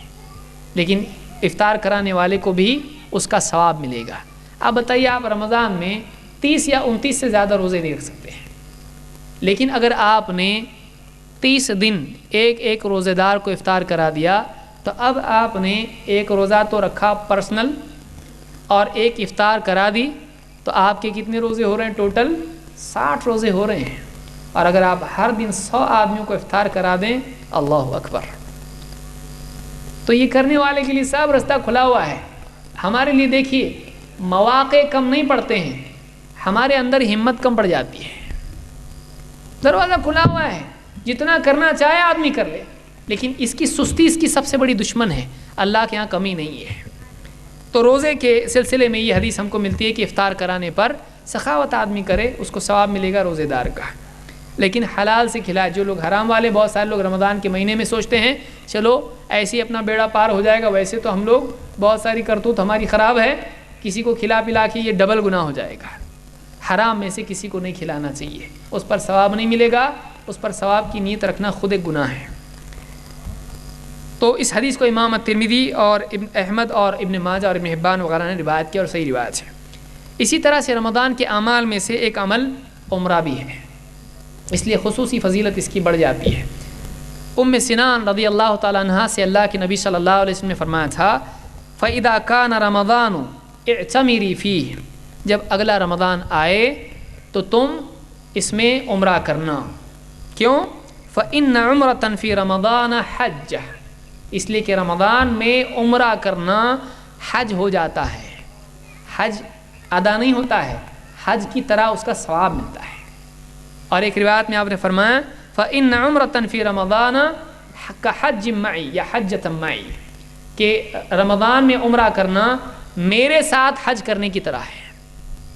لیکن افطار کرانے والے کو بھی اس کا ثواب ملے گا۔ اب بتائیے، آپ رمضان میں 30 یا 29 سے زیادہ روزے نہیں رکھ سکتے ہیں، لیکن اگر آپ نے 30 دن ایک روزے دار کو افطار کرا دیا تو اب آپ نے ایک روزہ تو رکھا پرسنل اور ایک افطار کرا دی، تو آپ کے کتنے روزے ہو رہے ہیں؟ ٹوٹل 60 روزے ہو رہے ہیں۔ اور اگر آپ ہر دن 100 آدمیوں کو افطار کرا دیں، اللہ اکبر، تو یہ کرنے والے کے لیے سب رستہ کھلا ہوا ہے۔ ہمارے لیے دیکھیے، مواقع کم نہیں پڑتے ہیں، ہمارے اندر ہمت کم پڑ جاتی ہے۔ دروازہ کھلا ہوا ہے، جتنا کرنا چاہے آدمی کر لے، لیکن اس کی سستی اس کی سب سے بڑی دشمن ہے، اللہ کے ہاں کمی نہیں ہے۔ تو روزے کے سلسلے میں یہ حدیث ہم کو ملتی ہے کہ افطار کرانے پر سخاوت آدمی کرے، اس کو ثواب ملے گا روزے دار کا، لیکن حلال سے کھلائے۔ جو لوگ حرام والے، بہت سارے لوگ رمضان کے مہینے میں سوچتے ہیں چلو ایسے ہی اپنا بیڑا پار ہو جائے گا، ویسے تو ہم لوگ بہت ساری کرتوت ہماری خراب ہے، کسی کو کھلا پلا کے یہ ڈبل گناہ ہو جائے گا۔ حرام میں سے کسی کو نہیں کھلانا چاہیے، اس پر ثواب نہیں ملے گا، اس پر ثواب کی نیت رکھنا خود ایک گناہ ہے۔ تو اس حدیث کو امام ترمذی اور ابن احمد اور ابن ماجہ اور ابن حبان وغیرہ نے روایت کیا اور صحیح روایت ہے۔ اسی طرح سے رمضان کے اعمال میں سے ایک عمل عمرہ بھی ہے، اس لیے خصوصی فضیلت اس کی بڑھ جاتی ہے۔ ام سنان رضی اللہ تعالیٰ عنہا سے اللہ کے نبی صلی اللہ علیہ وسلم نے فرمایا تھا فَإِذَا كَانَ رَمَضَانُ اعْتَمِرِي فِيهِ، جب اگلا رمضان آئے تو تم اس میں عمرہ کرنا۔ کیوں؟ فَإِنَّ عُمْرَةً فِي رَمَضَانَ حَجَّةٌ، اس لیے کہ رمضان میں عمرہ کرنا حج ہو جاتا ہے، حج ادا نہیں ہوتا ہے، حج کی طرح اس کا ثواب ملتا ہے۔ اور ایک روایت میں آپ نے فرمایا فَإِنَّ عُمْرَةً فِي رَمَضَانَ كَحَجٍّ مَعِي یا حَجَّةً مَعِي، کہ رمضان میں عمرہ کرنا میرے ساتھ حج کرنے کی طرح ہے۔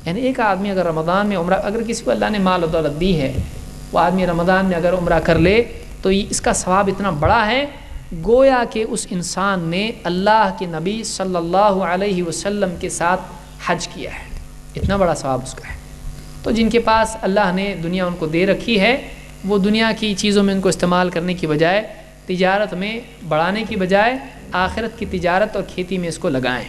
یعنی ایک آدمی اگر رمضان میں عمرہ، اگر کسی کو اللہ نے مال و دولت دی ہے، وہ آدمی رمضان میں اگر عمرہ کر لے تو اس کا ثواب اتنا بڑا ہے گویا کہ اس انسان نے اللہ کے نبی صلی اللہ علیہ وسلم کے ساتھ حج کیا ہے، اتنا بڑا ثواب اس کا ہے۔ تو جن کے پاس اللہ نے دنیا ان کو دے رکھی ہے، وہ دنیا کی چیزوں میں ان کو استعمال کرنے کی بجائے، تجارت میں بڑھانے کی بجائے آخرت کی تجارت اور کھیتی میں اس کو لگائیں۔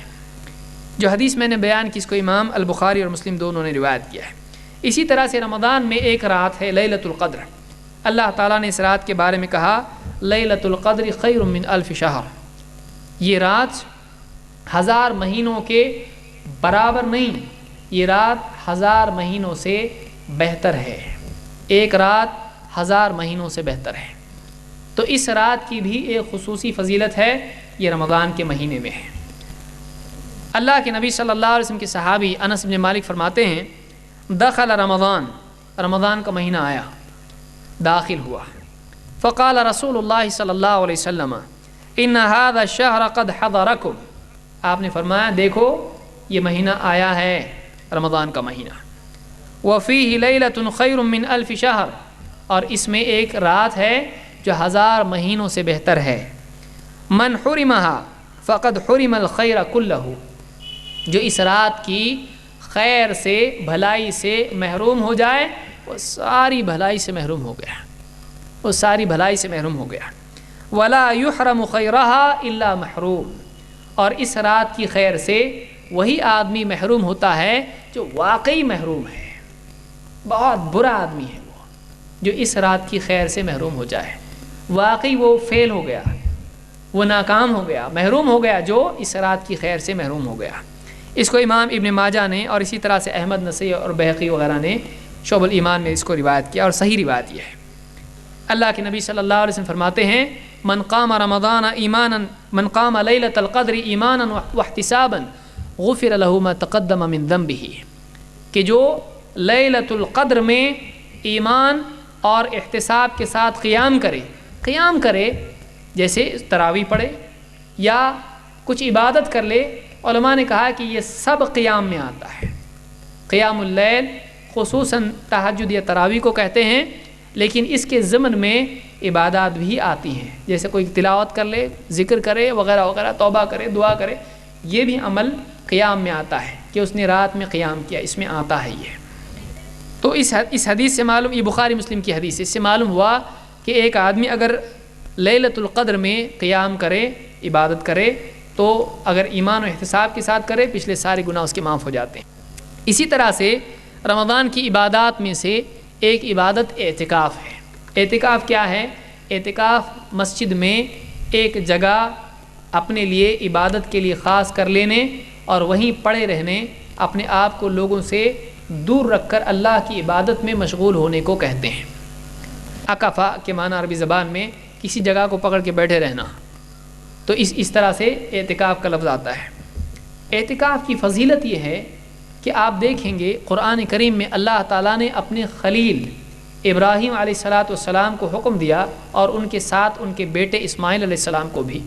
جو حدیث میں نے بیان کی اس کو امام البخاری اور مسلم دونوں نے روایت کیا ہے۔ اسی طرح سے رمضان میں ایک رات ہے لیلۃ القدر، اللہ تعالیٰ نے اس رات کے بارے میں کہا لیلۃ القدر خیر من الف شہر، یہ رات 1000 مہینوں کے برابر نہیں، یہ رات 1000 مہینوں سے بہتر ہے، ایک رات 1000 مہینوں سے بہتر ہے۔ تو اس رات کی بھی ایک خصوصی فضیلت ہے، یہ رمضان کے مہینے میں ہے۔ اللہ کے نبی صلی اللہ علیہ وسلم کے صحابی انس بن مالک فرماتے ہیں دخل رمضان، رمضان کا مہینہ آیا، داخل ہوا، فقال رسول اللہ صلی اللہ علیہ وسلم ان هذا الشهر قد حضرکم، آپ نے فرمایا دیکھو یہ مہینہ آیا ہے، رمضان کا مہینہ، وفیہ لیلۃ خیر من الف شہر، اور اس میں ایک رات ہے جو 1000 مہینوں سے بہتر ہے، من حرمها فقد حرم الخیر کلہ، جو اس رات کی خیر سے بھلائی سے محروم ہو جائے وہ ساری بھلائی سے محروم ہو گیا، وہ ساری بھلائی سے محروم ہو گیا۔ ولا یحرم خیرها الا محروم، اور اس رات کی خیر سے وہی آدمی محروم ہوتا ہے جو واقعی محروم ہے، بہت برا آدمی ہے وہ جو اس رات کی خیر سے محروم ہو جائے، واقعی وہ فیل ہو گیا، وہ ناکام ہو گیا، محروم ہو گیا جو اس رات کی خیر سے محروم ہو گیا۔ اس کو امام ابن ماجہ نے اور اسی طرح سے احمد نسائی اور بہقی وغیرہ نے شعب الایمان میں اس کو روایت کیا، اور صحیح روایت یہ ہے۔ اللہ کے نبی صلی اللہ علیہ وسلم فرماتے ہیں من قام رمضان ایمانا من قام لیلۃ القدر ایمانا واحتسابا غفر له ما تقدم من ذنبه، کہ جو لیلۃ القدر میں ایمان اور احتساب کے ساتھ قیام کرے جیسے تراویح پڑھے یا کچھ عبادت کر لے، علماء نے کہا کہ یہ سب قیام میں آتا ہے، قیام اللیل خصوصاً تہجد یا تراویح کو کہتے ہیں، لیکن اس کے ضمن میں عبادات بھی آتی ہیں، جیسے کوئی تلاوت کر لے، ذکر کرے وغیرہ وغیرہ، توبہ کرے، دعا کرے، یہ بھی عمل قیام میں آتا ہے کہ اس نے رات میں قیام کیا، اس میں آتا ہے یہ۔ تو اس حدیث سے معلوم، یہ بخاری مسلم کی حدیث، اس سے معلوم ہوا کہ ایک آدمی اگر لیلۃ القدر میں قیام کرے، عبادت کرے، تو اگر ایمان و احتساب کے ساتھ کرے پچھلے سارے گناہ اس کے معاف ہو جاتے ہیں۔ اسی طرح سے رمضان کی عبادات میں سے ایک عبادت اعتکاف ہے۔ اعتکاف کیا ہے؟ اعتکاف مسجد میں ایک جگہ اپنے لیے عبادت کے لیے خاص کر لینے اور وہیں پڑے رہنے، اپنے آپ کو لوگوں سے دور رکھ کر اللہ کی عبادت میں مشغول ہونے کو کہتے ہیں۔ عکفہ کے معنی عربی زبان میں کسی جگہ کو پکڑ کے بیٹھے رہنا، تو اس طرح سے اعتکاف کا لفظ آتا ہے۔ اعتکاف کی فضیلت یہ ہے کہ آپ دیکھیں گے قرآن کریم میں اللہ تعالیٰ نے اپنے خلیل ابراہیم علیہ السلام کو حکم دیا اور ان کے ساتھ ان کے بیٹے اسماعیل علیہ السلام کو بھی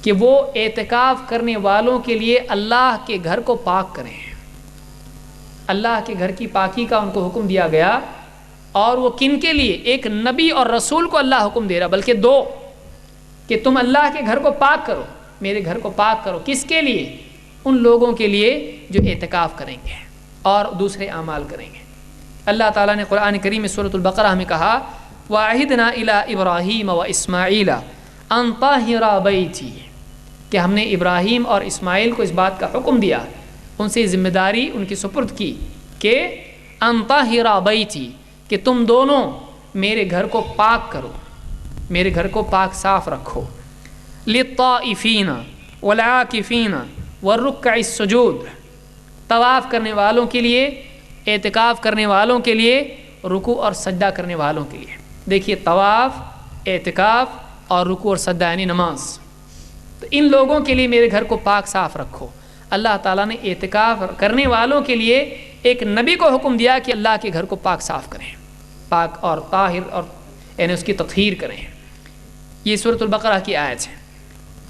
کہ وہ اعتکاف کرنے والوں کے لیے اللہ کے گھر کو پاک کریں. اللہ کے گھر کی پاکی کا ان کو حکم دیا گیا. اور وہ کن کے لیے؟ ایک نبی اور رسول کو اللہ حکم دے رہا، بلکہ دو، کہ تم اللہ کے گھر کو پاک کرو، میرے گھر کو پاک کرو. کس کے لیے؟ ان لوگوں کے لیے جو اعتکاف کریں گے اور دوسرے اعمال کریں گے. اللہ تعالیٰ نے قرآن کریم میں سورۃ البقرہ میں کہا وَعَهِدْنَا إِلَىٰ إِبْرَاهِيمَ وَإِسْمَاعِيلَ أَن طَهِّرَا بَيْتِي، کہ ہم نے ابراہیم اور اسماعیل کو اس بات کا حکم دیا، ان سے ذمہ داری ان کی سپرد کی کہ أن طَهِّرَا بَيْتِي، کہ تم دونوں میرے گھر کو پاک کرو، میرے گھر کو پاک صاف رکھو. لِلطَّائِفِينَ وَالْعَاكِفِينَ وَالرُّكَّعِ السُّجُودِ، طواف کرنے والوں کے لیے، اعتکاف کرنے والوں کے لیے، رکوع اور سجدہ کرنے والوں کے لیے. دیکھیے طواف، اعتکاف اور رکوع اور سجدہ یعنی نماز، تو ان لوگوں کے لیے میرے گھر کو پاک صاف رکھو. اللہ تعالیٰ نے اعتکاف کرنے والوں کے لیے ایک نبی کو حکم دیا کہ اللہ کے گھر کو پاک صاف کریں، پاک اور طاہر اور یعنی اس کی تطہیر کریں. یہ سورۃ البقرہ کی آیت ہے.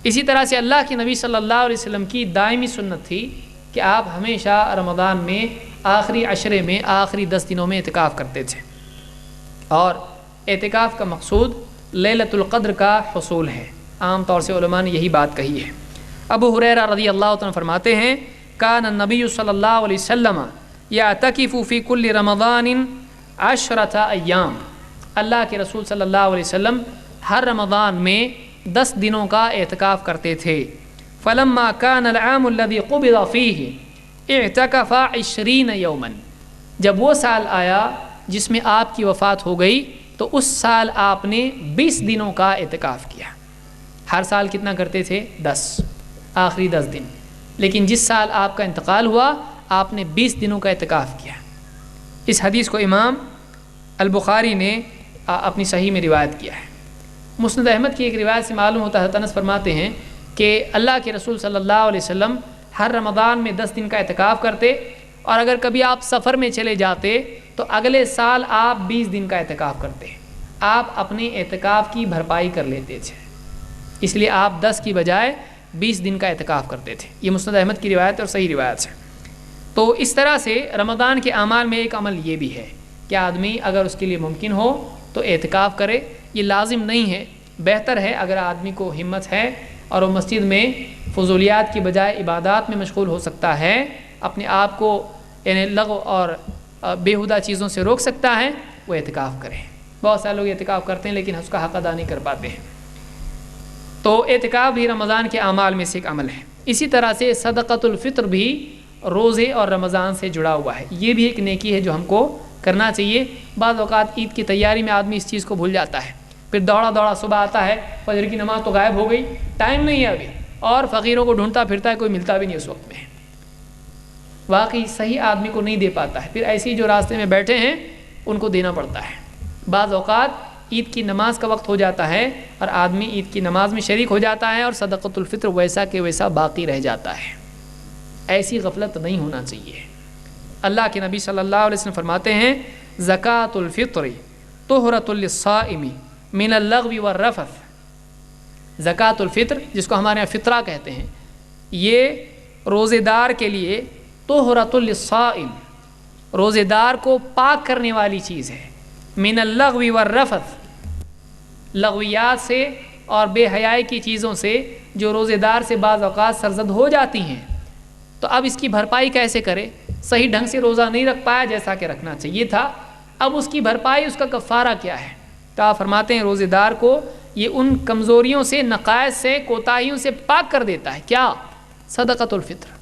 اسی طرح سے اللہ کے نبی صلی اللہ علیہ وسلم کی دائمی سنت تھی کہ آپ ہمیشہ رمضان میں آخری عشرے میں، آخری 10 دنوں میں اعتکاف کرتے تھے. اور اعتکاف کا مقصود لیلۃ القدر کا حصول ہے. عام طور سے علماء نے یہی بات کہی ہے. ابو ہریرہ رضی اللہ عنہ فرماتے ہیں کان النبی صلی اللہ علیہ وسلم یعتکف فی کل رمضان 10 ایام، اللہ کے رسول صلی اللہ علیہ وسلم ہر رمضان میں 10 دنوں کا اعتکاف کرتے تھے. فلما كان العام الذي قبض فيه اعتكف 20 يوما، جب وہ سال آیا جس میں آپ کی وفات ہو گئی تو اس سال آپ نے 20 دنوں کا اعتکاف کیا. ہر سال کتنا کرتے تھے؟ 10، آخری 10 دن. لیکن جس سال آپ کا انتقال ہوا آپ نے 20 دنوں کا اعتکاف کیا. اس حدیث کو امام البخاری نے اپنی صحیح میں روایت کیا ہے. مسند احمد کی ایک روایت سے معلوم ہوتا ہے، انس فرماتے ہیں کہ اللہ کے رسول صلی اللہ علیہ وسلم ہر رمضان میں 10 دن کا اعتکاف کرتے، اور اگر کبھی آپ سفر میں چلے جاتے تو اگلے سال آپ 20 دن کا اعتکاف کرتے. آپ اپنے اعتکاف کی بھرپائی کر لیتے تھے، اس لیے آپ 10 کی بجائے 20 دن کا اعتکاف کرتے تھے. یہ مسند احمد کی روایت اور صحیح روایت ہے. تو اس طرح سے رمضان کے اعمال میں ایک عمل یہ بھی ہے کہ آدمی اگر اس کے لیے ممکن ہو تو اعتکاف کرے. یہ لازم نہیں ہے، بہتر ہے اگر آدمی کو ہمت ہے اور وہ مسجد میں فضولیات کی بجائے عبادات میں مشغول ہو سکتا ہے، اپنے آپ کو یعنی لغو اور بیہودہ چیزوں سے روک سکتا ہے، وہ اعتکاف کرے. بہت سارے لوگ اعتکاف کرتے ہیں لیکن اس کا حق ادا نہیں کر پاتے ہیں. تو اعتکاف بھی رمضان کے اعمال میں سے ایک عمل ہے. اسی طرح سے صدقۃ الفطر بھی روزے اور رمضان سے جڑا ہوا ہے. یہ بھی ایک نیکی ہے جو ہم کو کرنا چاہیے. بعض اوقات عید کی تیاری میں آدمی اس چیز کو بھول جاتا ہے، پھر دوڑا صبح آتا ہے، فجر کی نماز تو غائب ہو گئی، ٹائم نہیں ہے ابھی، اور فقیروں کو ڈھونڈتا پھرتا ہے، کوئی ملتا بھی نہیں اس وقت میں. واقعی صحیح آدمی کو نہیں دے پاتا ہے، پھر ایسے جو راستے میں بیٹھے ہیں ان کو دینا پڑتا ہے. بعض اوقات عید کی نماز کا وقت ہو جاتا ہے اور آدمی عید کی نماز میں شریک ہو جاتا ہے اور صدقۃ الفطر ویسا کہ ویسا باقی رہ جاتا ہے. ایسی غفلت نہیں ہونا چاہیے. اللہ کے نبی صلی اللہ علیہ وسلم فرماتے ہیں زکوٰۃ الفطر طہرۃ للصائم من اللغو والرفث. زکوٰۃ الفطر جس کو ہمارے یہاں فطرہ کہتے ہیں، یہ روزے دار کے لیے طہرۃ للصائم، روزے دار کو پاک کرنے والی چیز ہے. من اللغو والرفث، لغویات سے اور بے حیائی کی چیزوں سے جو روزے دار سے بعض اوقات سرزد ہو جاتی ہیں. تو اب اس کی بھرپائی کیسے کرے؟ صحیح ڈھنگ سے روزہ نہیں رکھ پایا جیسا کہ رکھنا چاہیے تھا، اب اس کی بھرپائی، اس کا کفارہ کیا ہے؟ تو آپ فرماتے ہیں روزے دار کو یہ ان کمزوریوں سے، نقائص سے، کوتاہیوں سے پاک کر دیتا ہے. کیا؟ صدقۃ الفطر،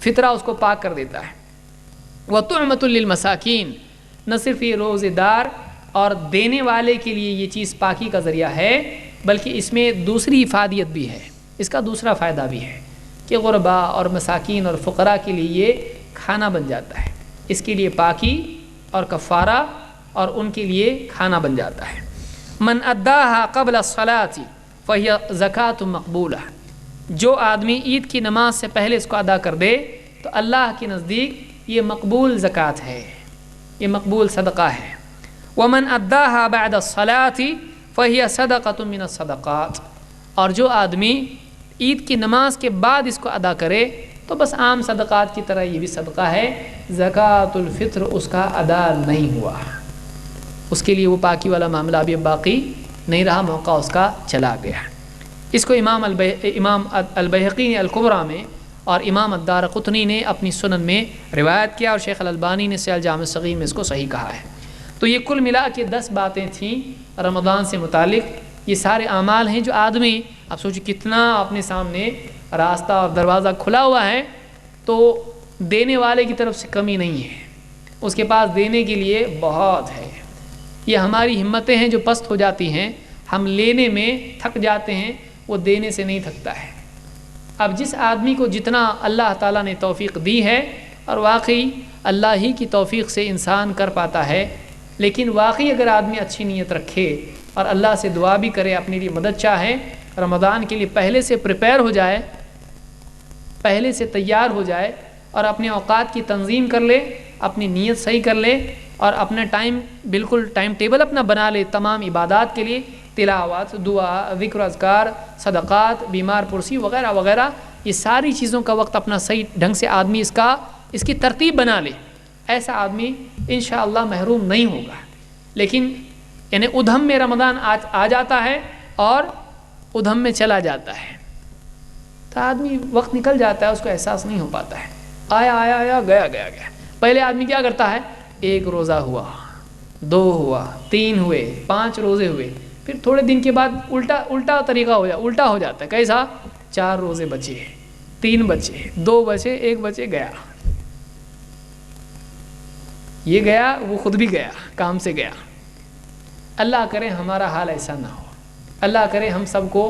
فطرہ اس کو پاک کر دیتا ہے. وطعمۃ للمساکین، نہ صرف یہ روزے دار اور دینے والے کے لیے یہ چیز پاکی کا ذریعہ ہے، بلکہ اس میں دوسری افادیت بھی ہے، اس کا دوسرا فائدہ بھی ہے کہ غرباء اور مساکین اور فقراء کے لیے یہ کھانا بن جاتا ہے. اس کے لیے پاکی اور کفارہ اور ان کے لیے کھانا بن جاتا ہے. من اداها قبل الصلاة فهي زکوٰۃ مقبولہ، جو آدمی عید کی نماز سے پہلے اس کو ادا کر دے تو اللہ کے نزدیک یہ مقبول زکوٰۃ ہے، یہ مقبول صدقہ ہے۔ ومن اداها بعد الصلاة فهي صدقۃ من الصدقات، اور جو آدمی عید کی نماز کے بعد اس کو ادا کرے تو بس عام صدقات کی طرح یہ بھی صدقہ ہے، زکوٰۃ الفطر اس کا ادا نہیں ہوا، اس کے لیے وہ پاکی والا معاملہ ابھی باقی نہیں رہا، موقع اس کا چلا گیا۔ اس کو امام البیہقی نے الکبریٰ میں اور امام الدارقطنی نے اپنی سنن میں روایت کیا، اور شیخ الالبانی نے صحیح الجامع الصغیر میں اس کو صحیح کہا ہے۔ تو یہ کل ملا کے 10 باتیں تھیں رمضان سے متعلق۔ یہ سارے اعمال ہیں جو آدمی، اب سوچیں کتنا اپنے سامنے راستہ اور دروازہ کھلا ہوا ہے، تو دینے والے کی طرف سے کمی نہیں ہے، اس کے پاس دینے کے لیے بہت ہے۔ یہ ہماری ہمتیں ہیں جو پست ہو جاتی ہیں، ہم لینے میں تھک جاتے ہیں، وہ دینے سے نہیں تھکتا ہے۔ اب جس آدمی کو جتنا اللہ تعالیٰ نے توفیق دی ہے، اور واقعی اللہ ہی کی توفیق سے انسان کر پاتا ہے، لیکن واقعی اگر آدمی اچھی نیت رکھے اور اللہ سے دعا بھی کرے، اپنے لیے مدد چاہے، رمضان کے لیے پہلے سے پریپیئر ہو جائے، پہلے سے تیار ہو جائے، اور اپنے اوقات کی تنظیم کر لے، اپنی نیت صحیح کر لے، اور اپنا ٹائم بالکل ٹائم ٹیبل اپنا بنا لے تمام عبادات کے لیے، تلاوت، دعا، ذکر، اذکار، صدقات، بیمار پرسی وغیرہ وغیرہ، یہ ساری چیزوں کا وقت اپنا صحیح ڈھنگ سے آدمی اس کی ترتیب بنا لے، ایسا آدمی انشاءاللہ محروم نہیں ہوگا۔ لیکن یعنی ادھم میں رمضان آ جاتا ہے اور ادھم میں چلا جاتا ہے، تو آدمی وقت نکل جاتا ہے، اس کو احساس نہیں ہو پاتا ہے، آیا گیا۔ پہلے آدمی کیا کرتا ہے، 1 روزہ ہوا، 2 ہوا، 3 ہوئے، 5 روزے ہوئے، پھر تھوڑے دن کے بعد الٹا طریقہ الٹا ہو جاتا ہے۔ کیسا؟ 4 روزے بچے، 3 بچے، 2 بچے، 1 بچے، گیا، یہ گیا، وہ خود بھی گیا، کام سے گیا۔ اللہ کرے ہمارا حال ایسا نہ ہو، اللہ کرے ہم سب کو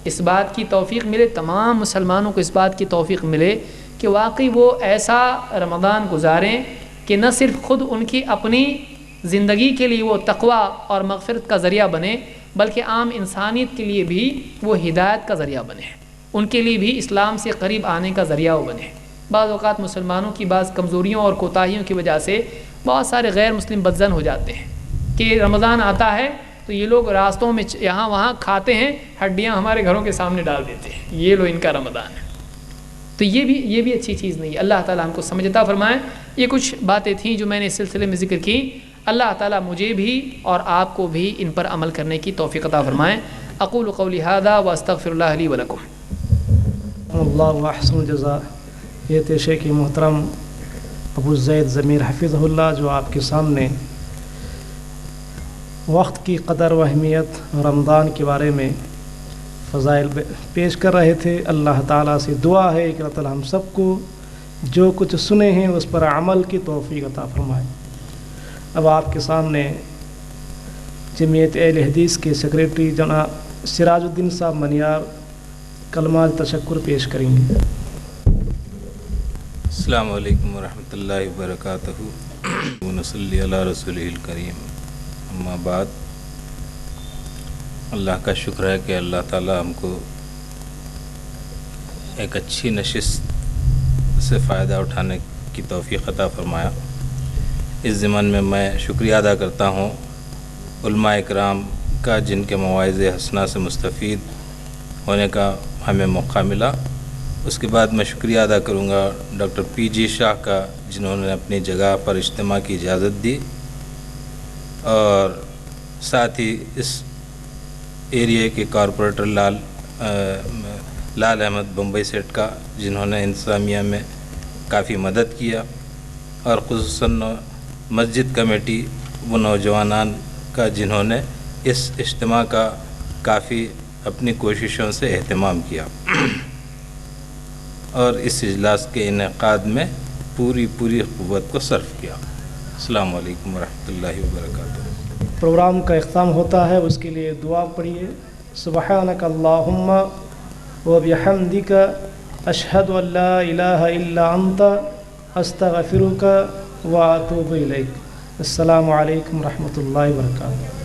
اس بات کی توفیق ملے، تمام مسلمانوں کو اس بات کی توفیق ملے کہ واقعی وہ ایسا رمضان گزاریں کہ نہ صرف خود ان کی اپنی زندگی کے لیے وہ تقوی اور مغفرت کا ذریعہ بنے، بلکہ عام انسانیت کے لیے بھی وہ ہدایت کا ذریعہ بنے، ان کے لیے بھی اسلام سے قریب آنے کا ذریعہ وہ بنے۔ بعض اوقات مسلمانوں کی بعض کمزوریوں اور کوتاہیوں کی وجہ سے بہت سارے غیر مسلم بدظن ہو جاتے ہیں کہ رمضان آتا ہے تو یہ لوگ راستوں میں یہاں وہاں کھاتے ہیں، ہڈیاں ہمارے گھروں کے سامنے ڈال دیتے ہیں، یہ لو ان کا رمضان ہے۔ تو یہ بھی اچھی چیز نہیں ہے۔ اللہ تعالیٰ ہم کو سمجھ عطا فرمائے۔ یہ کچھ باتیں تھیں جو میں نے اس سلسلے میں ذکر کی، اللہ تعالیٰ مجھے بھی اور آپ کو بھی ان پر عمل کرنے کی توفیق عطا فرمائے۔ اقول قولی ھذا واستغفر اللہ لی ولکم۔ اللہ احسن الجزاء۔ یہ تھے شیخ محترم ابو زید ضمیر حفظہ اللہ، جو آپ کے سامنے وقت کی قدر و اہمیت، رمضان کے بارے میں فضائل پیش کر رہے تھے۔ اللہ تعالیٰ سے دعا ہے کہ اللہ تعالیٰ ہم سب کو جو کچھ سنے ہیں اس پر عمل کی توفیق عطا فرمائے۔ اب آپ کے سامنے جمعیت اہل حدیث کے سیکریٹری جناب سراج الدین صاحب منیار کلمات تشکر پیش کریں گے۔ السلام علیکم ورحمۃ اللہ وبرکاتہ۔ ونصلی علی رسولہ الکریم، اما بعد۔ اللہ کا شکر ہے کہ اللہ تعالیٰ ہم کو ایک اچھی نشست سے فائدہ اٹھانے کی توفیق عطا فرمایا۔ اس ضمن میں میں شکریہ ادا کرتا ہوں علماء اکرام کا، جن کے مواعظ حسنہ سے مستفید ہونے کا ہمیں موقع ملا۔ اس کے بعد میں شکریہ ادا کروں گا ڈاکٹر پی جی شاہ کا، جنہوں نے اپنی جگہ پر اجتماع کی اجازت دی، اور ساتھ ہی اس ایریے کے کارپوریٹر لال احمد بمبئی سیٹ کا، جنہوں نے انتظامیہ میں کافی مدد کیا، اور خصوصاً مسجد کمیٹی و نوجوانان کا، جنہوں نے اس اجتماع کا کافی اپنی کوششوں سے اہتمام کیا اور اس اجلاس کے انعقاد میں پوری قوت کو صرف کیا۔ السلام علیکم ورحمۃ اللہ وبرکاتہ۔ پروگرام کا اختتام ہوتا ہے، اس کے لیے دعا پڑھیے۔ سبحانک اللہم و بحمدک اشہد ان لا الہ الا انت استغفرک و اتوب الیک۔ السلام علیکم ورحمۃ اللہ وبرکاتہ۔